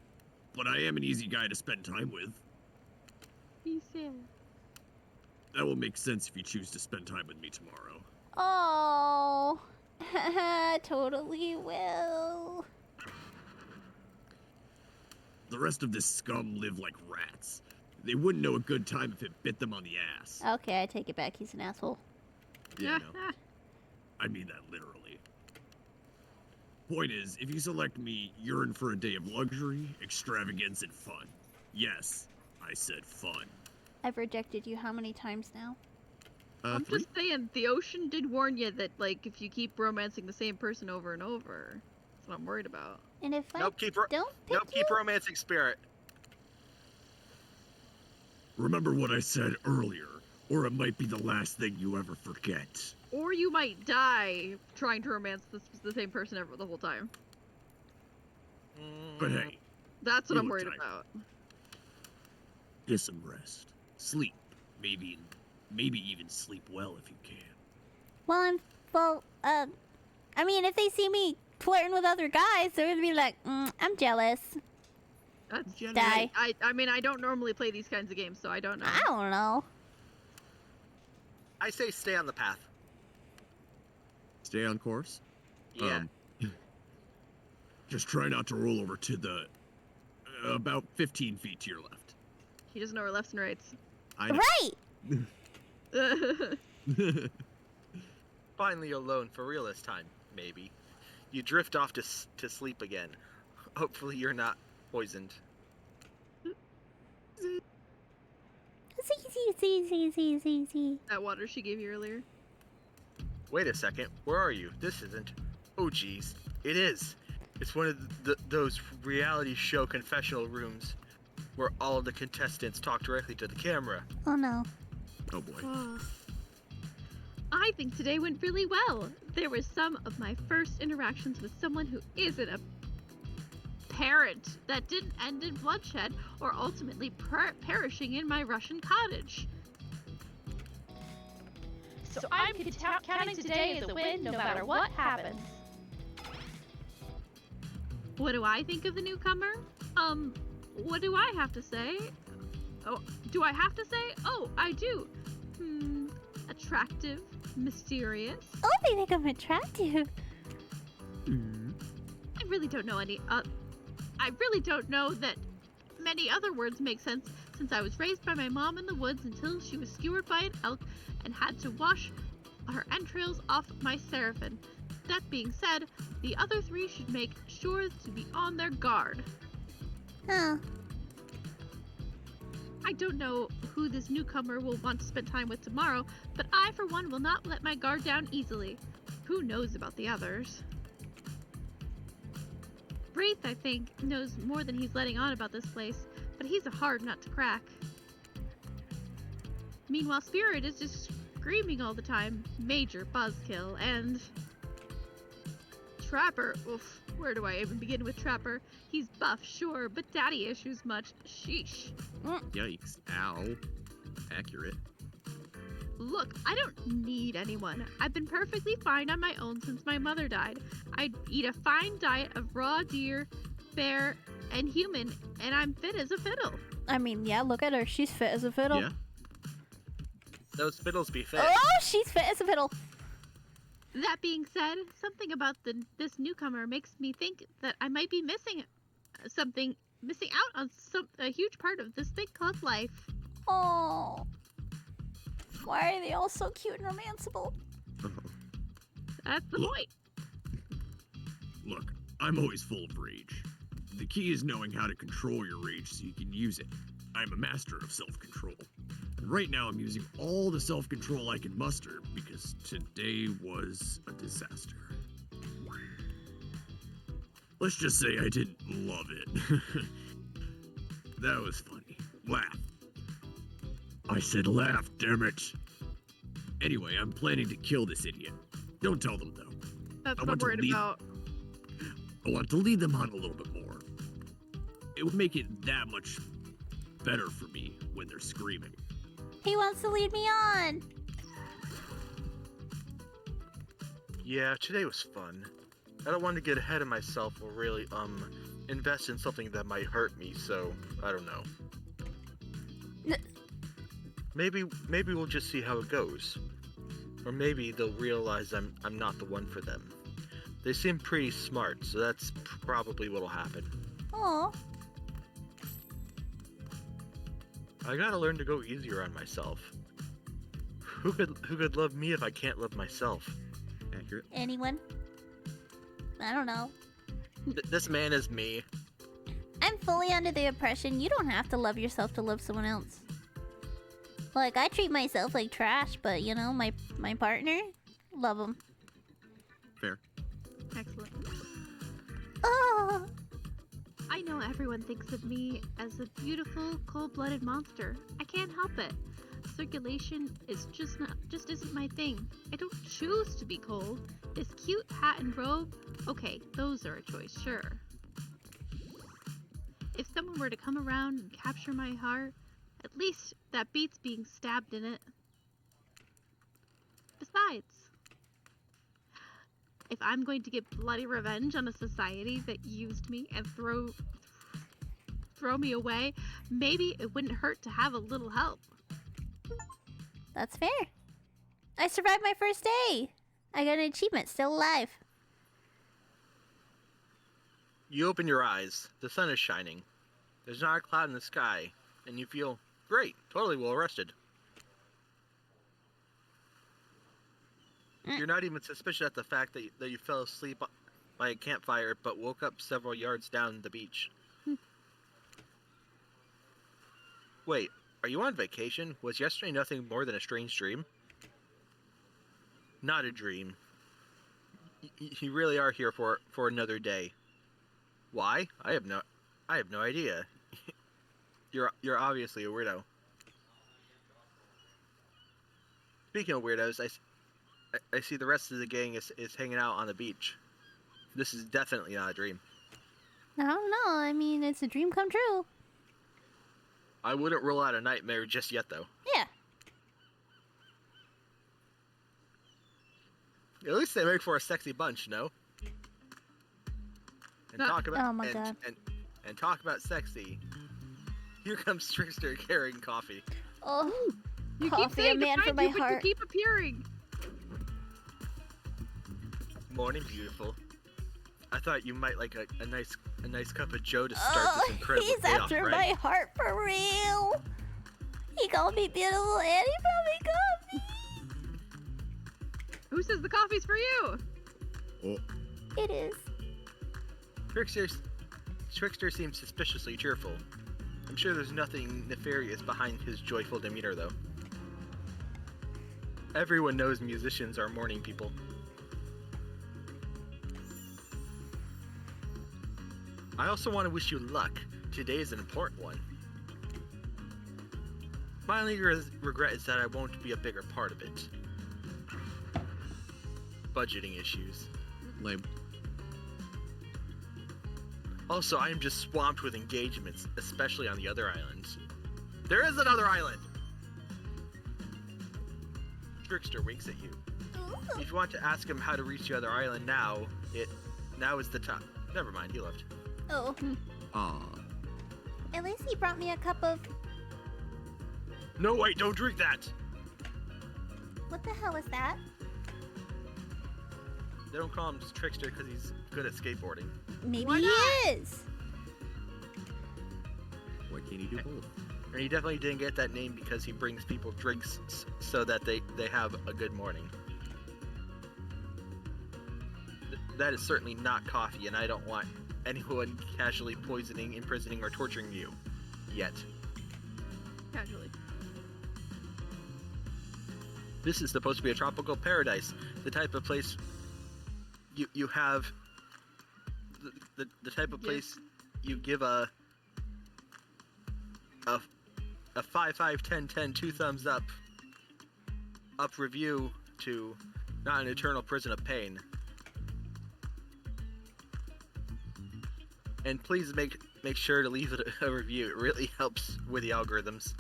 but I am an easy guy to spend time with. He said. That will make sense if you choose to spend time with me tomorrow. Oh, totally will. The rest of this scum live like rats. They wouldn't know a good time if it bit them on the ass. Okay, I take it back. He's an asshole. Yeah, no. I mean that literally. Point is, if you select me, you're in for a day of luxury, extravagance, and fun. Yes, I said fun. I've rejected you how many times now? I'm 3? just saying, the ocean did warn you that, like, if you keep romancing the same person over and over, that's what I'm worried about. And if Nope, keep don't keep romancing Spirit. Remember what I said earlier, or it might be the last thing you ever forget. Or you might die trying to romance the same person ever the whole time. But hey, That's what you I'm look worried tired. about. Get some rest. Sleep. Maybe even sleep well if you can. I mean, if they see me flirting with other guys, they're gonna be like, I'm jealous. That's Die. I mean, I don't normally play these kinds of games, so I don't know. I don't know. I say stay on the path. Stay on course? Yeah. Just try not to roll over to the about 15 feet to your left. He doesn't know our lefts and rights. I know. Right! Finally alone for real this time, maybe. You drift off to sleep again. Hopefully you're not poisoned. See. That water she gave you earlier. Wait a second, where are you? This isn't... Oh geez, it is. It's one of those reality show confessional rooms where all of the contestants talk directly to the camera. Oh no. Oh boy. I think today went really well. There were some of my first interactions with someone who isn't a parent that didn't end in bloodshed or ultimately perishing in my Russian cottage. So I'm counting today as a win no matter what happens. What do I think of the newcomer? What do I have to say? Oh, do I have to say? Oh, I do. Attractive, mysterious. Oh, they think I'm attractive. I really don't know I really don't know that many other words make sense since I was raised by my mom in the woods until she was skewered by an elk and had to wash her entrails off my seraphim. That being said, the other three should make sure to be on their guard. Huh. I don't know who this newcomer will want to spend time with tomorrow, but I, for one, will not let my guard down easily. Who knows about the others? Wraith, I think, knows more than he's letting on about this place, but he's a hard nut to crack. Meanwhile, Spirit is just screaming all the time. Major buzzkill, and... Trapper, oof, where do I even begin with Trapper? He's buff, sure, but daddy issues much. Sheesh. Yikes. Ow. Accurate. Look, I don't need anyone. I've been perfectly fine on my own since my mother died. I eat a fine diet of raw deer, bear, and human, and I'm fit as a fiddle. I mean, yeah, look at her. She's fit as a fiddle. Yeah. Those fiddles be fit. Oh, she's fit as a fiddle. That being said, something about this newcomer makes me think that I might be missing out on a huge part of this big club life. Oh. Why are they all so cute and romanceable? That's the point. Look, I'm always full of rage. The key is knowing how to control your rage so you can use it. I'm a master of self-control. And right now I'm using all the self-control I can muster because today was a disaster. Let's just say I didn't love it. That was funny. Laugh. I said laugh, damn it. Anyway, I'm planning to kill this idiot. Don't tell them, though. That's I what want I'm worried to lead- about. I want to lead them on a little bit more. it would make it that much better for me when they're screaming. He wants to lead me on. Yeah, today was fun. I don't want to get ahead of myself or really, invest in something that might hurt me, so, I don't know. Maybe we'll just see how it goes. Or maybe they'll realize I'm not the one for them. They seem pretty smart, so that's probably what'll happen. Oh, I gotta learn to go easier on myself. Who could love me if I can't love myself? Accurate. anyone? I don't know. This man is me. I'm fully under the impression you don't have to love yourself to love someone else. Like, I treat myself like trash, but you know, my partner, love him. Fair. Excellent. Oh, I know everyone thinks of me as a beautiful, cold-blooded monster. I can't help it. Circulation is just isn't my thing. I don't choose to be cold. This cute hat and robe, okay, those are a choice, sure. If someone were to come around and capture my heart, at least that beats being stabbed in it. Besides, if I'm going to get bloody revenge on a society that used me and throw me away, maybe it wouldn't hurt to have a little help. that's fair. I survived my first day. I got an achievement, still alive. You open your eyes. The sun is shining. There's not a cloud in the sky, and you feel great, totally well rested. You're not even suspicious at the fact that you fell asleep by a campfire, but woke up several yards down the beach. Wait, are you on vacation? Was yesterday nothing more than a strange dream? Not a dream. You really are here for another day. Why? I have no idea. You're obviously a weirdo. Speaking of weirdos, I see the rest of the gang is hanging out on the beach. This is definitely not a dream. I don't know. I mean, it's a dream come true. I wouldn't rule out a nightmare just yet, though. Yeah. At least they make for a sexy bunch, no? And talk about Oh my God. And talk about sexy. Here comes Trickster carrying coffee. Oh, You coffee, keep saying a man to for find my you, but you heart. keep appearing. Morning, beautiful. I thought you might like a nice cup of Joe to start Oh, this incredible he's day off, after right? my heart for real. He called me beautiful and he brought me coffee. Who says the coffee's for you? Oh, It is. Trickster seems suspiciously cheerful. I'm sure there's nothing nefarious behind his joyful demeanor, though. Everyone knows musicians are morning people. I also want to wish you luck. Today is an important one. My only regret is that I won't be a bigger part of it. Budgeting issues. lame. Also, I am just swamped with engagements, especially on the other islands. There is another island! Trickster winks at you. Ooh. If you want to ask him how to reach the other island now is the time. Never mind, he left. Oh, Ah, at least he brought me a cup of... No, wait, don't drink that! What the hell is that? They don't call him Trickster because he's good at skateboarding. Maybe Why he not? is. why can't he do both? And he definitely didn't get that name because he brings people drinks so that they have a good morning. That is certainly not coffee, and I don't want anyone casually poisoning, imprisoning, or torturing you. Yet. Casually. This is supposed to be a tropical paradise. The type of place you have... The type of place you give a 5, 5, 10, 10, 2 thumbs up review to not an eternal prison of pain. And please make make sure to leave it a review. It really helps with the algorithms.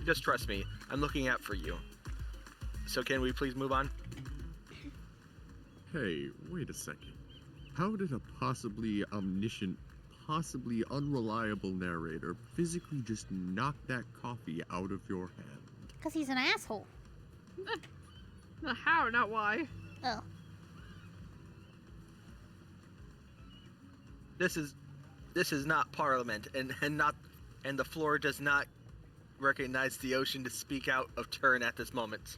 Just trust me, I'm looking out for you. So can we please move on? Hey, wait a second. How did a possibly omniscient, possibly unreliable narrator physically just knock that coffee out of your hand? Because he's an asshole. Not how, not why. Oh. This is not Parliament, and the floor does not recognize the ocean to speak out of turn at this moment.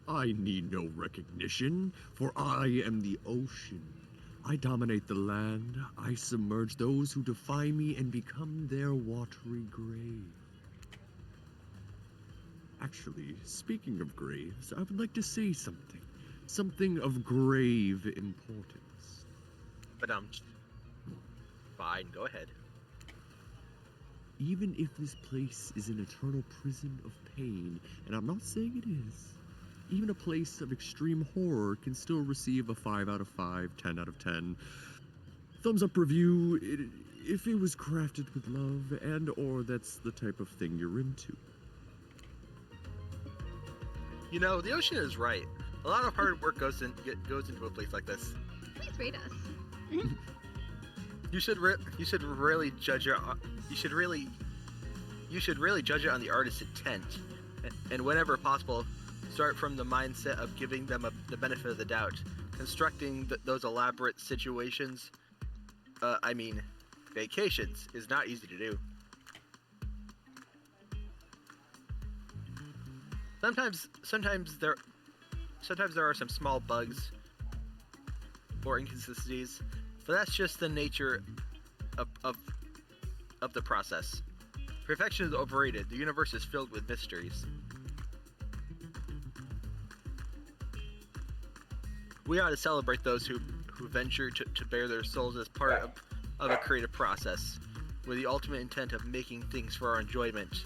I need no recognition, for I am the ocean. I dominate the land. I submerge those who defy me and become their watery grave. Actually, speaking of graves, I would like to say something. Something of grave importance. But fine, go ahead. Even if this place is an eternal prison of pain, and I'm not saying it is, even a place of extreme horror can still receive a 5 out of 5, 10 out of 10. Thumbs up review if it was crafted with love and or that's the type of thing you're into. You know, the ocean is right. A lot of hard work goes into a place like this. Please rate us. You should really judge it. You should really judge it on the artist's intent, and whenever possible, start from the mindset of giving them the benefit of the doubt. Constructing those elaborate situations, vacations, is not easy to do. Sometimes there are some small bugs or inconsistencies, but that's just the nature of the process. Perfection is overrated. The universe is filled with mysteries. We ought to celebrate those who venture to bare their souls as part of a creative process, with the ultimate intent of making things for our enjoyment,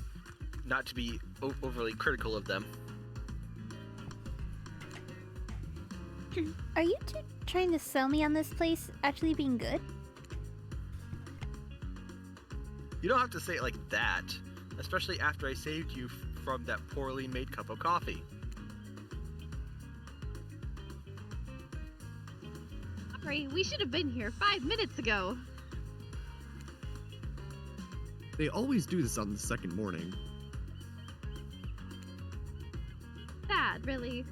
not to be overly critical of them. Are you two trying to sell me on this place actually being good? You don't have to say it like that, especially after I saved you from that poorly made cup of coffee. Sorry, we should have been here 5 minutes ago. They always do this on the second morning. Sad, really.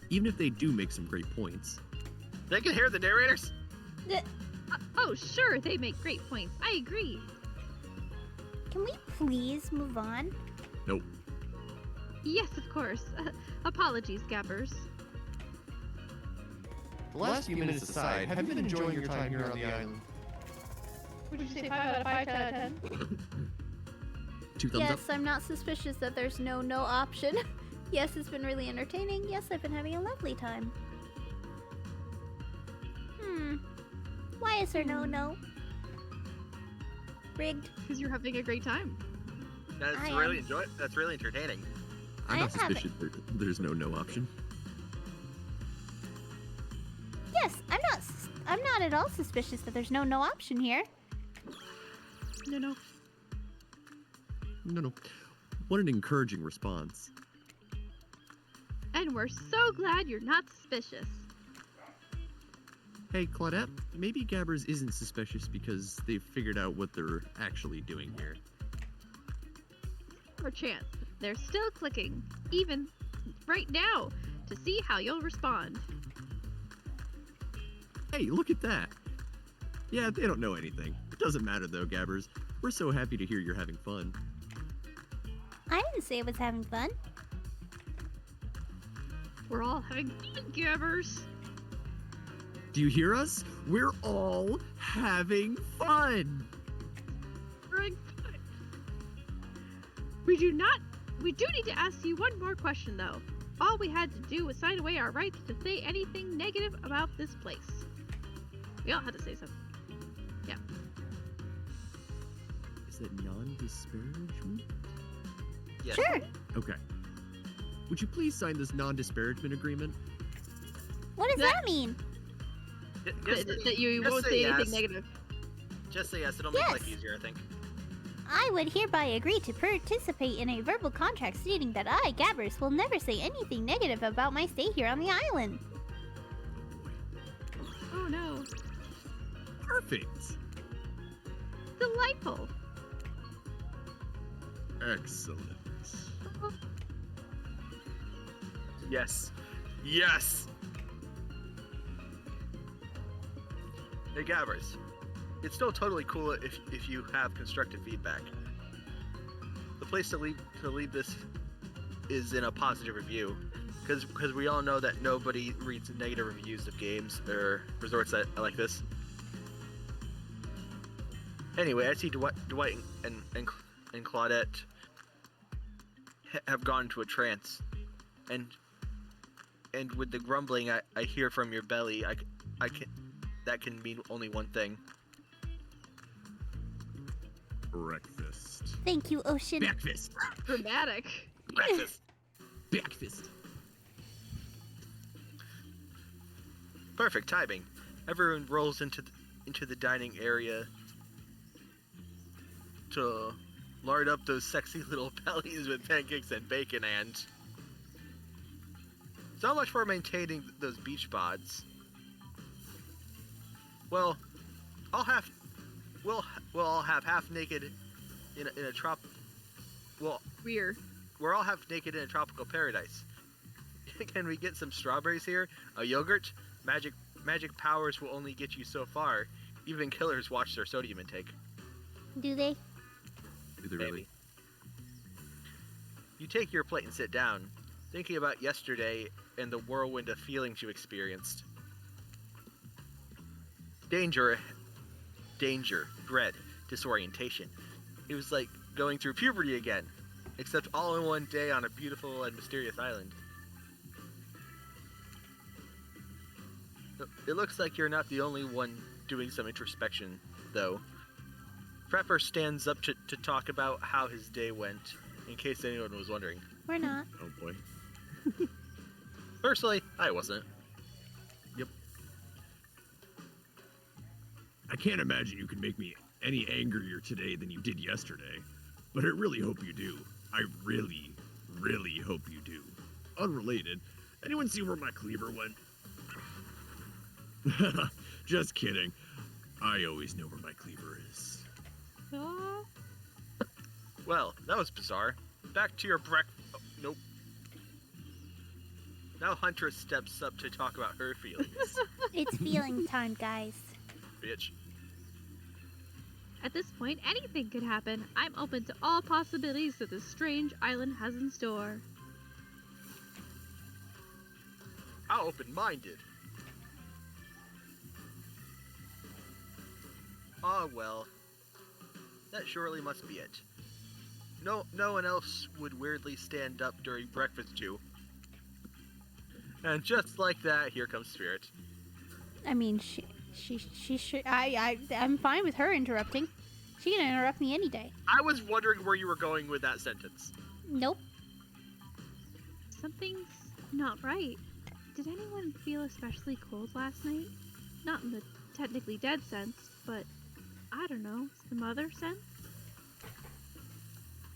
Even if they do make some great points. They can hear the narrators? Oh, sure, they make great points. I agree. Can we please move on? Nope. Yes, of course. Apologies, Gabbers. The last few minutes aside, have you been enjoying your time here on the island? Would you say 5 out of 5, 10 out of 10? 2 thumbs up. Yes, I'm not suspicious that there's no option. Yes, it's been really entertaining. Yes, I've been having a lovely time. Why is there no? Rigged. Because you're having a great time. That's really entertaining. I'm not suspicious there's no option. Yes, I'm not at all suspicious that there's no option here. No. No. What an encouraging response. And we're so glad you're not suspicious. Hey, Claudette, maybe Gabbers isn't suspicious because they've figured out what they're actually doing here. Or chance, they're still clicking, even right now, to see how you'll respond. Hey, look at that. Yeah, they don't know anything. It doesn't matter though, Gabbers. We're so happy to hear you're having fun. I didn't say I was having fun. We're all having fun, Gabbers. Do you hear us? We're all having fun. We're having fun. We do need to ask you one more question though. All we had to do was sign away our rights to say anything negative about this place. We all had to say something. Yeah. Is that non-disparagement? Yes. Sure. Okay. Would you please sign this non-disparagement agreement? What does that mean? that you just won't say say yes. anything negative. Just say yes. It'll make Yes. life easier, I think. I would hereby agree to participate in a verbal contract stating that I, Gabbers, will never say anything negative about my stay here on the island. Oh no. Perfect. Delightful. Excellent. Yes. Yes. Hey, Gabbers. It's still totally cool if you have constructive feedback. The place to leave this is in a positive review, because we all know that nobody reads negative reviews of games or resorts like this. Anyway, I see Dwight and Claudette have gone into a trance, and with the grumbling I hear from your belly, I can that can mean only one thing. Breakfast. Thank you, Ocean. Breakfast. Dramatic. Breakfast. Breakfast. Perfect timing. Everyone rolls into the dining area to lard up those sexy little bellies with pancakes and bacon and so much for maintaining those beach bods. Well, we'll all have half naked in a Weird. we're all half naked in a tropical paradise. Can we get some strawberries here? A yogurt? Magic powers will only get you so far. Even killers watch their sodium intake. Do they? Do they Maybe. really? You take your plate and sit down, thinking about yesterday and the whirlwind of feelings you experienced. Danger, dread, disorientation. It was like going through puberty again, except all in one day on a beautiful and mysterious island. It looks like you're not the only one doing some introspection, though. Prepper stands up to talk about how his day went, in case anyone was wondering. We're not. Oh boy. Personally, I wasn't. I can't imagine you can make me any angrier today than you did yesterday, but I really hope you do. I really, really hope you do. Unrelated, anyone see where my cleaver went? Just kidding. I always know where my cleaver is. Oh, Well, that was bizarre. Back to your oh, nope. Now Huntress steps up to talk about her feelings. It's feeling time, guys. Bitch. at this point, anything could happen. I'm open to all possibilities that this strange island has in store. How open-minded. Ah, well. That surely must be it. No one else would weirdly stand up during breakfast too. And just like that, here comes Spirit. I mean, she should. I'm fine with her interrupting. She can interrupt me any day. I was wondering where you were going with that sentence. Nope. Something's not right. Did anyone feel especially cold last night? Not in the technically dead sense, but I don't know, some other sense?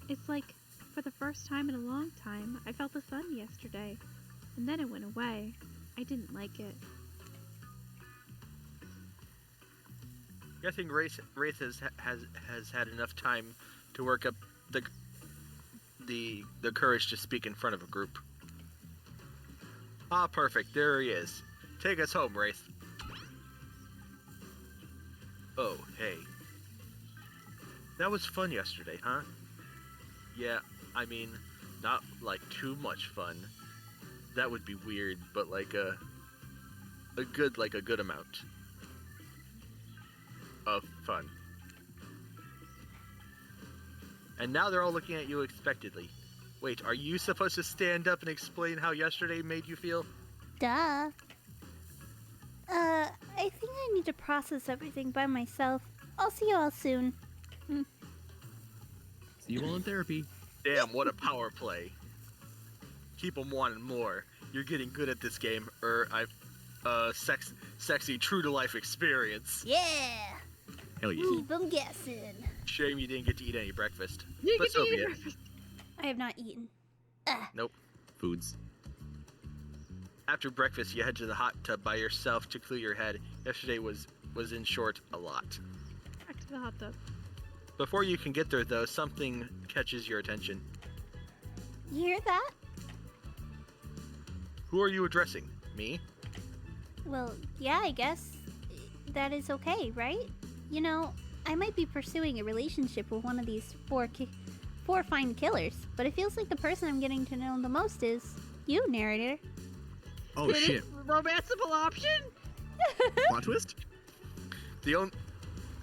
It's like, for the first time in a long time, I felt the sun yesterday, and then it went away. I didn't like it. Guessing Wraith has had enough time to work up the courage to speak in front of a group. Ah, perfect. There he is. Take us home, Wraith. Oh, hey. That was fun yesterday, huh? Yeah, I mean, not like too much fun. That would be weird, but like a good amount of fun. And now they're all looking at you expectantly. Wait, are you supposed to stand up and explain how yesterday made you feel? Duh. I think I need to process everything by myself. I'll see you all soon. See you all in therapy. Damn, what a power play. Keep them wanting more. You're getting good at this game, sexy, true to life experience. Yeah. Hell yeah. Keep them guessing. Shame you didn't get to eat any breakfast. You But get so to be eat it. breakfast. I have not eaten. Foods. After breakfast, you head to the hot tub by yourself to clear your head. Yesterday was in short a lot. Back to the hot tub. Before you can get there, though, something catches your attention. You hear that? Who are you addressing? Me? Well, yeah, I guess that is okay, right? You know, I might be pursuing a relationship with one of these four fine killers, but it feels like the person I'm getting to know the most is you, narrator. Oh shit. Romanceable option? Plot twist?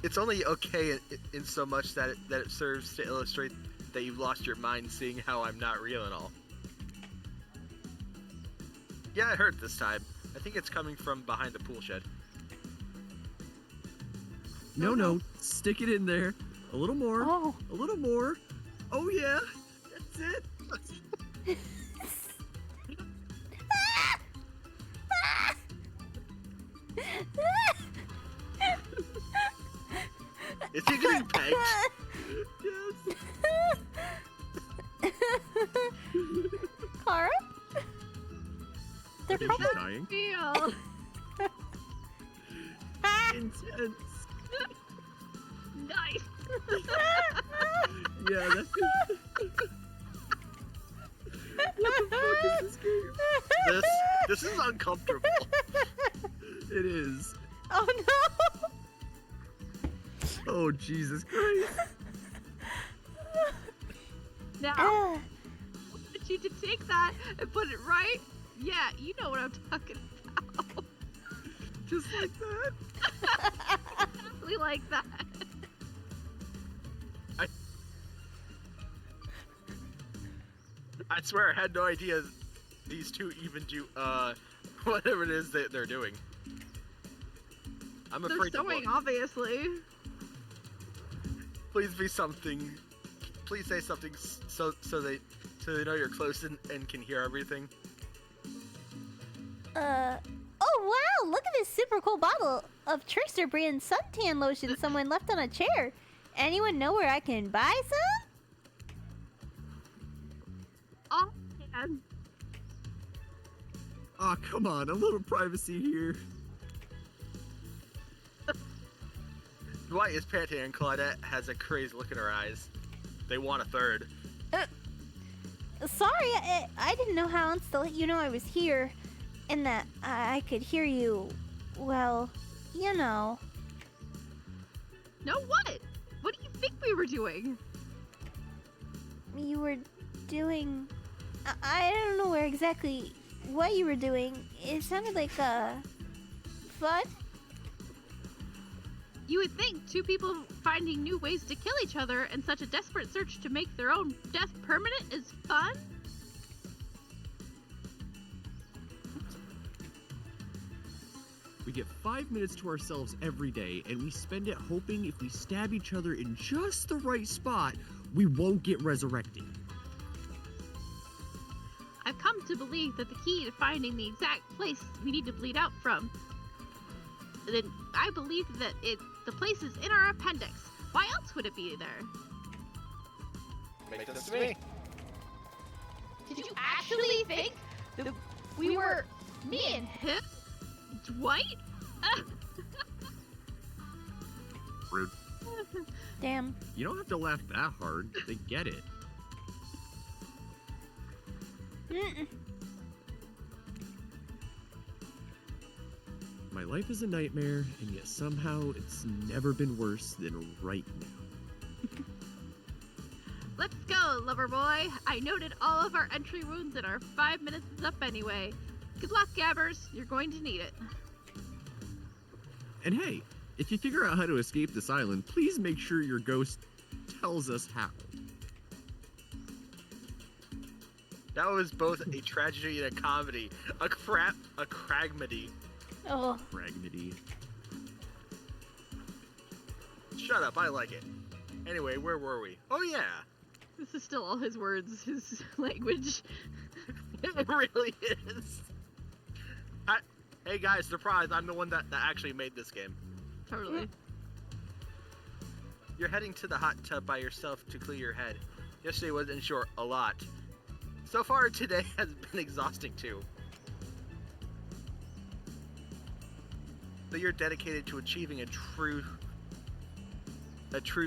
It's only okay in so much that it serves to illustrate that you've lost your mind seeing how I'm not real and all. Yeah, I heard this time. I think it's coming from behind the pool shed. No, stick it in there. A little more. Oh. A little more. Oh yeah. That's it. Is he getting pegged? Yes. Kara? They're I think probably she's dying. Feel. Intense. Nice. Yeah, that's it. What the fuck is this game? This is uncomfortable. It is. Oh no! Oh Jesus Christ. Now, I want you to take that and put it right. Yeah, you know what I'm talking about. Just like that. Exactly like that. I swear I had no idea these two even do whatever it is that they're doing. I'm They're afraid to sewing, look. obviously. Please be something. Please say something so they know you're close and can hear everything. Oh wow, look at this super cool bottle of Trickster brand suntan lotion someone left on a chair. Anyone know where I can buy some? Oh, man. Oh, come on, a little privacy here. Dwight is panting and Claudette has a crazy look in her eyes. They want a third. Sorry, I didn't know how else to let you know I was here and that I could hear you. Well, you know. No, what? What do you think we were doing? You were doing... I don't know where exactly what you were doing. It sounded like, fun? You would think two people finding new ways to kill each other in such a desperate search to make their own death permanent is fun? We get 5 minutes to ourselves every day, and we spend it hoping if we stab each other in just the right spot, we won't get resurrected. I've come to believe that the key to finding the exact place we need to bleed out from, then I believe that the place is in our appendix. Why else would it be there? Make this to me. Did you actually think that we were me and Him? Dwight? Rude. Damn. You don't have to laugh that hard. They get it. Mm-mm. My life is a nightmare, and yet somehow it's never been worse than right now. Let's go, lover boy. I noted all of our entry wounds and our 5 minutes is up anyway. Good luck, Gabbers. You're going to need it. And hey, if you figure out how to escape this island, please make sure your ghost tells us how. That was both a tragedy and a comedy. A cragmedy. Oh. Fragmity. Shut up, I like it. Anyway, where were we? Oh yeah. This is still all his words, his language. It really is. Hey guys, surprise! I'm the one that actually made this game. Totally. You're heading to the hot tub by yourself to clear your head. Yesterday was, in short, a lot. So far, today has been exhausting too. But you're dedicated to achieving a true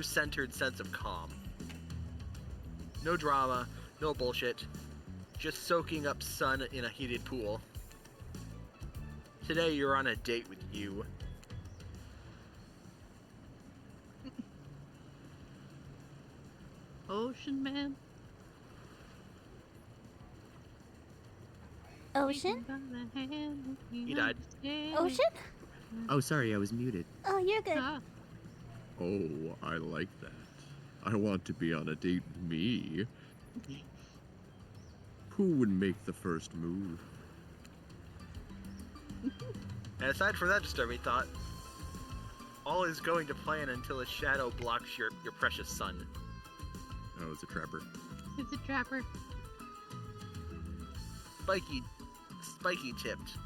centered sense of calm. No drama, no bullshit, just soaking up sun in a heated pool. Today you're on a date with you. Ocean man. Ocean? He died. Ocean? Oh, sorry, I was muted. Oh, you're good. Ah, Oh, I like that. I want to be on a date with me. Who would make the first move? And aside from that disturbing thought, all is going to plan until a shadow blocks your precious sun. Oh, it's a trapper. it's a trapper. Spiky tipped,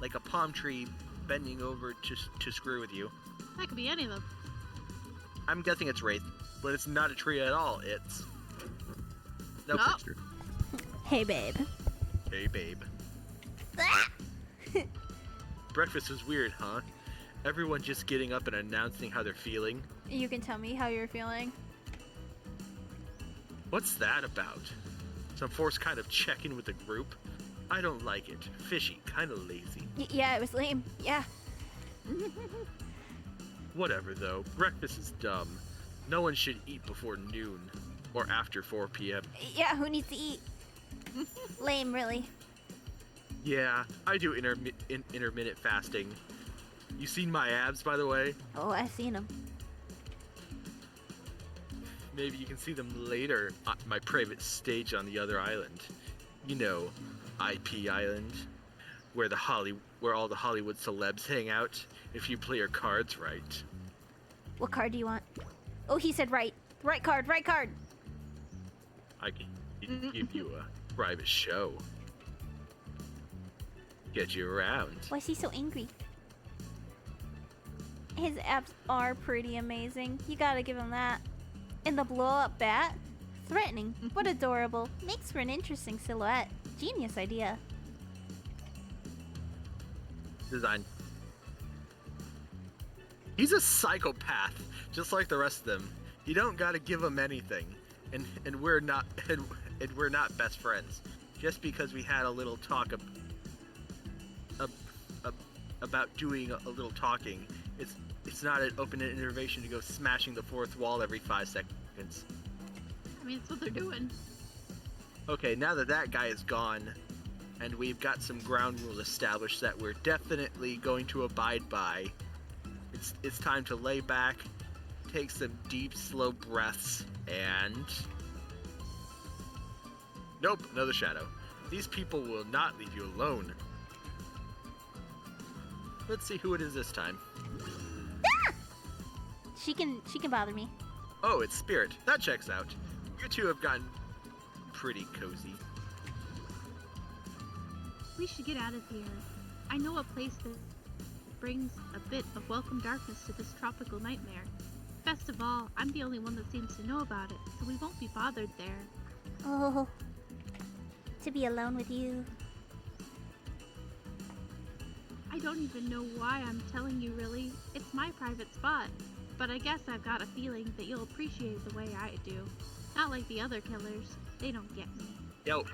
like a palm tree bending over to screw with you. That could be any of them. I'm guessing it's Wraith, but it's not a tree at all. It's no Oh. picture. Hey, babe. Hey, babe. Breakfast was weird, huh? Everyone just getting up and announcing how they're feeling. You can tell me how you're feeling. What's that about? Some forced kind of check-in with the group? I don't like it. Fishy, kind of lazy. Yeah, it was lame. Yeah. Whatever, though. Breakfast is dumb. No one should eat before noon or after 4 p.m. Yeah, who needs to eat? Lame, really. Yeah, I do intermittent fasting. You seen my abs, by the way? Oh, I've seen them. Maybe you can see them later on my private stage on the other island. You know, IP Island, where all the Hollywood celebs hang out if you play your cards right. What card do you want? Oh, he said right. Right card, right card. I can give you a private show. Get you around. Why is he so angry? His abs are pretty amazing. You gotta give him that. And the blow-up bat? Threatening, but adorable. Makes for an interesting silhouette. Genius idea. Design. He's a psychopath, just like the rest of them. You don't gotta give him anything, and we're not best friends. Just because we had a little talk about doing a little talking, it's not an open innovation to go smashing the fourth wall every 5 seconds. I mean, it's what they're doing. Okay, now that guy is gone, and we've got some ground rules established that we're definitely going to abide by, it's time to lay back, take some deep, slow breaths, and... Nope, another shadow. These people will not leave you alone. Let's see who it is this time. She can bother me. Oh, it's Spirit. That checks out. You two have gotten pretty cozy. We should get out of here. I know a place that brings a bit of welcome darkness to this tropical nightmare. Best of all, I'm the only one that seems to know about it, so we won't be bothered there. Oh, to be alone with you. I don't even know why I'm telling you, really. It's my private spot. But I guess I've got a feeling that you'll appreciate the way I do. Not like the other killers. They don't get me. Yo,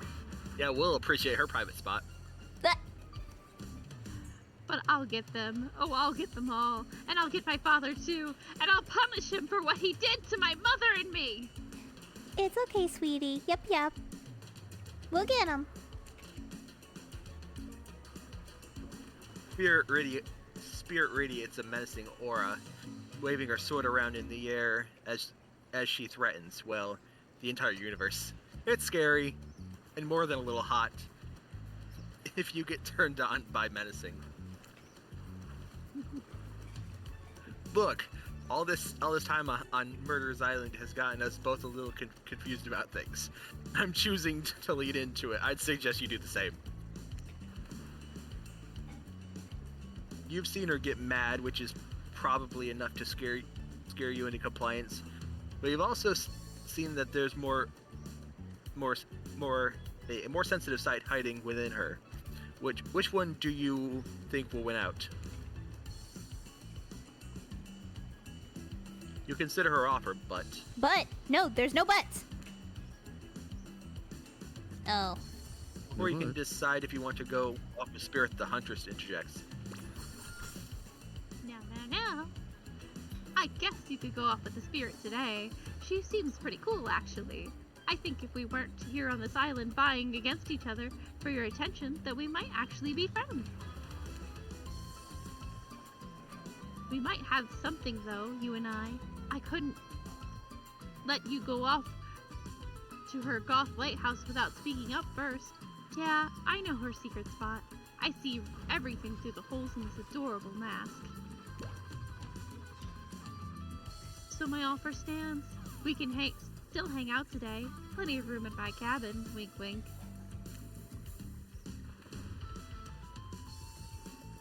yeah, we'll appreciate her private spot. But I'll get them. Oh, I'll get them all. And I'll get my father too. And I'll punish him for what he did to my mother and me. It's okay, sweetie. Yep. We'll get him. Spirit radiates a menacing aura, waving her sword around in the air as she threatens, well, the entire universe. It's scary, and more than a little hot, if you get turned on by menacing. Look, all this time on Murderer's Island has gotten us both a little confused about things. I'm choosing to lead into it. I'd suggest you do the same. you've seen her get mad, which is probably enough to scare you into compliance. But you've also seen that there's a more sensitive side hiding within her. Which one do you think will win out? You consider her offer, but But no, there's no buts. Oh. or you can decide if you want to go off the spirit the Huntress interjects. Now. I guess you could go off with the spirit today. She seems pretty cool, actually. I think if we weren't here on this island vying against each other for your attention, that we might actually be friends. We might have something, though, you and I. I couldn't let you go off to her goth lighthouse without speaking up first. Yeah, I know her secret spot. I see everything through the holes in this adorable mask. So my offer stands. We can still hang out today. Plenty of room in my cabin. Wink, wink.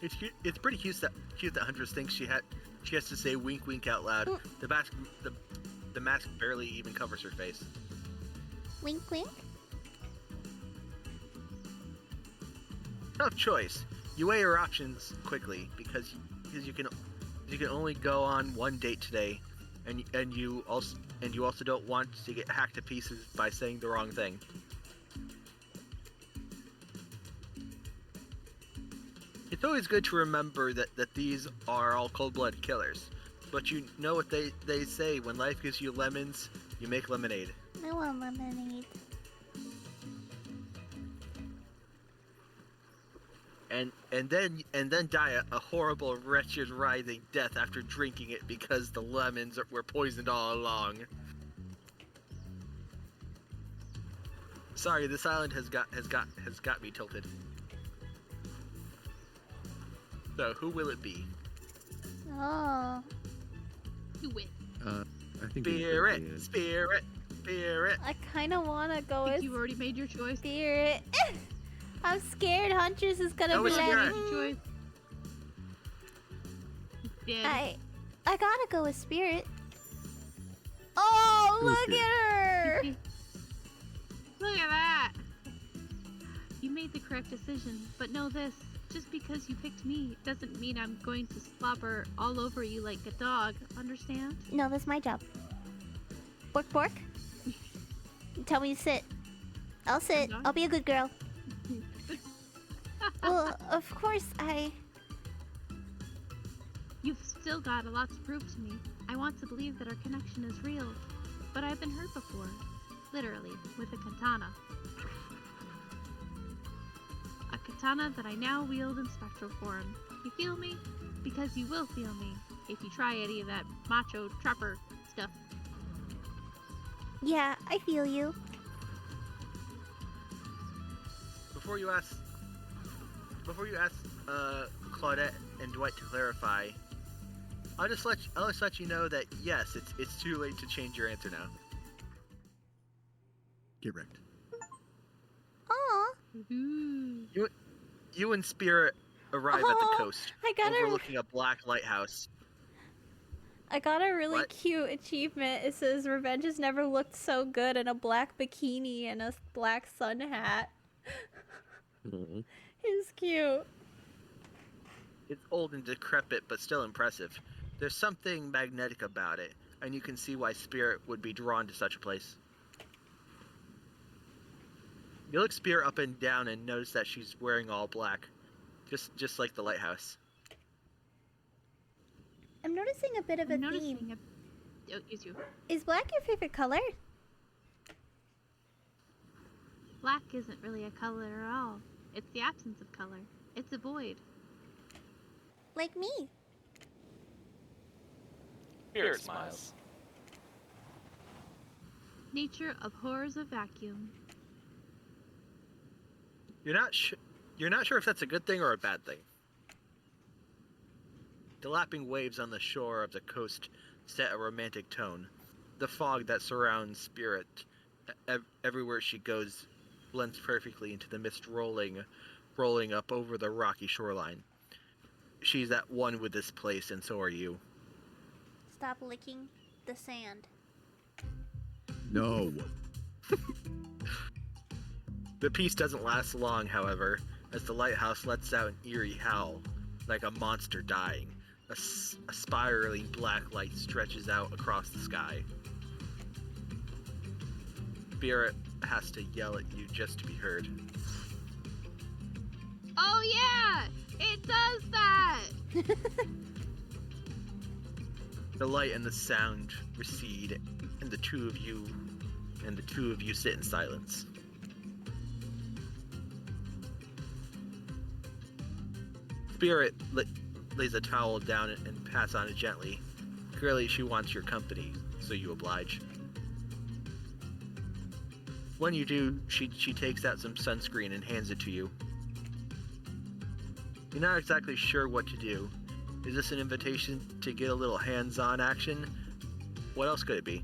It's pretty cute that Huntress thinks she has to say wink wink out loud. The mask barely even covers her face. Wink, wink. Tough choice. You weigh your options quickly because you can only go on one date today, and you also don't want to get hacked to pieces by saying the wrong thing. It's always good to remember that these are all cold-blooded killers. But you know what they say, when life gives you lemons, you make lemonade. I want lemonade. And then die a horrible, wretched, writhing death after drinking it because the lemons were poisoned all along. Sorry, this island has got me tilted. So who will it be? Oh. You win. I think Spirit. I kind of want to go I with think you already made your choice. Spirit. I'm scared Huntress is gonna Go be with like, Spirit. Choice. Yeah. I gotta go with Spirit. Oh, Go with look at her! Look at that! You made the correct decision, but know this. Just because you picked me doesn't mean I'm going to slobber all over you like a dog, understand? No, that's my job. Bork, bork. Tell me to sit. I'll sit. I'll be a good girl. Well, of course, You've still got a lot to prove to me. I want to believe that our connection is real, but I've been hurt before. Literally, with a katana. A katana that I now wield in spectral form. You feel me? Because you will feel me if you try any of that macho trapper stuff. yeah, I feel you. Before you ask Claudette and Dwight to clarify, I'll just let you know that yes, it's too late to change your answer now. Get wrecked. Aw. You and Spirit arrive at the coast, overlooking a black lighthouse. I got a really What? cute achievement. It says revenge has never looked so good in a black bikini and a black sun hat. It's cute. It's old and decrepit, but still impressive. There's something magnetic about it, and you can see why Spirit would be drawn to such a place. You look Spirit up and down and notice that she's wearing all black, just like the lighthouse. I'm noticing a bit of a theme. Oh, it's you. Is black your favorite color? Black isn't really a color at all. It's the absence of color. It's a void. Like me. Spirit smiles. Nature abhors a vacuum. You're not sure if that's a good thing or a bad thing. The lapping waves on the shore of the coast set a romantic tone. The fog that surrounds Spirit everywhere she goes blends perfectly into the mist rolling up over the rocky shoreline. she's at one with this place, and so are you. Stop licking the sand. No. The peace doesn't last long, however, as the lighthouse lets out an eerie howl, like a monster dying. A spiraling black light stretches out across the sky. Spirit has to yell at you just to be heard. Oh yeah! It does that! The light and the sound recede, and the two of you sit in silence. Spirit lays a towel down and pats on it gently. Clearly, she wants your company, so you oblige. When you do, she takes out some sunscreen and hands it to you. You're not exactly sure what to do. Is this an invitation to get a little hands-on action? What else could it be?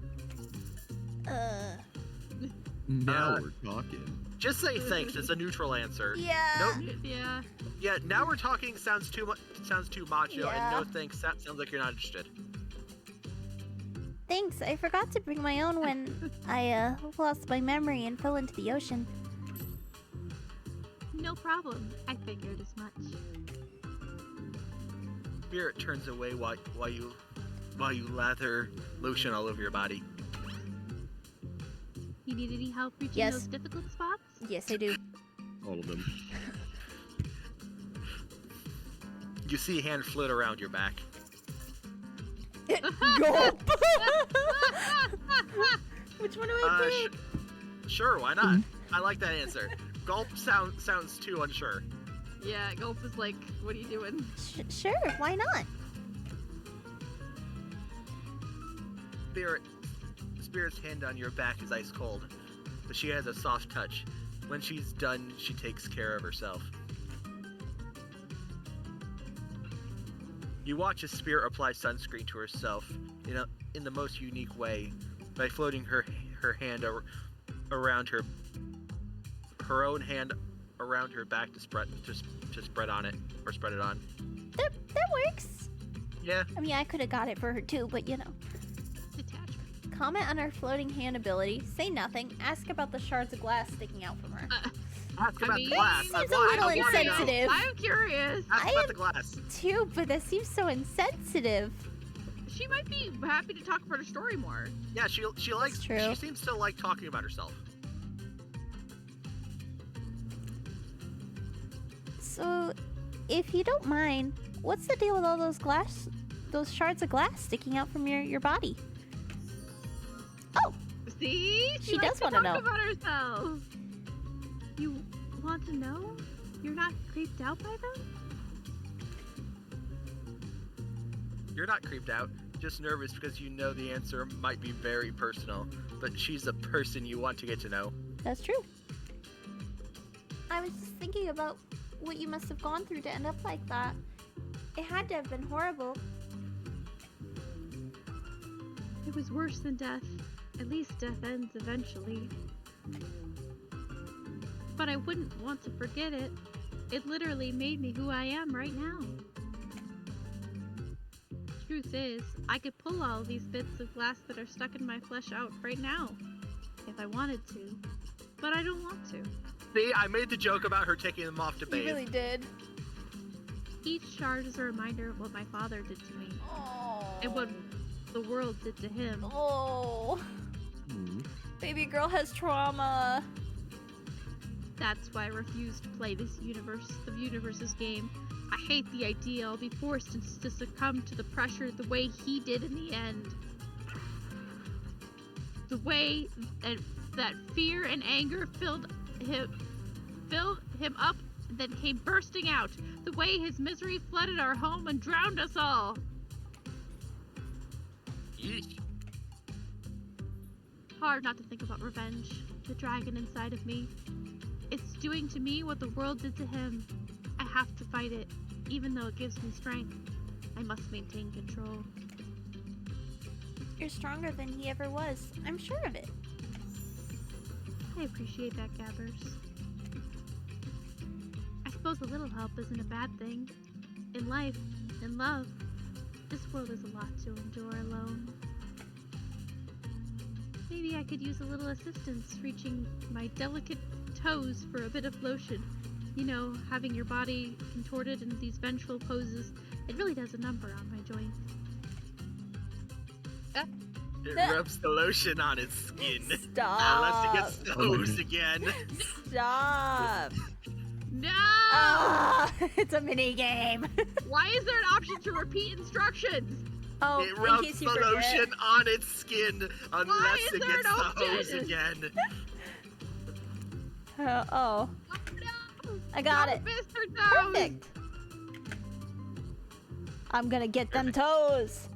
Now we're talking. Just say thanks. It's a neutral answer. Yeah. Nope. Yeah. Yeah. Now we're talking sounds too macho, Yeah. and no thanks. That sounds like you're not interested. Thanks. I forgot to bring my own when I lost my memory and fell into the ocean. No problem. I figured as much. Spirit turns away while you lather lotion all over your body. You need any help reaching Yes. those difficult spots? Yes, I do. All of them. You see a hand float around your back. Gulp! Which one do I pick? Sure, why not? I like that answer. Gulp sounds too unsure. Yeah, Gulp is like, what are you doing? Sure, why not? Spirit's hand on your back is ice cold, but she has a soft touch. When she's done, she takes care of herself. You watch as Spirit apply sunscreen to herself in the most unique way by floating her hand around her own hand around her back to spread on it or spread it on. That works. Yeah. I mean, I could have got it for her too, but you know. Detachment. Comment on her floating hand ability. Say nothing. Ask about the shards of glass sticking out from her. Ask about mean, the glass. Seems a little insensitive. I'm curious. Ask I about am- the glass. Too, but that seems so insensitive. She might be happy to talk about her story more. Yeah, she likes. true. She seems to like talking about herself. So, if you don't mind, what's the deal with all those shards of glass sticking out from your body? Oh, See? She likes does wanna to know. talk about herself. You want to know? You're not creeped out by them? You're not creeped out, just nervous because you know the answer might be very personal, but she's a person you want to get to know. that's true. I was just thinking about what you must have gone through to end up like that. It had to have been horrible. It was worse than death. At least death ends eventually. But I wouldn't want to forget it. It literally made me who I am right now. Truth is, I could pull all these bits of glass that are stuck in my flesh out right now, if I wanted to. But I don't want to. See, I made the joke about her taking them off to bathe. You really did. Each shard is a reminder of what my father did to me, Oh. and what the world did to him. Oh. Hmm. Baby girl has trauma. That's why I refuse to play the universe's game. I hate the idea I'll be forced to succumb to the pressure the way he did in the end. The way that fear and anger filled him up and then came bursting out. The way his misery flooded our home and drowned us all. Yeesh. Hard not to think about revenge, the dragon inside of me. It's doing to me what the world did to him. I have to fight it, even though it gives me strength. I must maintain control. You're stronger than he ever was. I'm sure of it. I appreciate that, Gabbers. I suppose a little help isn't a bad thing. in life, in love, this world is a lot to endure alone. Maybe I could use a little assistance reaching my delicate toes for a bit of lotion. You know, having your body contorted in these vengeful poses, it really does a number on my joints. It rubs the lotion on its skin. Stop. Unless it gets toes again. Stop. No! It's a mini game. Why is there an option to repeat instructions? Oh, It in rubs case the you forget. lotion on its skin unless is it there gets an the hose option? again. Oh, Oh, no! I got No, it. Mr. Toes! Perfect. I'm gonna get them toes.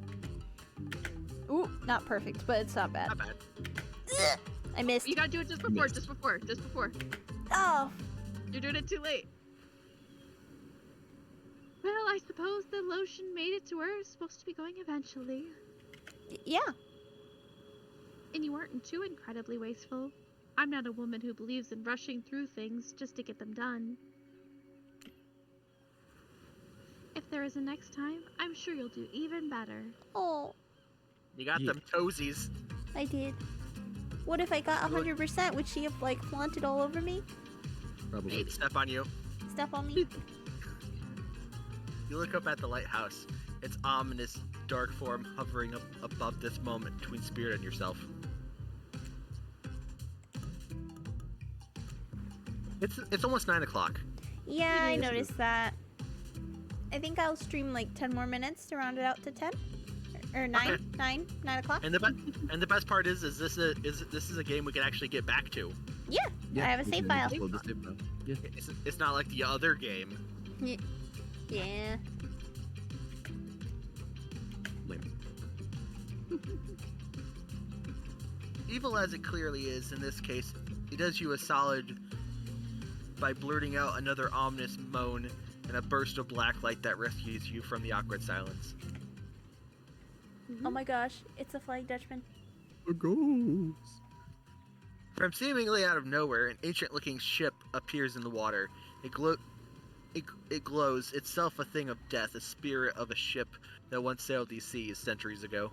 Ooh, not perfect, but it's not bad. Not bad. I missed. You gotta do it just before. Oh, You're doing it too late. Well, I suppose the lotion made it to where it's supposed to be going eventually. yeah. And you weren't too incredibly wasteful. I'm not a woman who believes in rushing through things just to get them done. If there is a next time, I'm sure you'll do even better. Oh, You got Yeah. them toesies. I did. What if I got 100%? Would she have like flaunted all over me? Probably. Step on you. Step on me? You look up at the lighthouse. Its ominous, dark form hovering up above this moment between Spirit and yourself. It's almost 9 o'clock. Yeah, I noticed that. I think I'll stream like 10 more minutes to round it out to 10. Or 9? Okay. 9 o'clock? And the best part is this is a game we can actually get back to. Yeah, I have a we save can file. upload the save file. Yeah. It's not like the other game. Yeah. Lame. Evil as it clearly is in this case, it does you a solid by blurting out another ominous moan and a burst of black light that rescues you from the awkward silence. Oh my gosh, it's a Flying Dutchman. A ghost. From seemingly out of nowhere, an ancient-looking ship appears in the water. It glows, itself a thing of death, a spirit of a ship that once sailed these seas centuries ago.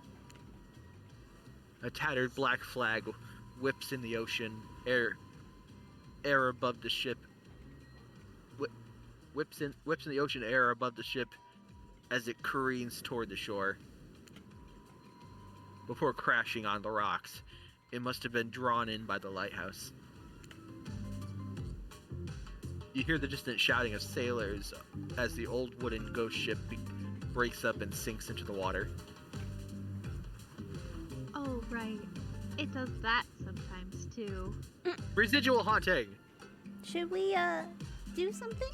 A tattered black flag whips in the ocean, air above the ship. Whips in the ocean air above the ship as it careens toward the shore. Before crashing on the rocks, it must have been drawn in by the lighthouse. You hear the distant shouting of sailors as the old wooden ghost ship breaks up and sinks into the water. Oh, right. It does that sometimes, too. Residual haunting! Should we, do something?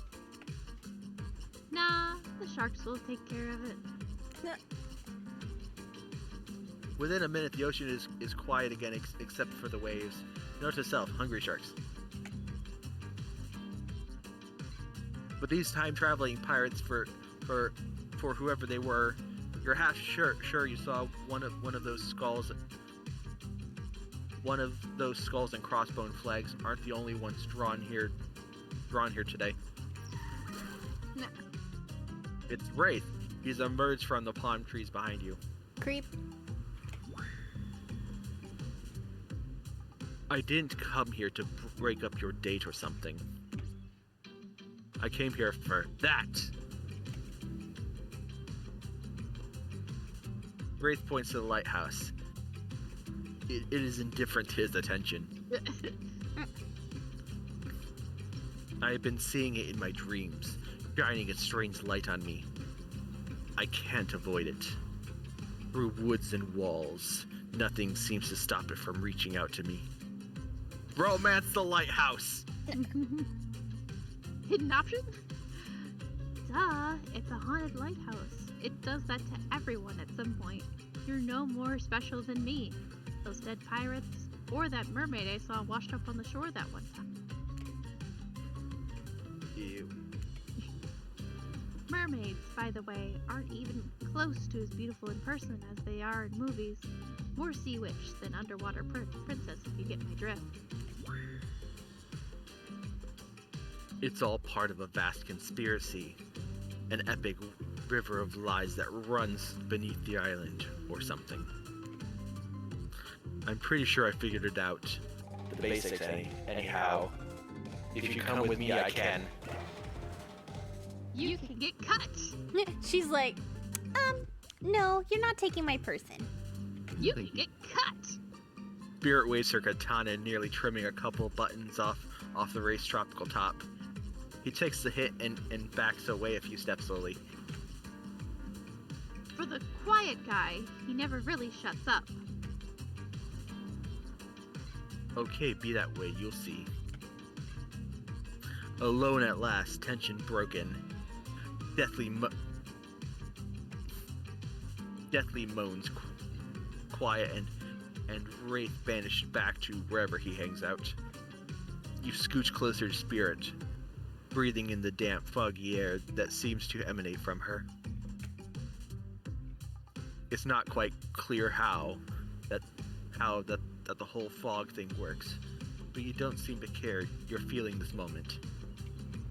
Nah, the sharks will take care of it. Within a minute, the ocean is quiet again except for the waves. Note to self, hungry sharks. But these time-traveling pirates, for whoever they were, you're half sure you saw one of those skulls. One of those skulls and crossbone flags aren't the only ones drawn here today. Nah. It's Wraith. He's emerged from the palm trees behind you. Creep. I didn't come here to break up your date or something. I came here for that. Wraith points to the lighthouse. It is indifferent to his attention. I have been seeing it in my dreams, shining its strange light on me. I can't avoid it. Through woods and walls, nothing seems to stop it from reaching out to me. Romance the lighthouse! Hidden option? Duh, it's a haunted lighthouse. It does that to everyone at some point. You're no more special than me, those dead pirates, or that mermaid I saw washed up on the shore that one time. Ew. Mermaids, by the way, aren't even close to as beautiful in person as they are in movies. More sea witch than underwater princess, if you get my drift. It's all part of a vast conspiracy. an epic river of lies that runs beneath the island or something. I'm pretty sure I figured it out. The basics, anyhow. If you come with me, I can. You can get cut. She's like, no, you're not taking my person. You can get cut. Spirit waves her katana, nearly trimming a couple buttons off the Wraith's tropical top. He takes the hit and backs away a few steps slowly. For the quiet guy, he never really shuts up. Okay, be that way, you'll see. Alone at last, tension broken. Deathly moans, quiet and Wraith banished back to wherever he hangs out. You scooch closer to Spirit, breathing in the damp, foggy air that seems to emanate from her. It's not quite clear how that the whole fog thing works, but you don't seem to care. You're feeling this moment.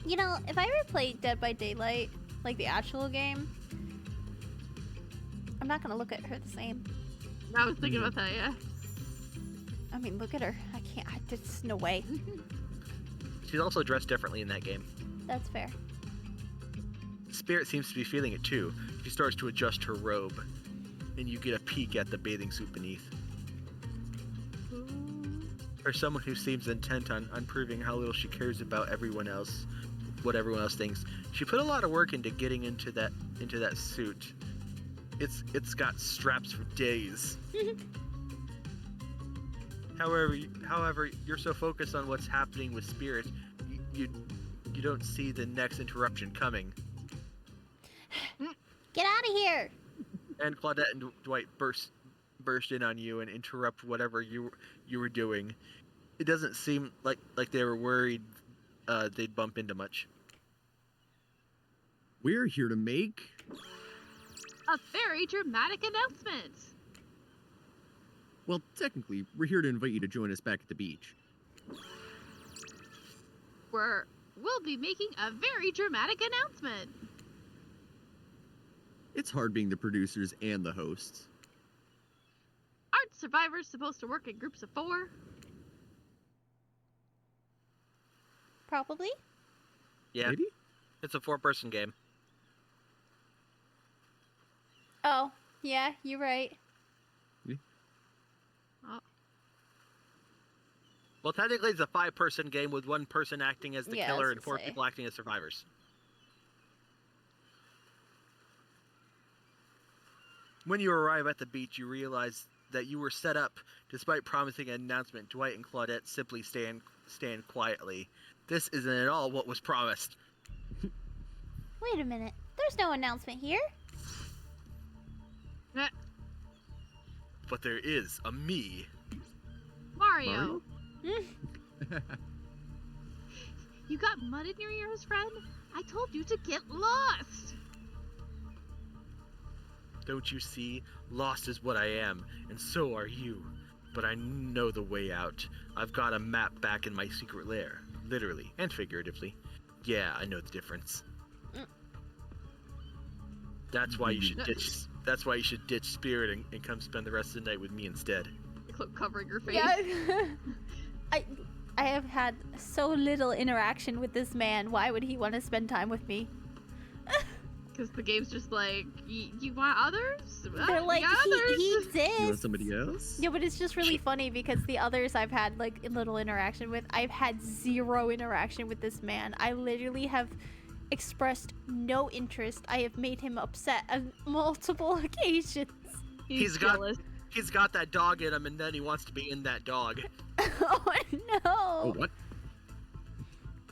You know, if I ever played Dead by Daylight, like the actual game, I'm not gonna look at her the same. I was thinking about that, yeah. I mean, look at her. I can't. There's no way. She's also dressed differently in that game. That's fair. Spirit seems to be feeling it too. She starts to adjust her robe, and you get a peek at the bathing suit beneath. For someone who seems intent on proving how little she cares about everyone else, what everyone else thinks, she put a lot of work into getting into that suit. It's got straps for days. However, you're so focused on what's happening with Spirit, you don't see the next interruption coming. Get out of here! And Claudette and Dwight burst in on you and interrupt whatever you were doing. It doesn't seem like they were worried they'd bump into much. We're here to make a very dramatic announcement. Well, technically, we're here to invite you to join us back at the beach. We'll be making a very dramatic announcement. It's hard being the producers and the hosts. Aren't survivors supposed to work in groups of 4? Probably. Yeah. Maybe? It's a 4-person game. Oh, yeah, you're right. Well, technically it's a 5-person game with 1 person acting as the Yeah, killer I and was 4 gonna say. people acting as survivors. When you arrive at the beach, you realize that you were set up. Despite promising an announcement, Dwight and Claudette simply stand quietly. This isn't at all what was promised. Wait a minute. There's no announcement here. But there is a me. Mario. You got mud in your ears, friend? I told you to get lost. Don't you see? Lost is what I am, and so are you. But I know the way out. I've got a map back in my secret lair. Literally and figuratively. Yeah, I know the difference. That's why you should ditch Spirit and come spend the rest of the night with me instead. Cloak covering your face. Yeah. I have had so little interaction with this man. Why would he want to spend time with me? Because the game's just like, you want others? They're like, he exists. You want somebody else? Yeah, but it's just really funny because the others I've had like little interaction with, I've had 0 interaction with this man. I literally have expressed no interest. I have made him upset on multiple occasions. He's got that dog in him, and then he wants to be in that dog. Oh no! Oh, what?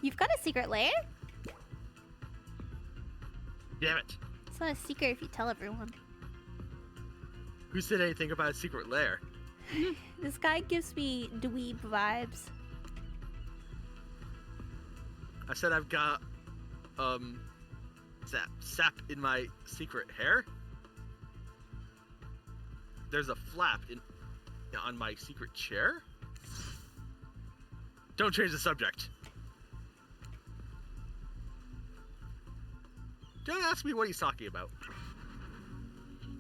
You've got a secret lair? Damn it. It's not a secret if you tell everyone. Who said anything about a secret lair? This guy gives me dweeb vibes. I said I've got, sap in my secret hair? There's a flap on my secret chair? Don't change the subject. Don't ask me what he's talking about.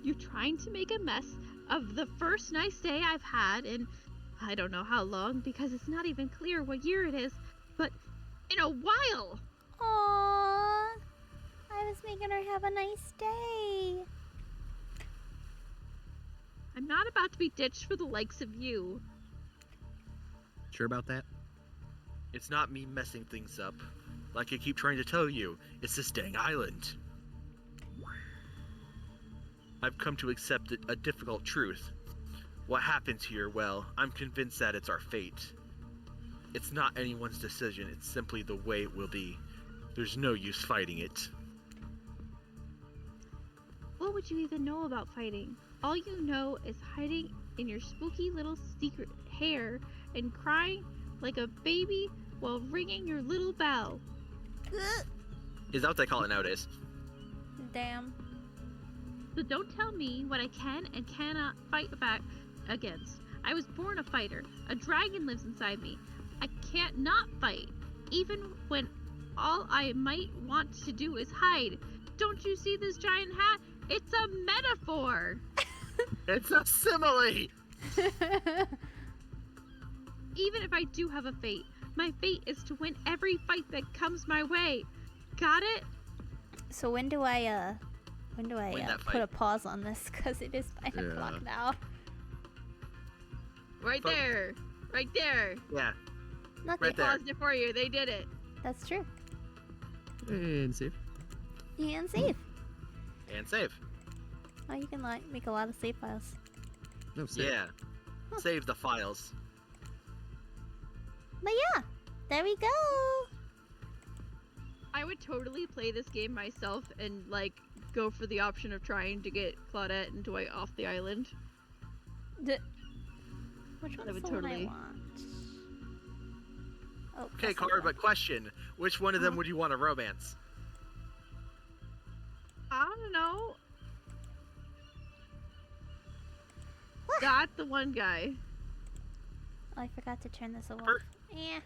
You're trying to make a mess of the first nice day I've had in I don't know how long because it's not even clear what year it is, but in a while. Aww. I was making her have a nice day. I'm not about to be ditched for the likes of you. Sure about that? It's not me messing things up. Like I keep trying to tell you, it's this dang island. I've come to accept a difficult truth. What happens here, well, I'm convinced that it's our fate. It's not anyone's decision, it's simply the way it will be. There's no use fighting it. What would you even know about fighting? All you know is hiding in your spooky little secret hair and crying like a baby while ringing your little bell. Is that what they call it nowadays? Damn. So don't tell me what I can and cannot fight back against. I was born a fighter. A dragon lives inside me. I can't not fight, even when all I might want to do is hide. Don't you see this giant hat? It's a metaphor. It's a simile! Even if I do have a fate, my fate is to win every fight that comes my way. Got it? So when do I Win that put fight. a pause on this? Because it is 5 o'clock now. Right Fuck. there. Right there. Yeah, Nothing. Right there. Paused it for you. They did it. That's true. And save. And save. and save. Oh, you can like make a lot of save files. No, save. Yeah. Save the files. But yeah, there we go. I would totally play this game myself and like go for the option of trying to get Claudette and Dwight off the island. Which one's would the one I totally- want? Oh, Okay, that's the Car, one. but question. Which one of them would you want to romance? I don't know. Got the one guy. Oh, I forgot to turn this off. Trapper? Yeah.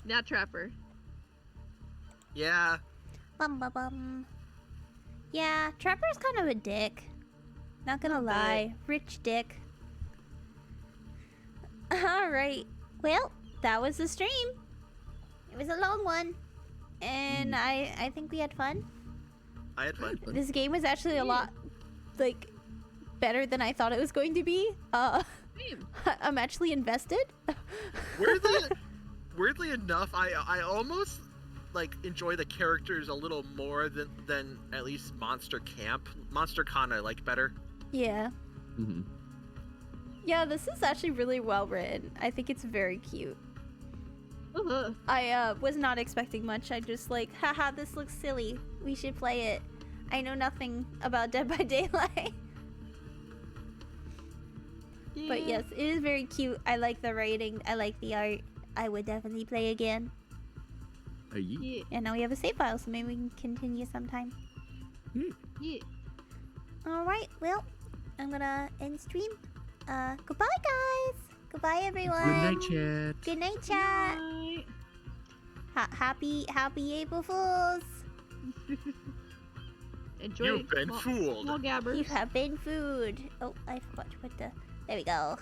Not Trapper. Yeah. Bum bum bum. Yeah, Trapper's kind of a dick. Not gonna lie. Rich dick. Alright. Well, that was the stream. It was a long one. And I think we had fun. I had fun. This game was actually a lot, like, better than I thought it was going to be. Same. I'm actually invested. Weirdly enough, I almost like enjoy the characters a little more than at least Monster Camp. Monster Con I like better. Yeah. Mm-hmm. Yeah, this is actually really well written. I think it's very cute. Uh-huh. I was not expecting much. I just like, haha, this looks silly. We should play it. I know nothing about Dead by Daylight. But yes, it is very cute. I like the writing. I like the art. I would definitely play again. Yeah. And now we have a save file, so maybe we can continue sometime. Yeah. Alright, well, I'm gonna end stream. Goodbye, guys. Goodbye, everyone. Good night, chat. Good night, chat. Night. Happy April Fools. Enjoy. You've been small, fooled. Small gabbers. You have been food. Oh, I forgot to put the... There we go.